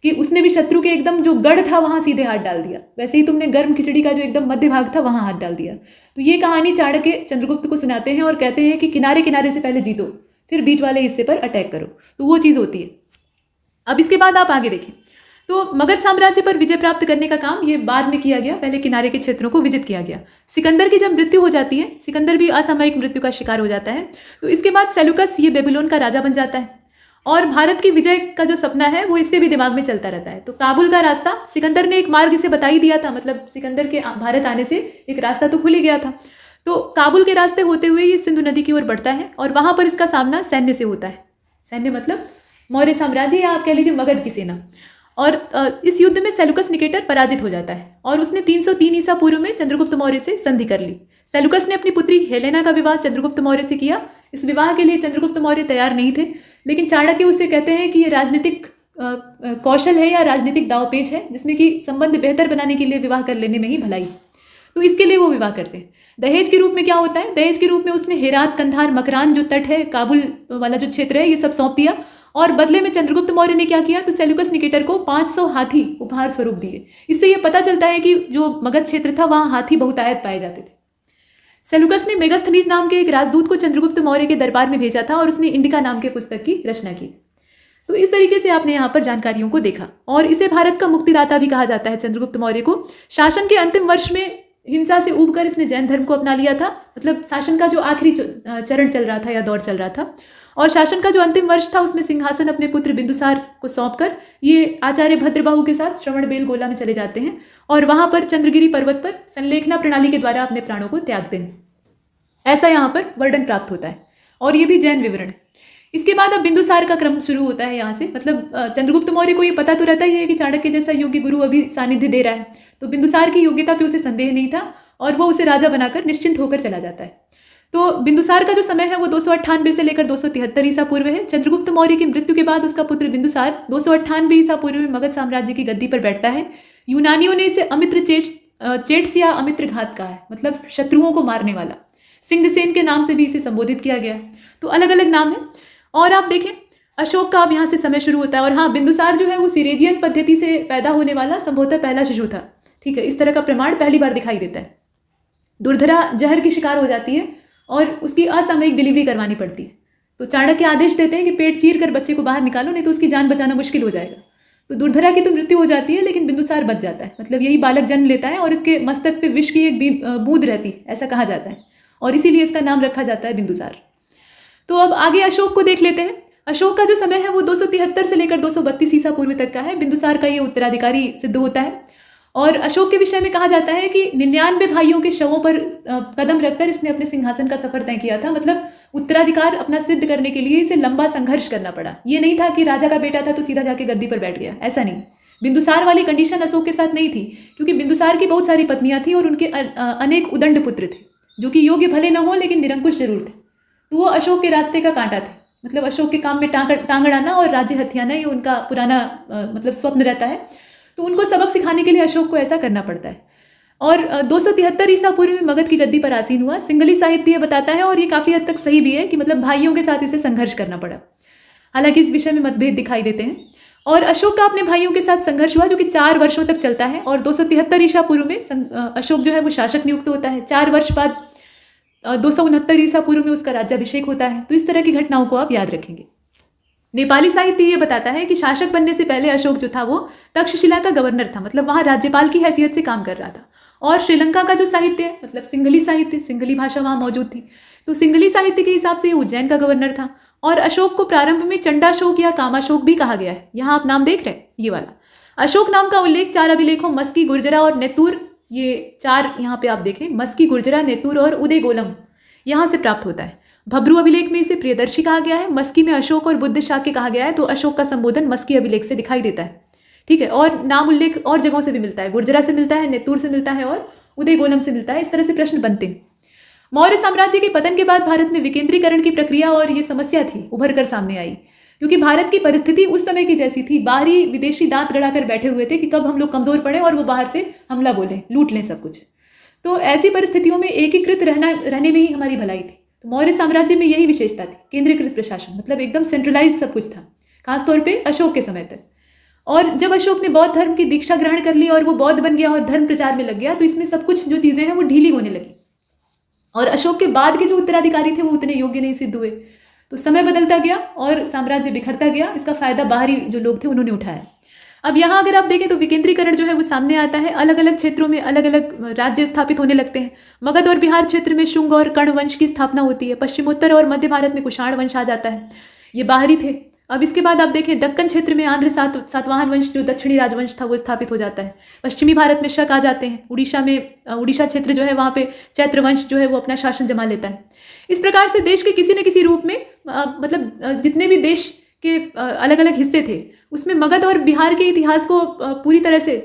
कि उसने भी शत्रु के एकदम जो गढ़ था वहाँ सीधे हाथ डाल दिया, वैसे ही तुमने गर्म खिचड़ी का जो एकदम मध्य भाग था वहाँ हाथ डाल दिया। तो ये कहानी चाणक्य चंद्रगुप्त को सुनाते हैं और कहते हैं कि किनारे किनारे से पहले जीतो, फिर बीच वाले हिस्से पर अटैक करो। तो वो चीज़ होती है। अब इसके बाद आप आगे देखें तो मगध साम्राज्य पर विजय प्राप्त करने का काम ये बाद में किया गया, पहले किनारे के क्षेत्रों को विजित किया गया। सिकंदर की जब मृत्यु हो जाती है, सिकंदर भी असामयिक मृत्यु का शिकार हो जाता है, तो इसके बाद सेलुकस ये बेबीलोन का राजा बन जाता है और भारत की विजय का जो सपना है वो इसके भी दिमाग में चलता रहता है। तो काबुल का रास्ता सिकंदर ने एक मार्ग इसे बता ही दिया था, मतलब सिकंदर के भारत आने से एक रास्ता तो खुल ही गया था। तो काबुल के रास्ते होते हुए ये सिंधु नदी की ओर बढ़ता है और वहाँ पर इसका सामना सैन्य से होता है। सैन्य मतलब मौर्य साम्राज्य या आप कह लीजिए मगध की सेना। और इस युद्ध में सेलुकस निकेटर पराजित हो जाता है और उसने 303 ईसा पूर्व में चंद्रगुप्त मौर्य से संधि कर ली। सेलुकस ने अपनी पुत्री हेलेना का विवाह चंद्रगुप्त मौर्य से किया। इस विवाह के लिए चंद्रगुप्त मौर्य तैयार नहीं थे, लेकिन चाणक्य उसे कहते हैं कि ये राजनीतिक कौशल है या राजनीतिक दावपेच है, जिसमें कि संबंध बेहतर बनाने के लिए विवाह कर लेने में ही भलाई। तो इसके लिए वो विवाह करते हैं। दहेज के रूप में क्या होता है, दहेज के रूप में उसने हेरात, कंधार, मकरान जो तट है, काबुल वाला जो क्षेत्र है, ये सब सौंप दिया। और बदले में चंद्रगुप्त मौर्य ने क्या किया, तो सेलुकस निकेटर को 500 हाथी उपहार स्वरूप दिए। इससे यह पता चलता है कि जो मगध क्षेत्र था वहाँ हाथी बहुतायत पाए जाते थे। सेलुकस ने मेगस्थनीज नाम के एक राजदूत को चंद्रगुप्त मौर्य के दरबार में भेजा था और उसने इंडिका नाम के पुस्तक की रचना की। तो इस तरीके से आपने यहाँ पर जानकारियों को देखा और इसे भारत का मुक्तिदाता भी कहा जाता है चंद्रगुप्त मौर्य को। शासन के अंतिम वर्ष में हिंसा से ऊबकर इसने जैन धर्म को अपना लिया था। मतलब शासन का जो आखिरी चरण चल रहा था या दौर चल रहा था, और शासन का जो अंतिम वर्ष था उसमें सिंहासन अपने पुत्र बिंदुसार को सौंपकर ये आचार्य भद्रबाहु के साथ श्रवणबेलगोला में चले जाते हैं और वहां पर चंद्रगिरी पर्वत पर संलेखना प्रणाली के द्वारा अपने प्राणों को त्यागते हैं। ऐसा यहाँ पर वर्णन प्राप्त होता है और ये भी जैन विवरण है। इसके बाद अब बिंदुसार का क्रम शुरू होता है यहाँ से। मतलब चंद्रगुप्त मौर्य को ये पता तो रहता ही है कि चाणक्य जैसा योग्य गुरु अभी सानिध्य दे रहा है, तो बिंदुसार की योग्यता पे उसे संदेह नहीं था और वो उसे राजा बनाकर निश्चिंत होकर चला जाता है। तो बिंदुसार का जो समय है वो 298 से लेकर 273 ईसा पूर्व है। चंद्रगुप्त मौर्य की मृत्यु के बाद उसका पुत्र बिंदुसार 298 ईसा पूर्व में मगध साम्राज्य की गद्दी पर बैठता है। यूनानियों ने इसे अमित्र चेट्स या अमित्र घात कहा है, मतलब शत्रुओं को मारने वाला। सिंधसेन के नाम से भी इसे संबोधित किया गया। तो अलग अलग नाम है। और आप देखें अशोक का अब यहाँ से समय शुरू होता है। और हाँ, बिंदुसार जो है वो सिरेजियन पद्धति से पैदा होने वाला संभवतः पहला शिशु था। ठीक है, इस तरह का प्रमाण पहली बार दिखाई देता है। दुर्धरा जहर की शिकार हो जाती है और उसकी असामयिक डिलीवरी करवानी पड़ती है। तो चाणक्य आदेश देते हैं कि पेट चीर कर बच्चे को बाहर निकालो, नहीं तो उसकी जान बचाना मुश्किल हो जाएगा। तो दुर्धरा की तो मृत्यु हो जाती है, लेकिन बिंदुसार बच जाता है। मतलब यही बालक जन्म लेता है और इसके मस्तक पे विष की एक बूंद रहती है, ऐसा कहा जाता है, और इसीलिए इसका नाम रखा जाता है बिंदुसार। तो अब आगे अशोक को देख लेते हैं। अशोक का जो समय है वो 273 से लेकर 232 ईसा पूर्व तक का है। बिंदुसार का ये उत्तराधिकारी सिद्ध होता है। और अशोक के विषय में कहा जाता है कि 99 भाइयों के शवों पर कदम रखकर इसने अपने सिंहासन का सफर तय किया था। मतलब उत्तराधिकार अपना सिद्ध करने के लिए इसे लंबा संघर्ष करना पड़ा। ये नहीं था कि राजा का बेटा था तो सीधा जाके गद्दी पर बैठ गया, ऐसा नहीं। बिंदुसार वाली कंडीशन अशोक के साथ नहीं थी, क्योंकि बिंदुसार की बहुत सारी पत्नियां थी और उनके अनेक उदंड पुत्र थे, जो कि योग्य भले न हो लेकिन निरंकुश जरूर थे। तो वो अशोक के रास्ते का कांटा थे। मतलब अशोक के काम में टांग अड़ाना और राज्य हथियाना ये उनका पुराना मतलब स्वप्न रहता है। तो उनको सबक सिखाने के लिए अशोक को ऐसा करना पड़ता है। और 273 ईसा पूर्व में मगध की गद्दी पर आसीन हुआ। सिंगली साहित्य ये बताता है, और ये काफ़ी हद तक सही भी है, कि मतलब भाइयों के साथ इसे संघर्ष करना पड़ा। हालांकि इस विषय में मतभेद दिखाई देते हैं। और अशोक का अपने भाइयों के साथ संघर्ष हुआ, जो कि 4 वर्षों तक चलता है। और 273 ईसा पूर्व में अशोक जो है वो शासक नियुक्त होता है। 4 वर्ष बाद 269 ईसा पूर्व में उसका राज्याभिषेक होता है। तो इस तरह की घटनाओं को आप याद रखेंगे। नेपाली साहित्य ये बताता है कि शासक बनने से पहले अशोक जो था वो तक्षशिला का गवर्नर था। मतलब वहाँ राज्यपाल की हैसियत से काम कर रहा था। और श्रीलंका का जो साहित्य है, मतलब सिंघली साहित्य, सिंघली भाषा वहाँ मौजूद थी, तो सिंघली साहित्य के हिसाब से उज्जैन का गवर्नर था। और अशोक को प्रारंभ में चंडाशोक या कामाशोक भी कहा गया है। यहाँ आप नाम देख रहे हैं, ये वाला अशोक नाम का उल्लेख 4 अभिलेखों मस्की, गुर्जरा और नेतुर, ये 4 यहाँ पे आप देखें, मस्की, गुर्जरा, नेतुर और उदयगोलम, यहाँ से प्राप्त होता है। भब्रू अभिलेख में इसे प्रियदर्शी कहा गया है। मस्की में अशोक और बुद्ध शाक्य कहा गया है। तो अशोक का संबोधन मस्की अभिलेख से दिखाई देता है। ठीक है, और नाम उल्लेख और जगहों से भी मिलता है, गुर्जरा से मिलता है, नेतुर से मिलता है और उदयगोलम से मिलता है। इस तरह से प्रश्न बनते हैं। मौर्य साम्राज्य के पतन के बाद भारत में विकेंद्रीकरण की प्रक्रिया और ये समस्या थी उभर कर सामने आई, क्योंकि भारत की परिस्थिति उस समय की जैसी थी। बाहरी विदेशी दांत गड़ाकर बैठे हुए थे कि कब हम लोग कमजोर पड़े और वो बाहर से हमला बोले, लूट लें सब कुछ। तो ऐसी परिस्थितियों में एकीकृत रहने में ही हमारी भलाई थी। तो मौर्य साम्राज्य में यही विशेषता थी, केंद्रीकृत प्रशासन, मतलब एकदम सेंट्रलाइज सब कुछ था, खासतौर पे अशोक के समय तक। और जब अशोक ने बौद्ध धर्म की दीक्षा ग्रहण कर ली और वो बौद्ध बन गया और धर्म प्रचार में लग गया, तो इसमें सब कुछ जो चीज़ें हैं वो ढीली होने लगी। और अशोक के बाद के जो उत्तराधिकारी थे वो उतने योग्य नहीं सिद्ध हुए। तो समय बदलता गया और साम्राज्य बिखरता गया। इसका फायदा बाहरी जो लोग थे उन्होंने उठाया। अब यहाँ अगर आप देखें तो विकेंद्रीकरण जो है वो सामने आता है। अलग अलग क्षेत्रों में अलग अलग राज्य स्थापित होने लगते हैं। मगध और बिहार क्षेत्र में शुंग और कर्ण वंश की स्थापना होती है। पश्चिमोत्तर और मध्य भारत में कुषाण वंश आ जाता है, ये बाहरी थे। अब इसके बाद आप देखें दक्कन क्षेत्र में आंध्र सातवाहन वंश जो दक्षिणी राजवंश था वो स्थापित हो जाता है। पश्चिमी भारत में शक आ जाते हैं। उड़ीसा क्षेत्र जो है वहाँ पे चैत्र वंश जो है वो अपना शासन जमा लेता है। इस प्रकार से देश के किसी न किसी रूप में मतलब जितने भी देश के अलग अलग हिस्से थे उसमें मगध और बिहार के इतिहास को पूरी तरह से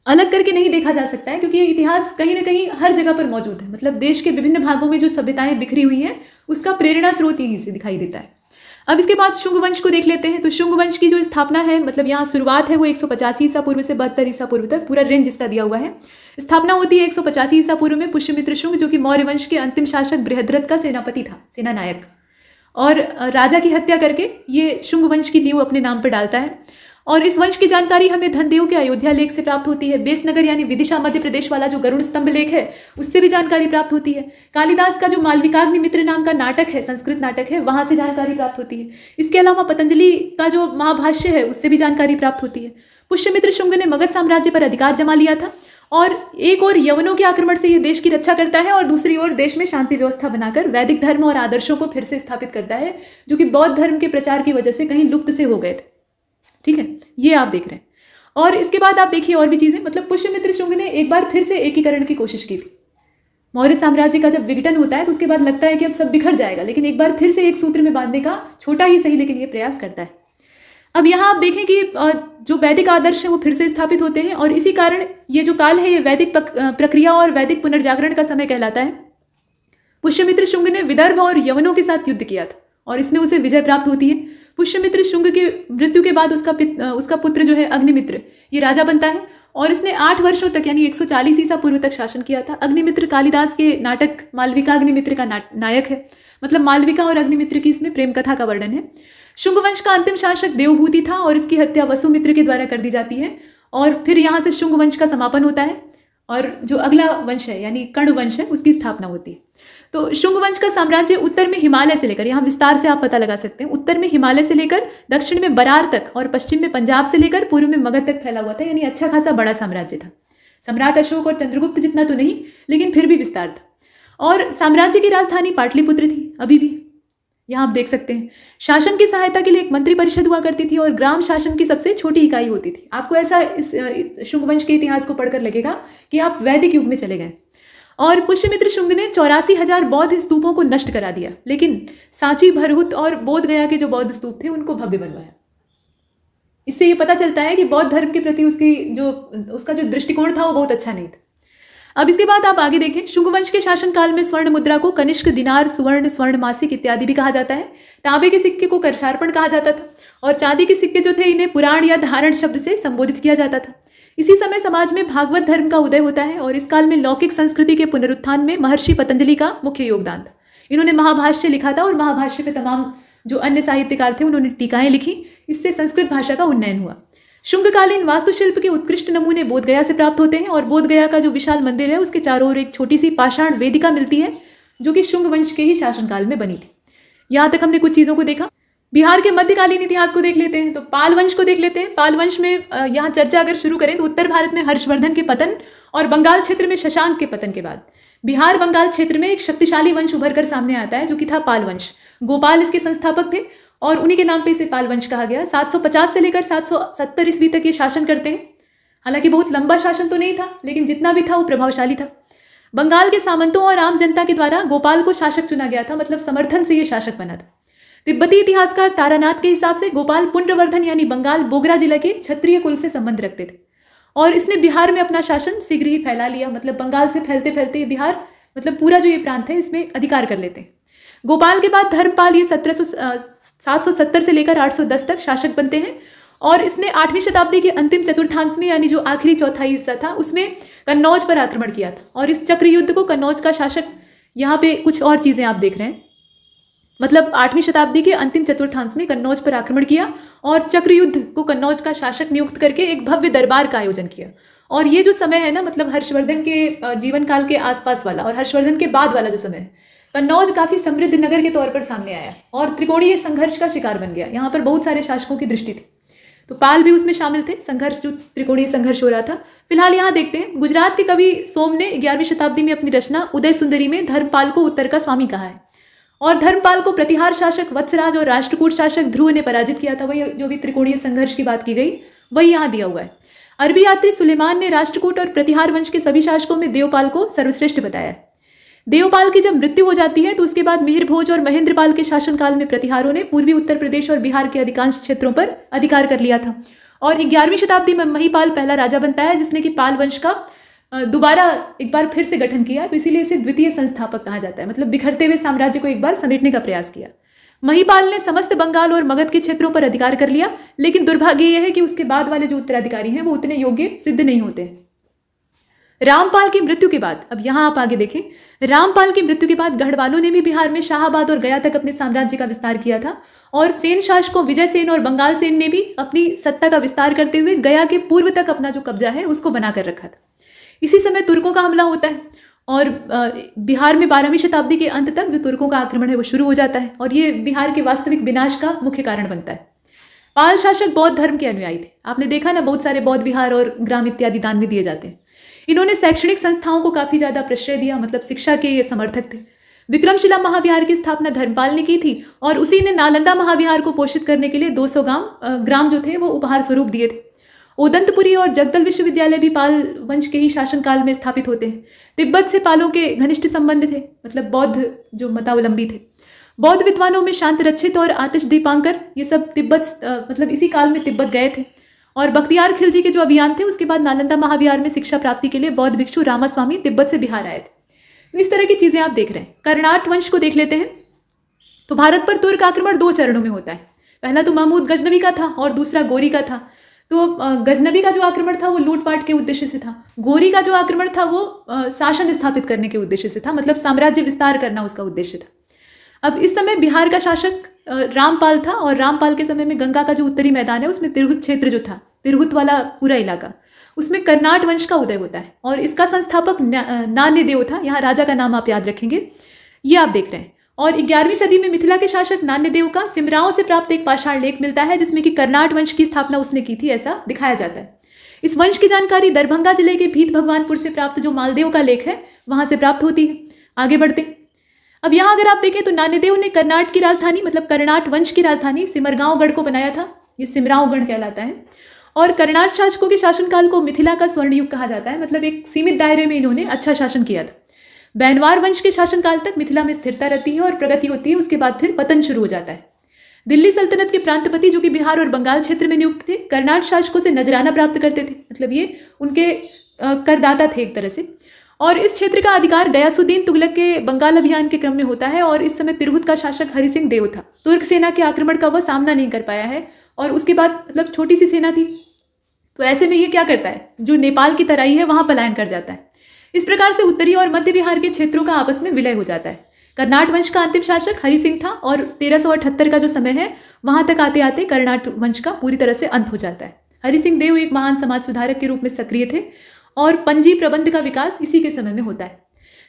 अलग करके नहीं देखा जा सकता है, क्योंकि ये इतिहास कहीं ना कहीं हर जगह पर मौजूद है। मतलब देश के विभिन्न भागों में जो सभ्यताएं बिखरी हुई हैं उसका प्रेरणा स्रोत यहीं से दिखाई देता है। अब इसके बाद शुंग वंश को देख लेते हैं। तो शुंग वंश की जो स्थापना है, मतलब यहाँ शुरुआत है वो 185 ईसा पूर्व से 72 ईसा पूर्व तक, पूरा रेंज इसका दिया हुआ है। स्थापना होती है 185 ईसा पूर्व में पुष्यमित्र शुंग, जो कि मौर्य वंश के अंतिम शासक बृहद्रथ का सेनापति था, सेना नायक, और राजा की हत्या करके ये शुंग वंश की नींव अपने नाम पर डालता है। और इस वंश की जानकारी हमें धनदेव के अयोध्या लेख से प्राप्त होती है। बेसनगर यानी विदिशा मध्य प्रदेश वाला जो गरुड़ स्तंभ लेख है उससे भी जानकारी प्राप्त होती है। कालिदास का जो मालविकाग्निमित्र नाम का नाटक है, संस्कृत नाटक है, वहां से जानकारी प्राप्त होती है। इसके अलावा पतंजलि का जो महाभाष्य है उससे भी जानकारी प्राप्त होती है। पुष्यमित्र शुंग ने मगध साम्राज्य पर अधिकार जमा लिया था और एक और यवनों के आक्रमण से ये देश की रक्षा करता है और दूसरी ओर देश में शांति व्यवस्था बनाकर वैदिक धर्म और आदर्शों को फिर से स्थापित करता है, जो कि बौद्ध धर्म के प्रचार की वजह से कहीं लुप्त से हो गए थे। ठीक है, ये आप देख रहे हैं। और इसके बाद आप देखिए और भी चीजें, मतलब पुष्यमित्र शुंग ने एक बार फिर से एकीकरण की कोशिश की थी। मौर्य साम्राज्य का जब विघटन होता है तो उसके बाद लगता है कि अब सब बिखर जाएगा, लेकिन एक बार फिर से एक सूत्र में बांधने का छोटा ही सही लेकिन ये प्रयास करता है। अब यहाँ आप देखें कि जो वैदिक आदर्श है वो फिर से स्थापित होते हैं और इसी कारण ये जो काल है ये वैदिक प्रक्रिया और वैदिक पुनर्जागरण का समय कहलाता है। पुष्यमित्र शुंग ने विदर्भ और यवनों के साथ युद्ध किया था और इसमें उसे विजय प्राप्त होती है। पुष्यमित्र शुंग के मृत्यु के बाद उसका पुत्र जो है अग्निमित्र ये राजा बनता है और इसने 8 वर्षों तक यानी 140 ईसा पूर्व तक शासन किया था। अग्निमित्र कालिदास के नाटक मालविका अग्निमित्र का नायक है, मतलब मालविका और अग्निमित्र की इसमें प्रेम कथा का वर्णन है। शुंग वंश का अंतिम शासक देवभूति था और इसकी हत्या वसुमित्र के द्वारा कर दी जाती है और फिर यहाँ से शुंग वंश का समापन होता है और जो अगला वंश है यानी कर्ण वंश है उसकी स्थापना होती है। तो शुंग वंश का साम्राज्य उत्तर में हिमालय से लेकर, यहाँ विस्तार से आप पता लगा सकते हैं, उत्तर में हिमालय से लेकर दक्षिण में बरार तक और पश्चिम में पंजाब से लेकर पूर्व में मगध तक फैला हुआ था, यानी अच्छा खासा बड़ा साम्राज्य था। सम्राट अशोक और चंद्रगुप्त जितना तो नहीं, लेकिन फिर भी विस्तार था। और साम्राज्य की राजधानी पाटलिपुत्र थी, अभी भी यहाँ आप देख सकते हैं। शासन की सहायता के लिए एक मंत्री परिषद हुआ करती थी और ग्राम शासन की सबसे छोटी इकाई होती थी। आपको ऐसा इस शुंग वंश के इतिहास को पढ़कर लगेगा कि आप वैदिक युग में चले गए। और पुष्यमित्र शुंग ने 84,000 बौद्ध स्तूपों को नष्ट करा दिया, लेकिन सांची, भरहुत और बोध गया के जो बौद्ध स्तूप थे उनको भव्य बनवाया। इससे ये पता चलता है कि बौद्ध धर्म के प्रति उसका जो दृष्टिकोण था वो बहुत अच्छा नहीं था। अब इसके बाद आप आगे देखें, शुंग वंश के शासनकाल में स्वर्ण मुद्रा को कनिष्क दिनार, सुवर्ण, स्वर्ण मासिक इत्यादि भी कहा जाता है। तांबे के सिक्के को कर्षार्पण कहा जाता था और चांदी के सिक्के जो थे इन्हें पुराण या धारण शब्द से संबोधित किया जाता था। इसी समय समाज में भागवत धर्म का उदय होता है और इस काल में लौकिक संस्कृति के पुनरुत्थान में महर्षि पतंजलि का मुख्य योगदान था। इन्होंने महाभाष्य लिखा था और महाभाष्य पे तमाम जो अन्य साहित्यकार थे उन्होंने टीकाएं लिखी, इससे संस्कृत भाषा का उन्नयन हुआ। शुंगकालीन वास्तुशिल्प के उत्कृष्ट नमूने बोधगया से प्राप्त होते हैं और बोधगया का जो विशाल मंदिर है उसके चारों ओर एक छोटी सी पाषाण वेदिका मिलती है जो कि शुंग वंश के ही शासनकाल में बनी थी। यहाँ तक हमने कुछ चीज़ों को देखा। बिहार के मध्यकालीन इतिहास को देख लेते हैं, तो पाल वंश को देख लेते हैं। पाल वंश में यहाँ चर्चा अगर शुरू करें तो उत्तर भारत में हर्षवर्धन के पतन और बंगाल क्षेत्र में शशांक के पतन के बाद बिहार बंगाल क्षेत्र में एक शक्तिशाली वंश उभर कर सामने आता है जो कि था पाल वंश। गोपाल इसके संस्थापक थे और उन्हीं के नाम पे इसे पाल वंश कहा गया। 750 से लेकर 770 ईस्वी तक ये शासन करते हैं। हालांकि बहुत लंबा शासन तो नहीं था, लेकिन जितना भी था वो प्रभावशाली था। बंगाल के सामंतों और आम जनता के द्वारा गोपाल को शासक चुना गया था, मतलब समर्थन से ये शासक बना था। तिब्बती इतिहासकार तारानाथ के हिसाब से गोपाल पुंड्रवर्धन यानी बंगाल बोगरा जिला के क्षत्रिय कुल से संबंध रखते थे और इसने बिहार में अपना शासन शीघ्र ही फैला लिया। मतलब बंगाल से फैलते फैलते बिहार, मतलब पूरा जो ये प्रांत है इसमें अधिकार कर लेते हैं। गोपाल के बाद धर्मपाल ये 770 से लेकर 810 तक शासक बनते हैं और इसने 8वीं शताब्दी के अंतिम चतुर्थांश में यानी जो आखिरी चौथाई हिस्सा था उसमें कन्नौज पर आक्रमण किया था और इस चक्र युद्ध को कन्नौज का शासक, यहाँ पे कुछ और चीज़ें आप देख रहे हैं, मतलब 8वीं शताब्दी के अंतिम चतुर्थांश में कन्नौज पर आक्रमण किया और चक्र युद्ध को कन्नौज का शासक नियुक्त करके एक भव्य दरबार का आयोजन किया। और ये जो समय है ना, मतलब हर्षवर्धन के जीवन काल के आसपास वाला और हर्षवर्धन के बाद वाला जो समय है, कन्नौज काफी समृद्ध नगर के तौर पर सामने आया और त्रिकोणीय संघर्ष का शिकार बन गया। यहाँ पर बहुत सारे शासकों की दृष्टि थी, तो पाल भी उसमें शामिल थे। संघर्ष जो त्रिकोणीय संघर्ष हो रहा था। फिलहाल यहाँ देखते हैं, गुजरात के कवि सोम ने 11वीं शताब्दी में अपनी रचना उदय सुंदरी में धर्मपाल को उत्तर का स्वामी कहा है और धर्मपाल को प्रतिहार शासक वत्सराज और राष्ट्रकूट शासक ध्रुव ने पराजित किया था। वही जो भी त्रिकोणीय संघर्ष की बात की गई वही यहाँ दिया हुआ है। अरबी यात्री सुलेमान ने राष्ट्रकूट और प्रतिहार वंश के सभी शासकों में देवपाल को सर्वश्रेष्ठ बताया। देवपाल की जब मृत्यु हो जाती है तो उसके बाद मिहिर भोज और महेंद्रपाल के शासनकाल में प्रतिहारों ने पूर्वी उत्तर प्रदेश और बिहार के अधिकांश क्षेत्रों पर अधिकार कर लिया था और 11वीं शताब्दी में महिपाल पहला राजा बनता है जिसने कि पाल वंश का दोबारा एक बार फिर से गठन किया, तो इसीलिए इसे द्वितीय संस्थापक कहा जाता है। मतलब बिखरते हुए साम्राज्य को एक बार समेटने का प्रयास किया। महिपाल ने समस्त बंगाल और मगध के क्षेत्रों पर अधिकार कर लिया, लेकिन दुर्भाग्य यह है कि उसके बाद वाले जो उत्तराधिकारी हैं वो उतने योग्य सिद्ध नहीं होते हैं। रामपाल की मृत्यु के बाद, अब यहाँ आप आगे देखें, रामपाल की मृत्यु के बाद गढ़वालों ने भी बिहार में शाहाबाद और गया तक अपने साम्राज्य का विस्तार किया था और सेन शासकों विजय सेन और बंगाल सेन ने भी अपनी सत्ता का विस्तार करते हुए गया के पूर्व तक अपना जो कब्जा है उसको बनाकर रखा था। इसी समय तुर्कों का हमला होता है और बिहार में 12वीं शताब्दी के अंत तक जो तुर्कों का आक्रमण है वो शुरू हो जाता है और ये बिहार के वास्तविक विनाश का मुख्य कारण बनता है। पाल शासक बौद्ध धर्म के अनुयायी थे। आपने देखा ना, बहुत सारे बौद्ध विहार और ग्राम इत्यादि दान में दिए जाते हैं। इन्होंने शैक्षणिक संस्थाओं को काफ़ी ज़्यादा प्रश्रय दिया, मतलब शिक्षा के ये समर्थक थे। विक्रमशिला महाविहार की स्थापना धर्मपाल ने की थी और उसी ने नालंदा महाविहार को पोषित करने के लिए 200 ग्राम जो थे वो उपहार स्वरूप दिए थे। ओदंतपुरी और जगदल विश्वविद्यालय भी पाल वंश के ही शासनकाल में स्थापित होते हैं। तिब्बत से पालों के घनिष्ठ संबंध थे, मतलब बौद्ध जो मतावलंबी थे। बौद्ध विद्वानों में शांत रक्षित और आतिश दीपांकर ये सब तिब्बत मतलब इसी काल में तिब्बत गए थे। और बख्तियार खिलजी के जो अभियान थे उसके बाद नालंदा महाविहार में शिक्षा प्राप्ति के लिए बौद्ध भिक्षु रामास्वामी तिब्बत से बिहार आए थे। तो इस तरह की चीज़ें आप देख रहे हैं। कर्नाट वंश को देख लेते हैं। तो भारत पर तुर्क आक्रमण 2 चरणों में होता है। पहला तो महमूद गजनबी का था और दूसरा गोरी का था। तो गजनबी का जो आक्रमण था वो लूटपाट के उद्देश्य से था। गोरी का जो आक्रमण था वो शासन स्थापित करने के उद्देश्य से था, मतलब साम्राज्य विस्तार करना उसका उद्देश्य था। अब इस समय बिहार का शासक रामपाल था और रामपाल के समय में गंगा का जो उत्तरी मैदान है उसमें तिरहुत क्षेत्र जो था, तिरहुत वाला पूरा इलाका, उसमें कर्नाट वंश का उदय होता है और इसका संस्थापक नान्यदेव था। यहाँ राजा का नाम आप याद रखेंगे, ये आप देख रहे हैं। और 11वीं सदी में मिथिला के शासक नान्यदेव का सिमराओं से प्राप्त एक पाषाण लेख मिलता है जिसमें कि कर्नाट वंश की स्थापना उसने की थी, ऐसा दिखाया जाता है। इस वंश की जानकारी दरभंगा जिले के भीत भगवानपुर से प्राप्त जो मालदेव का लेख है वहां से प्राप्त होती है। आगे बढ़ते हैं। अब यहाँ अगर आप देखें तो नान्यदेव ने कर्नाट की राजधानी मतलब कर्नाट वंश की राजधानी सिमरगांव गढ़ को बनाया था। ये सिमराव गढ़ कहलाता है। और कर्नाट शासकों के शासनकाल को मिथिला का स्वर्ण युग कहा जाता है, मतलब एक सीमित दायरे में इन्होंने अच्छा शासन किया था। बैनवार वंश के शासनकाल तक मिथिला में स्थिरता रहती है और प्रगति होती है, उसके बाद फिर पतन शुरू हो जाता है। दिल्ली सल्तनत के प्रांतपति जो कि बिहार और बंगाल क्षेत्र में नियुक्त थे, कर्नाट शासकों से नजराना प्राप्त करते थे, मतलब ये उनके करदाता थे एक तरह से। और इस क्षेत्र का अधिकार गयासुद्दीन तुगलक के बंगाल अभियान के क्रम में होता है और इस समय तिरहुत का शासक हरि सिंह देव था। तुर्क सेना के आक्रमण का वह सामना नहीं कर पाया है और उसके बाद मतलब छोटी सी सेना थी, तो ऐसे में ये क्या करता है, जो नेपाल की तराई है वहां पलायन कर जाता है। इस प्रकार से उत्तरी और मध्य बिहार के क्षेत्रों का आपस में विलय हो जाता है। कर्नाट वंश का अंतिम शासक हरि सिंह था और 1378 का जो समय है वहां तक आते आते कर्नाट वंश का पूरी तरह से अंत हो जाता है। हरि सिंह देव एक महान समाज सुधारक के रूप में सक्रिय थे और पंजी प्रबंध का विकास इसी के समय में होता है।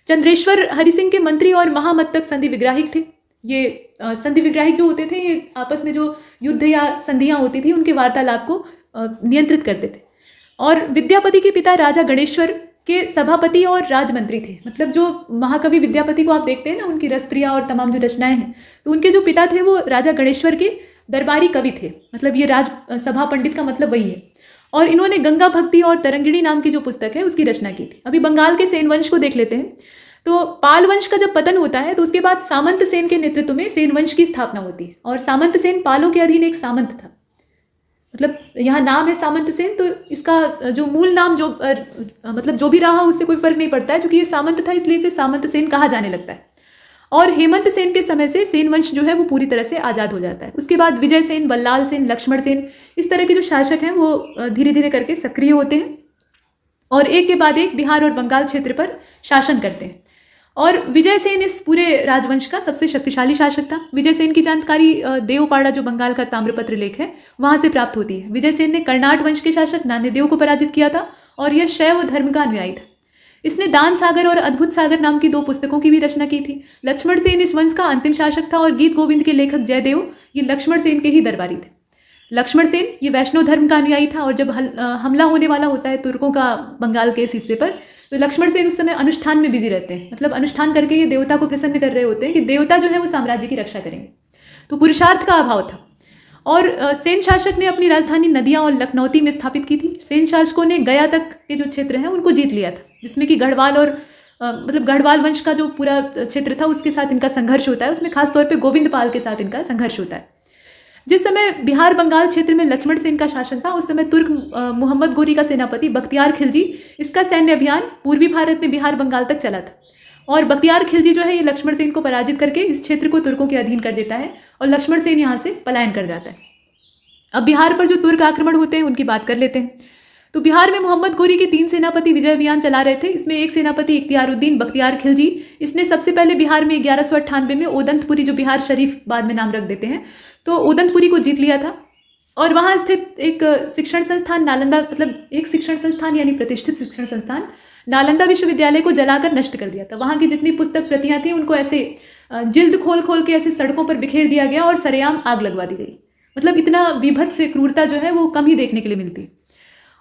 चंद्रेश्वर हरि सिंह के मंत्री और महामत्तक संधि विग्राहिक थे। ये संधि विग्राहिक जो होते थे ये आपस में जो युद्ध या संधियां होती थी उनके वार्तालाप को नियंत्रित करते थे। और विद्यापति के पिता राजा गणेश्वर के सभापति और राजमंत्री थे, मतलब जो महाकवि विद्यापति को आप देखते हैं ना, उनकी रसप्रिया और तमाम जो रचनाएं हैं, तो उनके जो पिता थे वो राजा गणेश्वर के दरबारी कवि थे, मतलब ये राज सभा पंडित का मतलब वही है। और इन्होंने गंगा भक्ति और तरंगिणी नाम की जो पुस्तक है उसकी रचना की थी। अभी बंगाल के सेन वंश को देख लेते हैं। तो पाल वंश का जब पतन होता है तो उसके बाद सामंत सेन के नेतृत्व में सेन वंश की स्थापना होती है और सामंत सेन पालों के अधीन एक सामंत था, मतलब यहाँ नाम है सामंत सेन, तो इसका जो मूल नाम जो मतलब जो भी रहा उससे कोई फर्क नहीं पड़ता है, क्योंकि ये सामंत था इसलिए इसे सामंत सेन कहा जाने लगता है। और हेमंत सेन के समय से सेन वंश जो है वो पूरी तरह से आज़ाद हो जाता है। उसके बाद विजय सेन, बल्लाल सेन, लक्ष्मण सेन, इस तरह के जो शासक हैं वो धीरे धीरे करके सक्रिय होते हैं और एक के बाद एक बिहार और बंगाल क्षेत्र पर शासन करते हैं। और विजय सेन इस पूरे राजवंश का सबसे शक्तिशाली शासक था। विजय सेन की जानकारी देवपाड़ा जो बंगाल का ताम्रपत्र लेख है वहां से प्राप्त होती है। विजय सेन ने कर्नाट वंश के शासक नान्यदेव को पराजित किया था और यह शैव धर्म का अनुयायी था। इसने दान सागर और अद्भुत सागर नाम की 2 पुस्तकों की भी रचना की थी। लक्ष्मण सेन इस वंश का अंतिम शासक था और गीत गोविंद के लेखक जयदेव ये लक्ष्मण सेन के ही दरबारी थे। लक्ष्मण सेन ये वैष्णव धर्म का अनुयायी था और जब हमला होने वाला होता है तुर्कों का बंगाल के इस हिस्से पर, तो लक्ष्मण सेन उस समय अनुष्ठान में बिजी रहते हैं, मतलब अनुष्ठान करके ये देवता को प्रसन्न कर रहे होते हैं कि देवता जो है वो साम्राज्य की रक्षा करेंगे। तो पुरुषार्थ का अभाव था और सेन शासक ने अपनी राजधानी नदिया और लखनौती में स्थापित की थी। सेन शासकों ने गया तक के जो क्षेत्र हैं उनको जीत लिया था, जिसमें कि गढ़वाल और मतलब गढ़वाल वंश का जो पूरा क्षेत्र था उसके साथ इनका संघर्ष होता है। उसमें खासतौर पर गोविंद पाल के साथ इनका संघर्ष होता है। जिस समय बिहार बंगाल क्षेत्र में लक्ष्मण सेन का शासन था उस समय तुर्क मोहम्मद गोरी का सेनापति बख्तियार खिलजी, इसका सैन्य अभियान पूर्वी भारत में बिहार बंगाल तक चला था और बख्तियार खिलजी जो है ये लक्ष्मण सेन को पराजित करके इस क्षेत्र को तुर्कों के अधीन कर देता है और लक्ष्मण सेन यहाँ से पलायन कर जाता है। अब बिहार पर जो तुर्क आक्रमण होते हैं उनकी बात कर लेते हैं। तो बिहार में मोहम्मद गोरी के 3 सेनापति विजय अभियान चला रहे थे। इसमें एक सेनापति इख्तियारुद्दीन बख्तियार खिलजी, इसने सबसे पहले बिहार में 1198 में ओदंतपुरी, जो बिहार शरीफ बाद में नाम रख देते हैं, तो ओदंतपुरी को जीत लिया था और वहाँ स्थित एक शिक्षण संस्थान नालंदा, मतलब एक शिक्षण संस्थान यानी प्रतिष्ठित शिक्षण संस्थान नालंदा विश्वविद्यालय को जलाकर नष्ट कर दिया था। वहाँ की जितनी पुस्तक प्रतियाँ थी उनको ऐसे जिल्द खोल खोल के ऐसे सड़कों पर बिखेर दिया गया और सरेआम आग लगवा दी गई। मतलब इतना विभत्स से क्रूरता जो है वो कम ही देखने के लिए मिलती।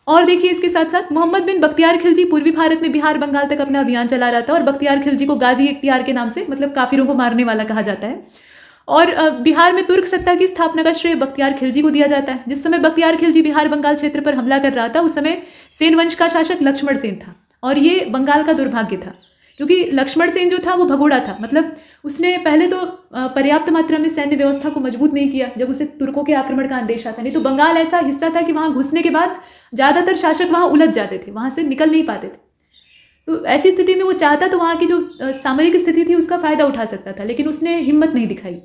और देखिए इसके साथ साथ मोहम्मद बिन बख्तियार खिलजी पूर्वी भारत में बिहार बंगाल तक अपना अभियान चला रहा था, और बख्तियार खिलजी को गाजी इख्तियार के नाम से, मतलब काफिरों को मारने वाला, कहा जाता है। और बिहार में तुर्क सत्ता की स्थापना का श्रेय बख्तियार खिलजी को दिया जाता है। जिस समय बख्तियार खिलजी बिहार बंगाल क्षेत्र पर हमला कर रहा था, उस समय सेन वंश का शासक लक्ष्मण सेन था, और ये बंगाल का दुर्भाग्य था, क्योंकि लक्ष्मण सेन जो था वो भगोड़ा था। मतलब उसने पहले तो पर्याप्त मात्रा में सैन्य व्यवस्था को मजबूत नहीं किया जब उसे तुर्कों के आक्रमण का अंदेशा था। नहीं तो बंगाल ऐसा हिस्सा था कि वहां घुसने के बाद ज्यादातर शासक वहां उलझ जाते थे, वहां से निकल नहीं पाते थे। तो ऐसी स्थिति में वो चाहता तो वहां की जो सामरिक स्थिति थी उसका फायदा उठा सकता था, लेकिन उसने हिम्मत नहीं दिखाई।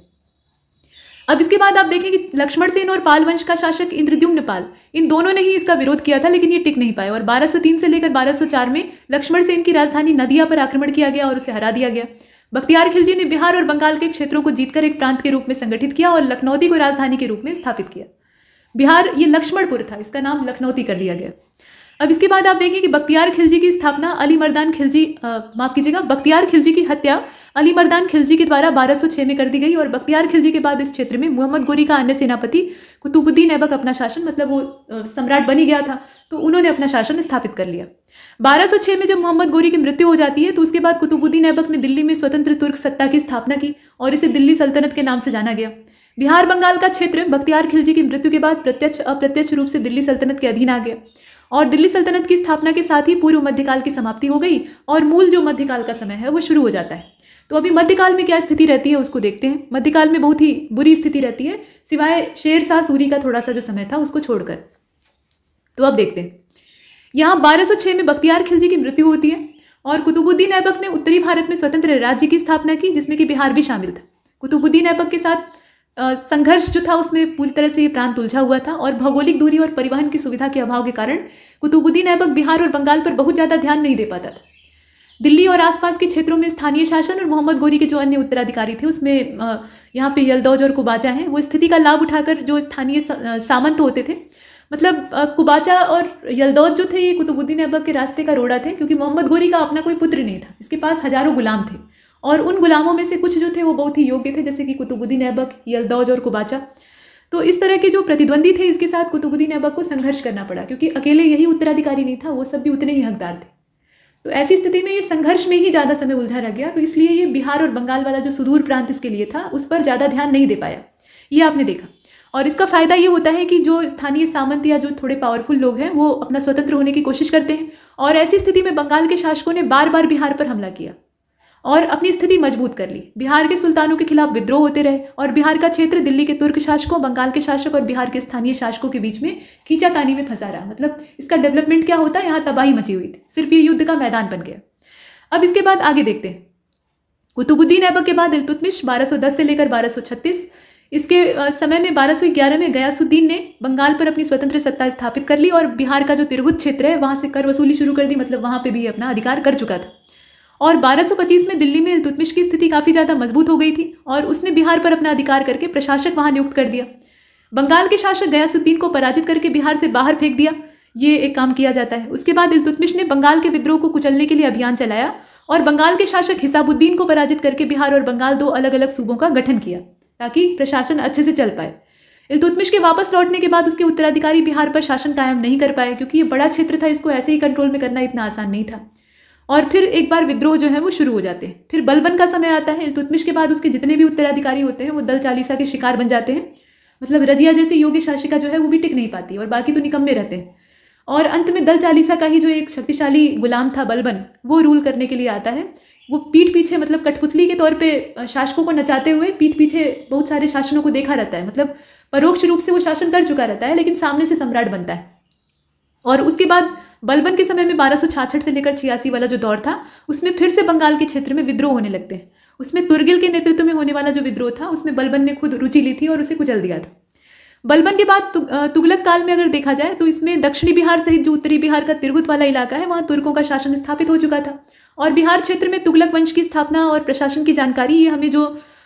अब इसके बाद आप देखें कि लक्ष्मण सेन और पाल वंश का शासक इंद्रद्युम्न पाल, इन दोनों ने ही इसका विरोध किया था, लेकिन ये टिक नहीं पाए। और 1203 से लेकर 1204 में लक्ष्मण सेन की राजधानी नदिया पर आक्रमण किया गया और उसे हरा दिया गया। बख्तियार खिलजी ने बिहार और बंगाल के क्षेत्रों को जीतकर एक प्रांत के रूप में संगठित किया और लखनौती को राजधानी के रूप में स्थापित किया। बिहार ये लक्ष्मणपुर था, इसका नाम लखनौती कर दिया गया। अब इसके बाद आप देखें कि बख्तियार खिलजी की स्थापना बख्तियार खिलजी की हत्या अली मर्दान खिलजी के द्वारा 1206 में कर दी गई। और बख्तियार खिलजी के बाद इस क्षेत्र में मोहम्मद गोरी का अन्य सेनापति कुतुबुद्दीन ऐबक अपना शासन, मतलब वो सम्राट बन ही गया था, तो उन्होंने अपना शासन स्थापित कर लिया। 1206 में जब मोहम्मद गोरी की मृत्यु हो जाती है तो उसके बाद कुतुबुद्दीन ऐबक ने दिल्ली में स्वतंत्र तुर्क सत्ता की स्थापना की और इसे दिल्ली सल्तनत के नाम से जाना गया। बिहार बंगाल का क्षेत्र बख्तियार खिलजी की मृत्यु के बाद प्रत्यक्ष अप्रत्यक्ष रूप से दिल्ली सल्तनत के अधीन आ गया, और दिल्ली सल्तनत की स्थापना के साथ ही पूर्व मध्यकाल की समाप्ति हो गई और मूल जो मध्यकाल का समय है वो शुरू हो जाता है। तो अभी मध्यकाल में क्या स्थिति रहती है उसको देखते हैं। मध्यकाल में बहुत ही बुरी स्थिति रहती है, सिवाय शेर शाह सूरी का थोड़ा सा जो समय था उसको छोड़कर। तो अब देखते हैं, यहाँ 1206 में बख्तियार खिलजी की मृत्यु होती है और कुतुबुद्दीन ऐबक ने उत्तरी भारत में स्वतंत्र राज्य की स्थापना की, जिसमें कि बिहार भी शामिल था। कुतुबुद्दीन ऐबक के साथ संघर्ष जो था उसमें पूरी तरह से ये प्रांत उलझा हुआ था, और भौगोलिक दूरी और परिवहन की सुविधा के अभाव के कारण कुतुबुद्दीन ऐबक बिहार और बंगाल पर बहुत ज़्यादा ध्यान नहीं दे पाता था। दिल्ली और आसपास के क्षेत्रों में स्थानीय शासन और मोहम्मद गोरी के जो अन्य उत्तराधिकारी थे उसमें यहाँ पे यलदौज और कुबाचा हैं, वो स्थिति का लाभ उठाकर जो स्थानीय सामंत होते थे, मतलब कुबाचा और यलदौज जो थे ये कुतुबुद्दीन ऐबक के रास्ते का रोड़ा थे, क्योंकि मोहम्मद गोरी का अपना कोई पुत्र नहीं था, इसके पास हजारों गुलाम थे, और उन गुलामों में से कुछ जो थे वो बहुत ही योग्य थे, जैसे कि कुतुबुद्दीन ऐबक, यलदौज और कुबाचा। तो इस तरह के जो प्रतिद्वंदी थे इसके साथ कुतुबुद्दीन ऐबक को संघर्ष करना पड़ा, क्योंकि अकेले यही उत्तराधिकारी नहीं था, वो सब भी उतने ही हकदार थे। तो ऐसी स्थिति में ये संघर्ष में ही ज़्यादा समय उलझा रह गया, तो इसलिए ये बिहार और बंगाल वाला जो सुदूर प्रांत इसके लिए था उस पर ज़्यादा ध्यान नहीं दे पाया, ये आपने देखा। और इसका फ़ायदा ये होता है कि जो स्थानीय सामंत या जो थोड़े पावरफुल लोग हैं वो अपना स्वतंत्र होने की कोशिश करते हैं, और ऐसी स्थिति में बंगाल के शासकों ने बार बार बिहार पर हमला किया और अपनी स्थिति मजबूत कर ली। बिहार के सुल्तानों के खिलाफ विद्रोह होते रहे, और बिहार का क्षेत्र दिल्ली के तुर्क शासकों, बंगाल के शासक और बिहार के स्थानीय शासकों के बीच में खींचातानी में फंसा रहा। मतलब इसका डेवलपमेंट क्या होता है, यहाँ तबाही मची हुई थी, सिर्फ ये युद्ध का मैदान बन गया। अब इसके बाद आगे देखते हैं। कुतुबुद्दीन ऐबक के बाद इल्तुतमिश 1210 से लेकर 1236, इसके समय में 1211 में गयासुद्दीन ने बंगाल पर अपनी स्वतंत्र सत्ता स्थापित कर ली और बिहार का जो तिरहुत क्षेत्र है वहाँ से कर वसूली शुरू कर दी, मतलब वहाँ पर भी अपना अधिकार कर चुका था। और 1225 में दिल्ली में इल्तुतमिश की स्थिति काफ़ी ज़्यादा मजबूत हो गई थी और उसने बिहार पर अपना अधिकार करके प्रशासक वहाँ नियुक्त कर दिया। बंगाल के शासक गयासुद्दीन को पराजित करके बिहार से बाहर फेंक दिया, ये एक काम किया जाता है। उसके बाद इल्तुतमिश ने बंगाल के विद्रोह को कुचलने के लिए अभियान चलाया और बंगाल के शासक हिसाबुद्दीन को पराजित करके बिहार और बंगाल दो अलग अलग सूबों का गठन किया ताकि प्रशासन अच्छे से चल पाए। इल्तुतमिश के वापस लौटने के बाद उसके उत्तराधिकारी बिहार पर शासन कायम नहीं कर पाए, क्योंकि ये बड़ा क्षेत्र था, इसको ऐसे ही कंट्रोल में करना इतना आसान नहीं था। और फिर एक बार विद्रोह जो है वो शुरू हो जाते हैं। फिर बलबन का समय आता है। इल्तुतमिश के बाद उसके जितने भी उत्तराधिकारी होते हैं वो दल चालीसा के शिकार बन जाते हैं, मतलब रजिया जैसी योग्य शासिका जो है वो भी टिक नहीं पाती और बाकी तो निकम्मे रहते हैं। और अंत में दल चालीसा का ही जो एक शक्तिशाली गुलाम था बलबन, वो रूल करने के लिए आता है। वो पीठ पीछे, मतलब कठपुतली के तौर पे शासकों को नचाते हुए पीठ पीछे बहुत सारे शासनों को देखा रहता है, मतलब परोक्ष रूप से वो शासन कर चुका रहता है लेकिन सामने से सम्राट बनता है। और उसके बाद बलबन के समय में 1266 से लेकर 86 वाला जो दौर था उसमें फिर से बंगाल के क्षेत्र में विद्रोह होने लगते हैं। उसमें तुर्गिल के नेतृत्व में होने वाला जो विद्रोह था उसमें बलबन ने खुद रुचि ली थी और उसे कुचल दिया था। बलबन के बाद तुगलक काल में अगर देखा जाए तो इसमें दक्षिणी बिहार सहित जो उत्तरी बिहार का तिरहुत वाला इलाका है वहाँ तुर्कों का शासन स्थापित हो चुका था। और बिहार क्षेत्र में तुगलक वंश की स्थापना और प्रशासन की जानकारी ये हमें जो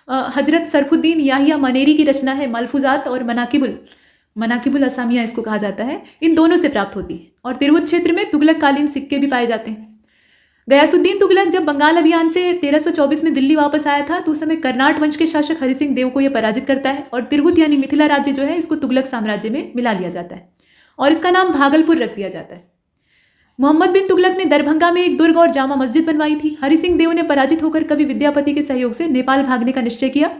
हजरत सरफुद्दीन याहिया मनेरी की रचना है मलफूजात और मनाकिबुल असामिया इसको कहा जाता है, इन दोनों से प्राप्त होती है। और तिरहुत क्षेत्र में तुगलक कालीन सिक्के भी पाए जाते हैं। गयासुद्दीन तुगलक जब बंगाल अभियान से 1324 में दिल्ली वापस आया था तो उस समय कर्नाट वंश के शासक हरिसिंह देव को यह पराजित करता है और तिरहुत यानी मिथिला राज्य जो है इसको तुगलक साम्राज्य में मिला लिया जाता है। और इसका नाम भागलपुर रख दिया जाता है। मोहम्मद बिन तुगलक ने दरभंगा में एक दुर्ग और जामा मस्जिद बनवाई थी। हरि सिंह देव ने पराजित होकर कवि विद्यापति के सहयोग से नेपाल भागने का निश्चय किया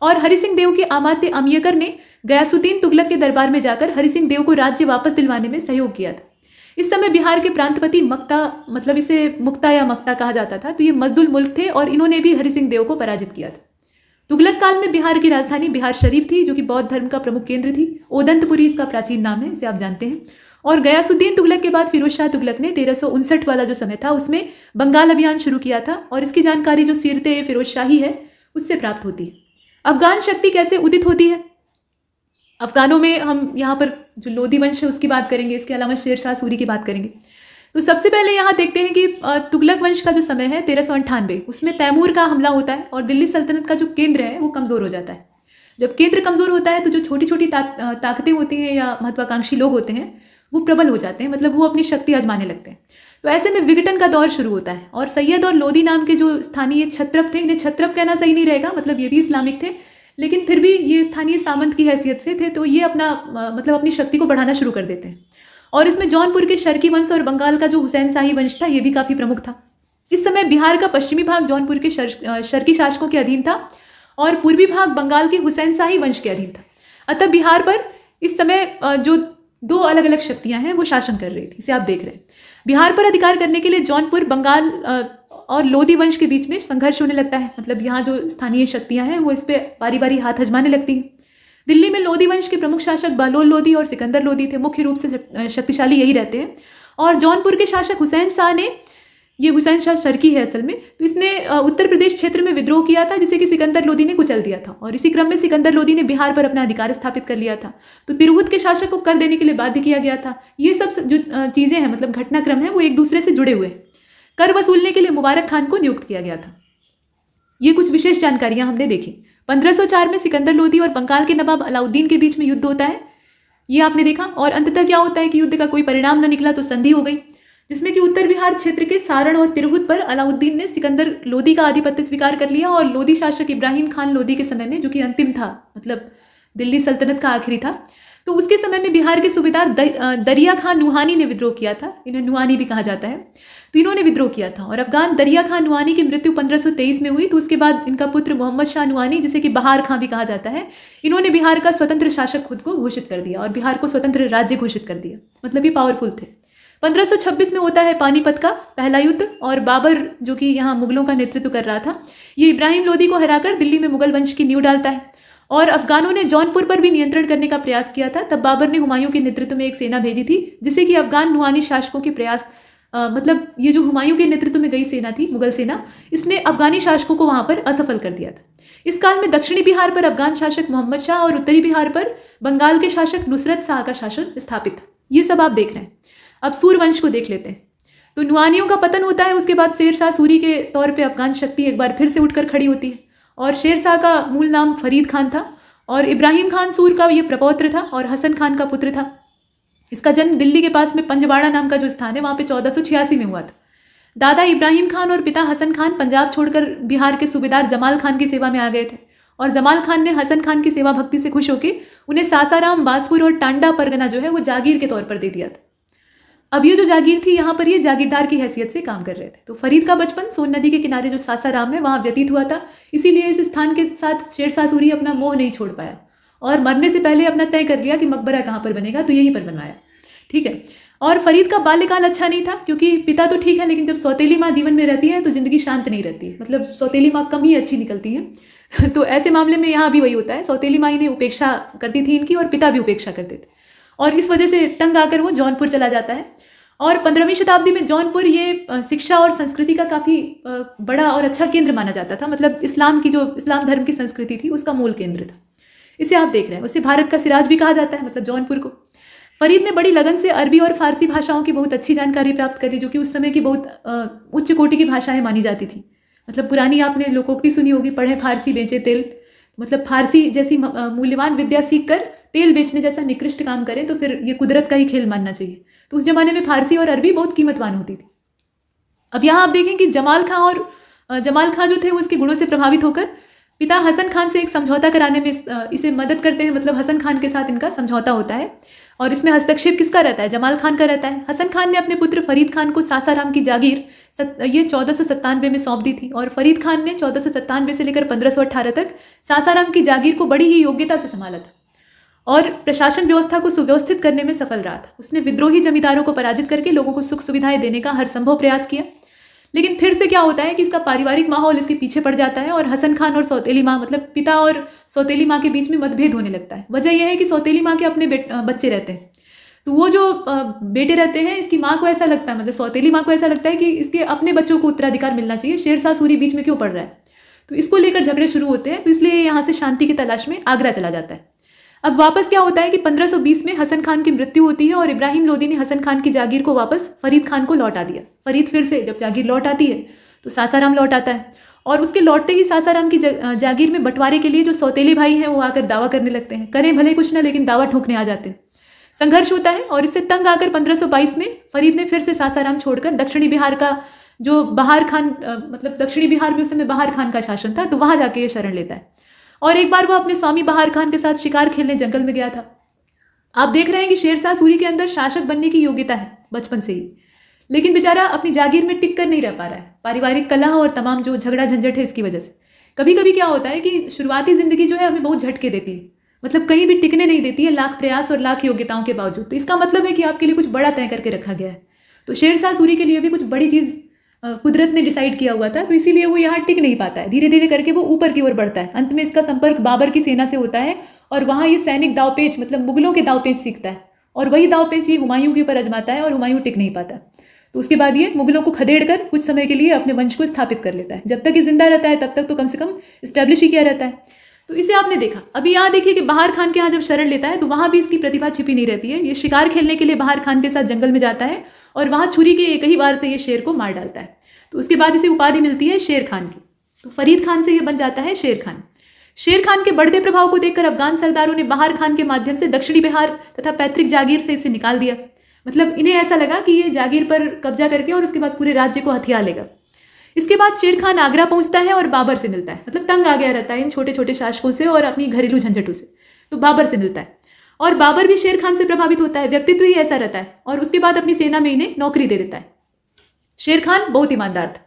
और हरि सिंह देव के अमात्य अमियकर ने गयासुद्दीन तुगलक के दरबार में जाकर हरि सिंह देव को राज्य वापस दिलवाने में सहयोग किया था। इस समय बिहार के प्रांतपति मक्ता, मतलब इसे मुक्ता या मक्ता कहा जाता था, तो ये मजदुल मुल्क थे और इन्होंने भी हरि सिंह देव को पराजित किया था। तुगलक काल में बिहार की राजधानी बिहार शरीफ थी, जो कि बौद्ध धर्म का प्रमुख केंद्र थी। ओदंतपुरी इसका प्राचीन नाम है, इसे आप जानते हैं। और गयासुद्दीन तुगलक के बाद फिरोज शाह तुगलक ने 1359 वाला जो समय था उसमें बंगाल अभियान शुरू किया था और इसकी जानकारी जो सीरते फिरोज शाही है उससे प्राप्त होती है। अफगान शक्ति कैसे उदित होती है? अफगानों में हम यहाँ पर जो लोदी वंश है उसकी बात करेंगे, इसके अलावा शेर शाह सूरी की बात करेंगे। तो सबसे पहले यहाँ देखते हैं कि तुगलक वंश का जो समय है 1398, उसमें तैमूर का हमला होता है और दिल्ली सल्तनत का जो केंद्र है वो कमज़ोर हो जाता है। जब केंद्र कमज़ोर होता है तो जो छोटी छोटी ताकतें होती हैं या महत्वाकांक्षी लोग होते हैं वो प्रबल हो जाते हैं, मतलब वो अपनी शक्ति आजमाने लगते हैं। तो ऐसे में विघटन का दौर शुरू होता है और सैयद और लोदी नाम के जो स्थानीय क्षत्रप थे, इन्हें क्षत्रप कहना सही नहीं रहेगा, मतलब ये भी इस्लामिक थे, लेकिन फिर भी ये स्थानीय सामंत की हैसियत से थे, तो ये मतलब अपनी शक्ति को बढ़ाना शुरू कर देते हैं। और इसमें जौनपुर के शर्की वंश और बंगाल का जो हुसैन शाही वंश था ये भी काफ़ी प्रमुख था। इस समय बिहार का पश्चिमी भाग जौनपुर के शर्की शासकों के अधीन था और पूर्वी भाग बंगाल के हुसैन शाही वंश के अधीन था। अतः बिहार पर इस समय जो दो अलग अलग शक्तियां हैं वो शासन कर रही थी, इसे आप देख रहे हैं। बिहार पर अधिकार करने के लिए जौनपुर, बंगाल और लोदी वंश के बीच में संघर्ष होने लगता है, मतलब यहाँ जो स्थानीय शक्तियां हैं वो इस पर बारी बारी हाथ आजमाने लगती हैं। दिल्ली में लोदी वंश के प्रमुख शासक बहलोल लोदी और सिकंदर लोदी थे, मुख्य रूप से शक्तिशाली यही रहते हैं। और जौनपुर के शासक हुसैन शाह ने, ये हुसैन शाह शर्की है असल में, तो इसने उत्तर प्रदेश क्षेत्र में विद्रोह किया था जिसे कि सिकंदर लोदी ने कुचल दिया था और इसी क्रम में सिकंदर लोदी ने बिहार पर अपना अधिकार स्थापित कर लिया था। तो तिरहुत के शासक को कर देने के लिए बाध्य किया गया था। ये सब जो चीज़ें हैं, मतलब घटनाक्रम है, वो एक दूसरे से जुड़े हुए। कर वसूलने के लिए मुबारक खान को नियुक्त किया गया था। ये कुछ विशेष जानकारियां हमने देखी। 1504 में सिकंदर लोदी और बंगाल के नवाब अलाउद्दीन के बीच में युद्ध होता है, ये आपने देखा। और अंततः क्या होता है कि युद्ध का कोई परिणाम न निकला तो संधि हो गई, जिसमें कि उत्तर बिहार क्षेत्र के सारण और तिरहुत पर अलाउद्दीन ने सिकंदर लोदी का आधिपत्य स्वीकार कर लिया और लोदी शासक इब्राहिम खान लोदी के समय में, जो कि अंतिम था, मतलब दिल्ली सल्तनत का आखिरी था, तो उसके समय में बिहार के सूबेदार दरिया खान नुहानी ने विद्रोह किया था। इन्हें नुहानी भी कहा जाता है। तो इन्होंने विद्रोह किया था और अफगान दरिया खान नुहानी की मृत्यु 1523 में हुई। तो उसके बाद इनका पुत्र मोहम्मद शाह नुहानी, जिसे कि बहार खां भी कहा जाता है, इन्होंने बिहार का स्वतंत्र शासक खुद को घोषित कर दिया और बिहार को स्वतंत्र राज्य घोषित कर दिया, मतलब ये पावरफुल थे। 1526 में होता है पानीपत का पहला युद्ध और बाबर, जो कि यहाँ मुगलों का नेतृत्व कर रहा था, ये इब्राहिम लोदी को हराकर दिल्ली में मुगल वंश की नींव डालता है और अफगानों ने जौनपुर पर भी नियंत्रण करने का प्रयास किया था। तब बाबर ने हुमायूं के नेतृत्व में एक सेना भेजी थी, जिसे कि अफगान नुहानी शासकों के प्रयास, मतलब ये जो हुमायूं के नेतृत्व में गई सेना थी, मुगल सेना, इसने अफगानी शासकों को वहां पर असफल कर दिया था। इस काल में दक्षिणी बिहार पर अफगान शासक मोहम्मद शाह और उत्तरी बिहार पर बंगाल के शासक नुसरत शाह का शासन स्थापित था। ये सब आप देख रहे हैं। अब सूर वंश को देख लेते हैं। तो नुआनियों का पतन होता है, उसके बाद शेर शाह सूरी के तौर पे अफगान शक्ति एक बार फिर से उठकर खड़ी होती है और शेर शाह का मूल नाम फरीद खान था और इब्राहिम खान सूर का ये प्रपौत्र था और हसन खान का पुत्र था। इसका जन्म दिल्ली के पास में पंजवाड़ा नाम का जो स्थान है वहाँ पे 1486 में हुआ था। दादा इब्राहिम खान और पिता हसन खान पंजाब छोड़कर बिहार के सूबेदार जमाल खान की सेवा में आ गए थे और जमाल खान ने हसन खान की सेवा भक्ति से खुश होकर उन्हें सासाराम, बाजपुर और टांडा परगना जो है वो जागीर के तौर पर दे दिया था। अब ये जो जागीर थी, यहाँ पर ये जागीरदार की हैसियत से काम कर रहे थे। तो फरीद का बचपन सोन नदी के किनारे जो सासाराम है वहाँ व्यतीत हुआ था, इसीलिए इस स्थान के साथ शेर शाह सूरी अपना मोह नहीं छोड़ पाया और मरने से पहले अपना तय कर लिया कि मकबरा कहाँ पर बनेगा, तो यहीं पर बनवाया। ठीक है। और फरीद का बाल्यकाल अच्छा नहीं था, क्योंकि पिता तो ठीक है लेकिन जब सौतेली माँ जीवन में रहती है तो जिंदगी शांत नहीं रहती, मतलब सौतेली माँ कम ही अच्छी निकलती हैं। तो ऐसे मामले में यहाँ भी वही होता है, सौतेली माँ इन्हें उपेक्षा करती थी इनकी और पिता भी उपेक्षा करते थे और इस वजह से तंग आकर वो जौनपुर चला जाता है। और 15वीं शताब्दी में जौनपुर ये शिक्षा और संस्कृति का काफ़ी बड़ा और अच्छा केंद्र माना जाता था, मतलब इस्लाम धर्म की संस्कृति थी उसका मूल केंद्र था। इसे आप देख रहे हैं। उसे भारत का सिराज भी कहा जाता है, मतलब जौनपुर को। फरीद ने बड़ी लगन से अरबी और फारसी भाषाओं की बहुत अच्छी जानकारी प्राप्त करी, जो कि उस समय की बहुत उच्च कोटि की भाषाएं मानी जाती थी। मतलब पुरानी आपने लोकोक्ति सुनी होगी, पढ़े फारसी बेचे तेल, मतलब फारसी जैसी मूल्यवान विद्या सीख कर तेल बेचने जैसा निकृष्ट काम करें तो फिर ये कुदरत का ही खेल मानना चाहिए। तो उस जमाने में फारसी और अरबी बहुत कीमतवान होती थी। अब यहाँ आप देखें कि जमाल खां जो थे वो इसके गुणों से प्रभावित होकर पिता हसन खान से एक समझौता कराने में इसे मदद करते हैं, मतलब हसन खान के साथ इनका समझौता होता है और इसमें हस्तक्षेप किसका रहता है? जमाल खान का रहता है। हसन खान ने अपने पुत्र फरीद खान को सासाराम की जागीर ये 1497 में सौंप दी थी और फरीद खान ने 1497 से लेकर 1518 तक सासाराम की जागीर को बड़ी ही योग्यता से संभाला था और प्रशासन व्यवस्था को सुव्यवस्थित करने में सफल रहा था। उसने विद्रोही जमींदारों को पराजित करके लोगों को सुख सुविधाएं देने का हर संभव प्रयास किया। लेकिन फिर से क्या होता है कि इसका पारिवारिक माहौल इसके पीछे पड़ जाता है और हसन खान और सौतेली माँ, मतलब पिता और सौतेली माँ के बीच में मतभेद होने लगता है। वजह यह है कि सौतेली माँ के अपने बच्चे रहते हैं, तो वो जो बेटे रहते हैं, इसकी माँ को ऐसा लगता है, मतलब सौतेली माँ को ऐसा लगता है कि इसके अपने बच्चों को उत्तराधिकार मिलना चाहिए, शेरशाह सूरी बीच में क्यों पड़ रहा है। तो इसको लेकर झगड़े शुरू होते हैं। तो इसलिए यहाँ से शांति की तलाश में आगरा चला जाता है। अब वापस क्या होता है कि 1520 में हसन खान की मृत्यु होती है और इब्राहिम लोदी ने हसन खान की जागीर को वापस फरीद खान को लौटा दिया। फरीद फिर से जब जागीर लौट आती है तो सासाराम लौट आता है और उसके लौटते ही सासाराम की जागीर में बंटवारे के लिए जो सौतेली भाई हैं वो आकर दावा करने लगते हैं। करें भले कुछ ना, लेकिन दावा ठोकने आ जाते हैं। संघर्ष होता है और इससे तंग आकर 1522 में फरीद ने फिर से सासाराम छोड़कर दक्षिणी बिहार का जो बहार खान, मतलब दक्षिणी बिहार में उस समय बहार खान का शासन था, तो वहां जाके ये शरण लेता है। और एक बार वो अपने स्वामी बहार खान के साथ शिकार खेलने जंगल में गया था। आप देख रहे हैं कि शेरशाह सूरी के अंदर शासक बनने की योग्यता है बचपन से ही, लेकिन बेचारा अपनी जागीर में टिक कर नहीं रह पा रहा है। पारिवारिक कलह और तमाम जो झगड़ा झंझट है इसकी वजह से। कभी कभी क्या होता है कि शुरुआती जिंदगी जो है हमें बहुत झटके देती है, मतलब कहीं भी टिकने नहीं देती है, लाख प्रयास और लाख योग्यताओं के बावजूद। तो इसका मतलब है कि आपके लिए कुछ बड़ा तय करके रखा गया है। तो शेरशाह सूरी के लिए भी कुछ बड़ी चीज़ कुदरत ने डिसाइड किया हुआ था, तो इसीलिए वो यहाँ टिक नहीं पाता है। धीरे धीरे करके वो ऊपर की ओर बढ़ता है। अंत में इसका संपर्क बाबर की सेना से होता है और वहाँ ये सैनिक दावपेच, मतलब मुगलों के दावपेच सीखता है और वही दावपेच ये हुमायूं के ऊपर आजमाता है और हुमायूं टिक नहीं पाता। तो उसके बाद ये मुगलों को खदेड़ कर कुछ समय के लिए अपने वंश को स्थापित कर लेता है। जब तक ये जिंदा रहता है तब तक तो कम से कम इस्टेब्लिश ही किया रहता है। तो इसे आपने देखा। अभी यहाँ देखिए कि बहार खान के यहाँ जब शरण लेता है तो वहाँ भी इसकी प्रतिभा छिपी नहीं रहती है। ये शिकार खेलने के लिए बहार खान के साथ जंगल में जाता है और वहाँ छुरी के एक ही वार से ये शेर को मार डालता है। तो उसके बाद इसे उपाधि मिलती है शेर खान की। तो फरीद खान से ये बन जाता है शेर खान। शेर खान के बढ़ते प्रभाव को देखकर अफगान सरदारों ने बहार खान के माध्यम से दक्षिणी बिहार तथा पैतृक जागीर से इसे निकाल दिया। मतलब इन्हें ऐसा लगा कि ये जागीर पर कब्जा करके और उसके बाद पूरे राज्य को हथिया लेगा। इसके बाद शेर खान आगरा पहुंचता है और बाबर से मिलता है। मतलब तंग आ गया रहता है इन छोटे छोटे शासकों से और अपनी घरेलू झंझटों से, तो बाबर से मिलता है और बाबर भी शेर खान से प्रभावित होता है। व्यक्तित्व ही ऐसा रहता है और उसके बाद अपनी सेना में इन्हें नौकरी दे देता है। शेर खान बहुत ईमानदार था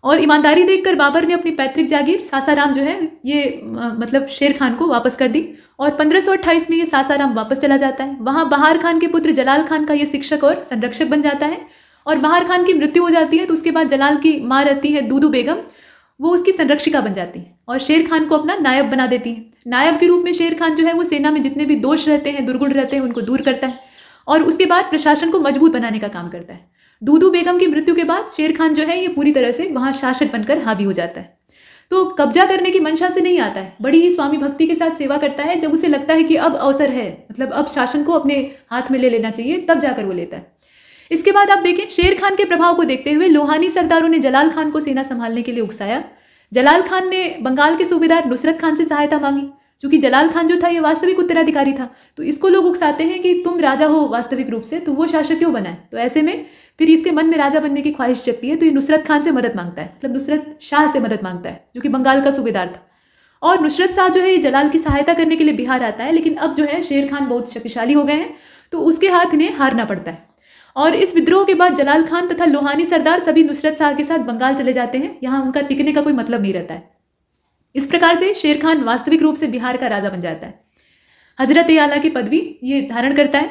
और ईमानदारी देखकर बाबर ने अपनी पैतृक जागीर सासाराम जो है ये मतलब शेर खान को वापस कर दी और 1528 में ये सासाराम वापस चला जाता है। वहाँ बहार खान के पुत्र जलाल खान का ये शिक्षक और संरक्षक बन जाता है और बहार खान की मृत्यु हो जाती है। तो उसके बाद जलाल की माँ रहती है दूदू बेगम, वो उसकी संरक्षिका बन जाती है और शेर खान को अपना नायब बना देती है। नायब के रूप में शेर खान जो है वो सेना में जितने भी दोष रहते हैं, दुर्गुण रहते हैं, उनको दूर करता है और उसके बाद प्रशासन को मजबूत बनाने का काम करता है। दूदू बेगम की मृत्यु के बाद शेर खान जो है ये पूरी तरह से वहाँ शासक बनकर हावी हो जाता है। तो कब्जा करने की मंशा से नहीं आता है, बड़ी ही स्वामी भक्ति के साथ सेवा करता है। जब उसे लगता है कि अब अवसर है, मतलब अब शासन को अपने हाथ में ले लेना चाहिए, तब जाकर वो लेता है। इसके बाद आप देखें शेर खान के प्रभाव को देखते हुए लोहानी सरदारों ने जलाल खान को सेना संभालने के लिए उकसाया। जलाल खान ने बंगाल के सूबेदार नुसरत खान से सहायता मांगी। चूंकि जलाल खान जो था ये वास्तविक उत्तराधिकारी था, तो इसको लोग उकसाते हैं कि तुम राजा हो वास्तविक रूप से, तो वो शासक क्यों बना है। तो ऐसे में फिर इसके मन में राजा बनने की ख्वाहिश जगती है, तो ये नुसरत खान से मदद मांगता है, मतलब नुसरत शाह से मदद मांगता है जो कि बंगाल का सूबेदार था। और नुसरत शाह जो है ये जलाल की सहायता करने के लिए बिहार आता है, लेकिन अब जो है शेर खान बहुत शक्तिशाली हो गए हैं, तो उसके हाथ इन्हें हारना पड़ता है। और इस विद्रोह के बाद जलाल खान तथा लोहानी सरदार सभी नुसरत शाह के साथ बंगाल चले जाते हैं। यहाँ उनका टिकने का कोई मतलब नहीं रहता है। इस प्रकार से शेर खान वास्तविक रूप से बिहार का राजा बन जाता है। हजरत ए आला की पदवी ये धारण करता है।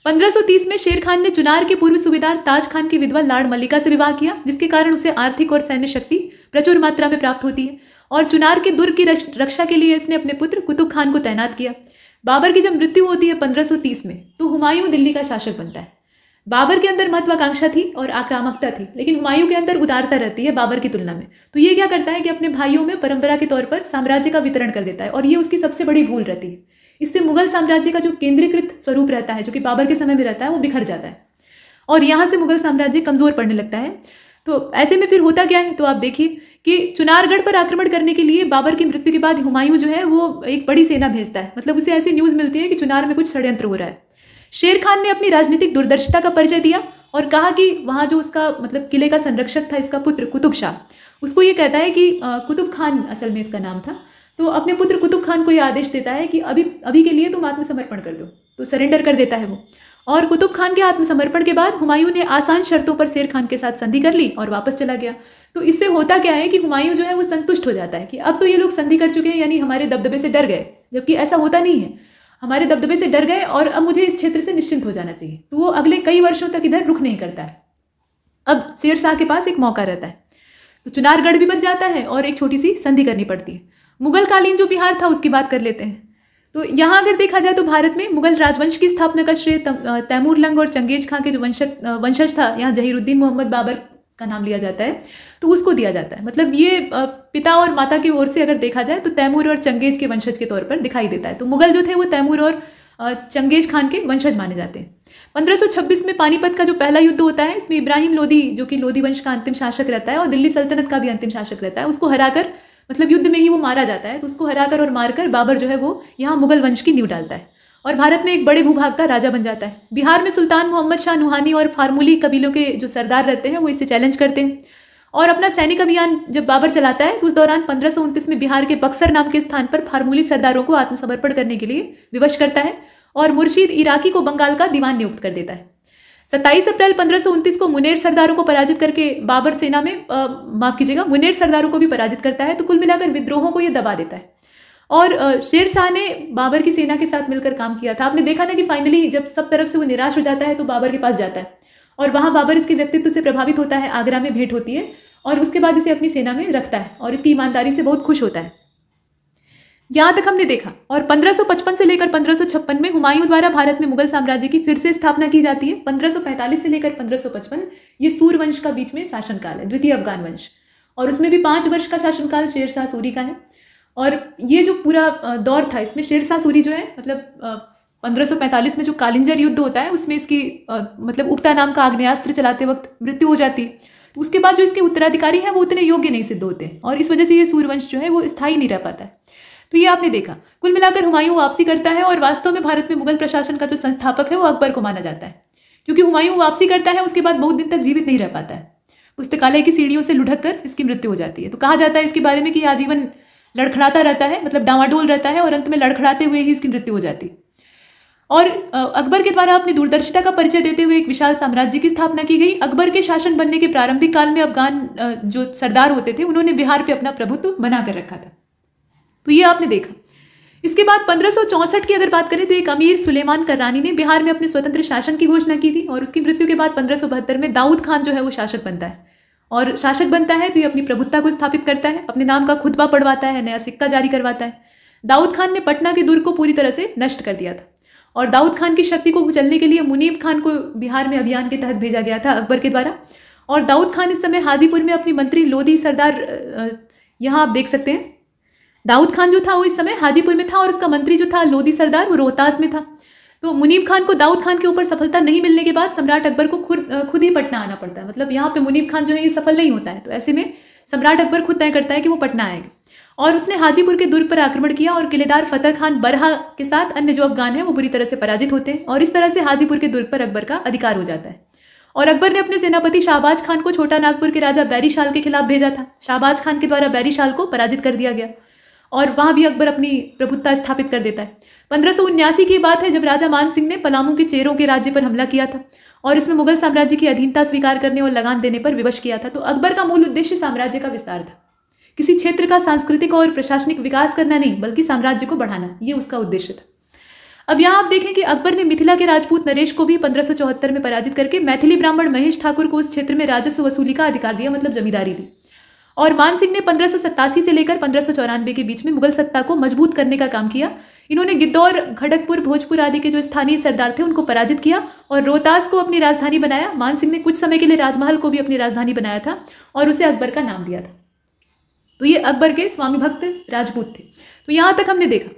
1530 में शेर खान ने चुनार के पूर्व सूबेदार ताज खान की विधवा लाड़ मल्लिका से विवाह किया, जिसके कारण उसे आर्थिक और सैन्य शक्ति प्रचुर मात्रा में प्राप्त होती है और चुनार के दुर्ग की रक्षा के लिए इसने अपने पुत्र कुतुब खान को तैनात किया। बाबर की जब मृत्यु होती है 1530 में, तो हुमायूं दिल्ली का शासक बनता है। बाबर के अंदर महत्वाकांक्षा थी और आक्रामकता थी, लेकिन हुमायूं के अंदर उदारता रहती है बाबर की तुलना में। तो ये क्या करता है कि अपने भाइयों में परंपरा के तौर पर साम्राज्य का वितरण कर देता है और ये उसकी सबसे बड़ी भूल रहती है। इससे मुगल साम्राज्य का जो केंद्रीकृत स्वरूप रहता है, जो कि बाबर के समय में रहता है, वो बिखर जाता है और यहाँ से मुगल साम्राज्य कमजोर पड़ने लगता है। तो ऐसे में फिर होता क्या है, तो आप देखिए कि चुनारगढ़ पर आक्रमण करने के लिए बाबर की मृत्यु के बाद हुमायूं जो है वो एक बड़ी सेना भेजता है। मतलब उसे ऐसी न्यूज़ मिलती है कि चुनार में कुछ षड्यंत्र हो रहा है। शेर खान ने अपनी राजनीतिक दूरदर्शिता का परिचय दिया और कहा कि वहाँ जो उसका मतलब किले का संरक्षक था, इसका पुत्र कुतुब शाह, उसको ये कहता है कि कुतुब खान असल में इसका नाम था, तो अपने पुत्र कुतुब खान को यह आदेश देता है कि अभी के लिए तुम आत्मसमर्पण कर दो। तो सरेंडर कर देता है वो। और कुतुब खान के आत्मसमर्पण के बाद हुमायूं ने आसान शर्तों पर शेर खान के साथ संधि कर ली और वापस चला गया। तो इससे होता क्या है कि हुमायूं जो है वो संतुष्ट हो जाता है कि अब तो ये लोग संधि कर चुके हैं, यानी हमारे दबदबे से डर गए, जबकि ऐसा होता नहीं है। हमारे दबदबे से डर गए और अब मुझे इस क्षेत्र से निश्चिंत हो जाना चाहिए। तो वो अगले कई वर्षों तक इधर रुख नहीं करता है। अब शेर शाह के पास एक मौका रहता है, तो चुनारगढ़ भी बच जाता है और एक छोटी सी संधि करनी पड़ती है। मुगल कालीन जो बिहार था उसकी बात कर लेते हैं। तो यहाँ अगर देखा जाए तो भारत में मुगल राजवंश की स्थापना का श्रेय तैमूर लंग और चंगेज खां के जो वंशज था, यहाँ जहीरुद्दीन मोहम्मद बाबर का नाम लिया जाता है, तो उसको दिया जाता है। मतलब ये पिता और माता की ओर से अगर देखा जाए तो तैमूर और चंगेज के वंशज के तौर पर दिखाई देता है। तो मुगल जो थे वो तैमूर और चंगेज खान के वंशज माने जाते हैं। 1526 में पानीपत का जो पहला युद्ध होता है, इसमें इब्राहिम लोदी, जो कि लोदी वंश का अंतिम शासक रहता है और दिल्ली सल्तनत का भी अंतिम शासक रहता है, उसको हराकर, मतलब युद्ध में ही वो मारा जाता है। तो उसको हराकर और मारकर बाबर जो है वो यहाँ मुगल वंश की नींव डालता है और भारत में एक बड़े भूभाग का राजा बन जाता है। बिहार में सुल्तान मोहम्मद शाह नुहानी और फार्मूली कबीलों के जो सरदार रहते हैं वो इससे चैलेंज करते हैं और अपना सैनिक अभियान जब बाबर चलाता है तो उस दौरान 1529 में बिहार के बक्सर नाम के स्थान पर फार्मूली सरदारों को आत्मसमर्पण करने के लिए विवश करता है और मुर्शीद इराकी को बंगाल का दीवान नियुक्त कर देता है। 27 अप्रैल 1529 को मुनेर सरदारों को पराजित करके बाबर सेना में मुनेर सरदारों को भी पराजित करता है। तो कुल मिलाकर विद्रोहों को ये दबा देता है। और शेर शाह ने बाबर की सेना के साथ मिलकर काम किया था। आपने देखा ना कि फाइनली जब सब तरफ से वो निराश हो जाता है तो बाबर के पास जाता है और वहाँ बाबर इसके व्यक्तित्व से प्रभावित होता है। आगरा में भेंट होती है और उसके बाद इसे अपनी सेना में रखता है और इसकी ईमानदारी से बहुत खुश होता है। यहाँ तक हमने देखा। और 1555 से लेकर 1556 में हुमायूं द्वारा भारत में मुगल साम्राज्य की फिर से स्थापना की जाती है। 1545 से लेकर 1555 ये सूर वंश का बीच में शासनकाल है, द्वितीय अफगान वंश, और उसमें भी 5 वर्ष का शासनकाल शेर शाह सूरी का है। और ये जो पूरा दौर था इसमें शेर शाह सूरी जो है, मतलब 1545 में जो कालिंजर युद्ध होता है उसमें इसकी मतलब उक्ता नाम का आग्नेयास्त्र चलाते वक्त मृत्यु हो जाती है। तो उसके बाद जो इसके उत्तराधिकारी हैं वो उतने योग्य नहीं सिद्ध होते और इस वजह से ये सूरवंश जो है वो स्थायी नहीं रह पाता है। तो ये आपने देखा। कुल मिलाकर हुमायूं वापसी करता है और वास्तव में भारत में मुगल प्रशासन का जो संस्थापक है वो अकबर को माना जाता है, क्योंकि हुमायूं वापसी करता है उसके बाद बहुत दिन तक जीवित नहीं रह पाता है। पुस्तकालय की सीढ़ियों से लुढ़क कर इसकी मृत्यु हो जाती है। तो कहा जाता है इसके बारे में कि आजीवन लड़खड़ाता रहता है, मतलब डावाडोल रहता है और अंत में लड़खड़ाते हुए ही इसकी मृत्यु हो जाती है। और अकबर के द्वारा अपनी दूरदर्शिता का परिचय देते हुए एक विशाल साम्राज्य की स्थापना की गई। अकबर के शासन बनने के प्रारंभिक काल में अफगान जो सरदार होते थे उन्होंने बिहार पे अपना प्रभुत्व बनाकर रखा था। तो ये आपने देखा। इसके बाद 1564 की अगर बात करें तो एक अमीर सुलेमान कर्रानी ने बिहार में अपने स्वतंत्र शासन की घोषणा की थी और उसकी मृत्यु के बाद 1572 में दाऊद खान जो है वो शासक बनता है। और शासक बनता है तो ये अपनी प्रभुत्ता को स्थापित करता है, अपने नाम का खुतबा पढ़वाता है, नया सिक्का जारी करवाता है। दाऊद खान ने पटना के दुर्ग को पूरी तरह से नष्ट कर दिया था और दाऊद खान की शक्ति को कुचलने के लिए मुनीब खान को बिहार में अभियान के तहत भेजा गया था अकबर के द्वारा। और दाऊद खान इस समय हाजीपुर में अपनी मंत्री लोधी सरदार, यहाँ आप देख सकते हैं दाऊद खान जो था वो इस समय हाजीपुर में था और उसका मंत्री जो था लोधी सरदार वो रोहतास में था। तो मुनीब खान को दाऊद खान के ऊपर सफलता नहीं मिलने के बाद सम्राट अकबर को खुद ही पटना आना पड़ता है। मतलब यहाँ पे मुनीब खान जो है ये सफल नहीं होता है, तो ऐसे में सम्राट अकबर खुद तय करता है कि वो पटना आएंगे और उसने हाजीपुर के दुर्ग पर आक्रमण किया और किलेदार फतेह खान बरहा के साथ अन्य जो अफगान है वो बुरी तरह से पराजित होते हैं और इस तरह से हाजीपुर के दुर्ग पर अकबर का अधिकार हो जाता है। और अकबर ने अपने सेनापति शाहबाज खान को छोटा नागपुर के राजा बैरी शाल के खिलाफ भेजा था। शाहबाज खान के द्वारा बैरी शाल को पराजित कर दिया गया और वहां भी अकबर अपनी प्रभुत्ता स्थापित कर देता है। 1579 की बात है जब राजा मान सिंह ने पलामू के चेरों के राज्य पर हमला किया था और इसमें मुगल साम्राज्य की अधीनता स्वीकार करने और लगान देने पर विवश किया था। तो अकबर का मूल उद्देश्य साम्राज्य का विस्तार था, किसी क्षेत्र का सांस्कृतिक और प्रशासनिक विकास करना नहीं बल्कि साम्राज्य को बढ़ाना, ये उसका उद्देश्य था। अब यहाँ आप देखें कि अकबर ने मिथिला के राजपूत नरेश को भी 1574 में पराजित करके मैथिली ब्राह्मण महेश ठाकुर को उस क्षेत्र में राजस्व वसूली का अधिकार दिया, मतलब जमींदारी दी। और मान सिंह ने 1587 से लेकर 1594 के बीच में मुगल सत्ता को मजबूत करने का काम किया। इन्होंने गिद्धौर, खड़गपुर, भोजपुर आदि के जो स्थानीय सरदार थे उनको पराजित किया और रोहतास को अपनी राजधानी बनाया। मान सिंह ने कुछ समय के लिए राजमहल को भी अपनी राजधानी बनाया था और उसे अकबर का नाम दिया था। तो ये अकबर के स्वामी भक्त राजपूत थे। तो यहाँ तक हमने देखा।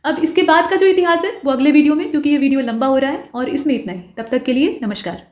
अब इसके बाद का जो इतिहास है वो अगले वीडियो में, क्योंकि ये वीडियो लंबा हो रहा है और इसमें इतना ही। तब तक के लिए नमस्कार।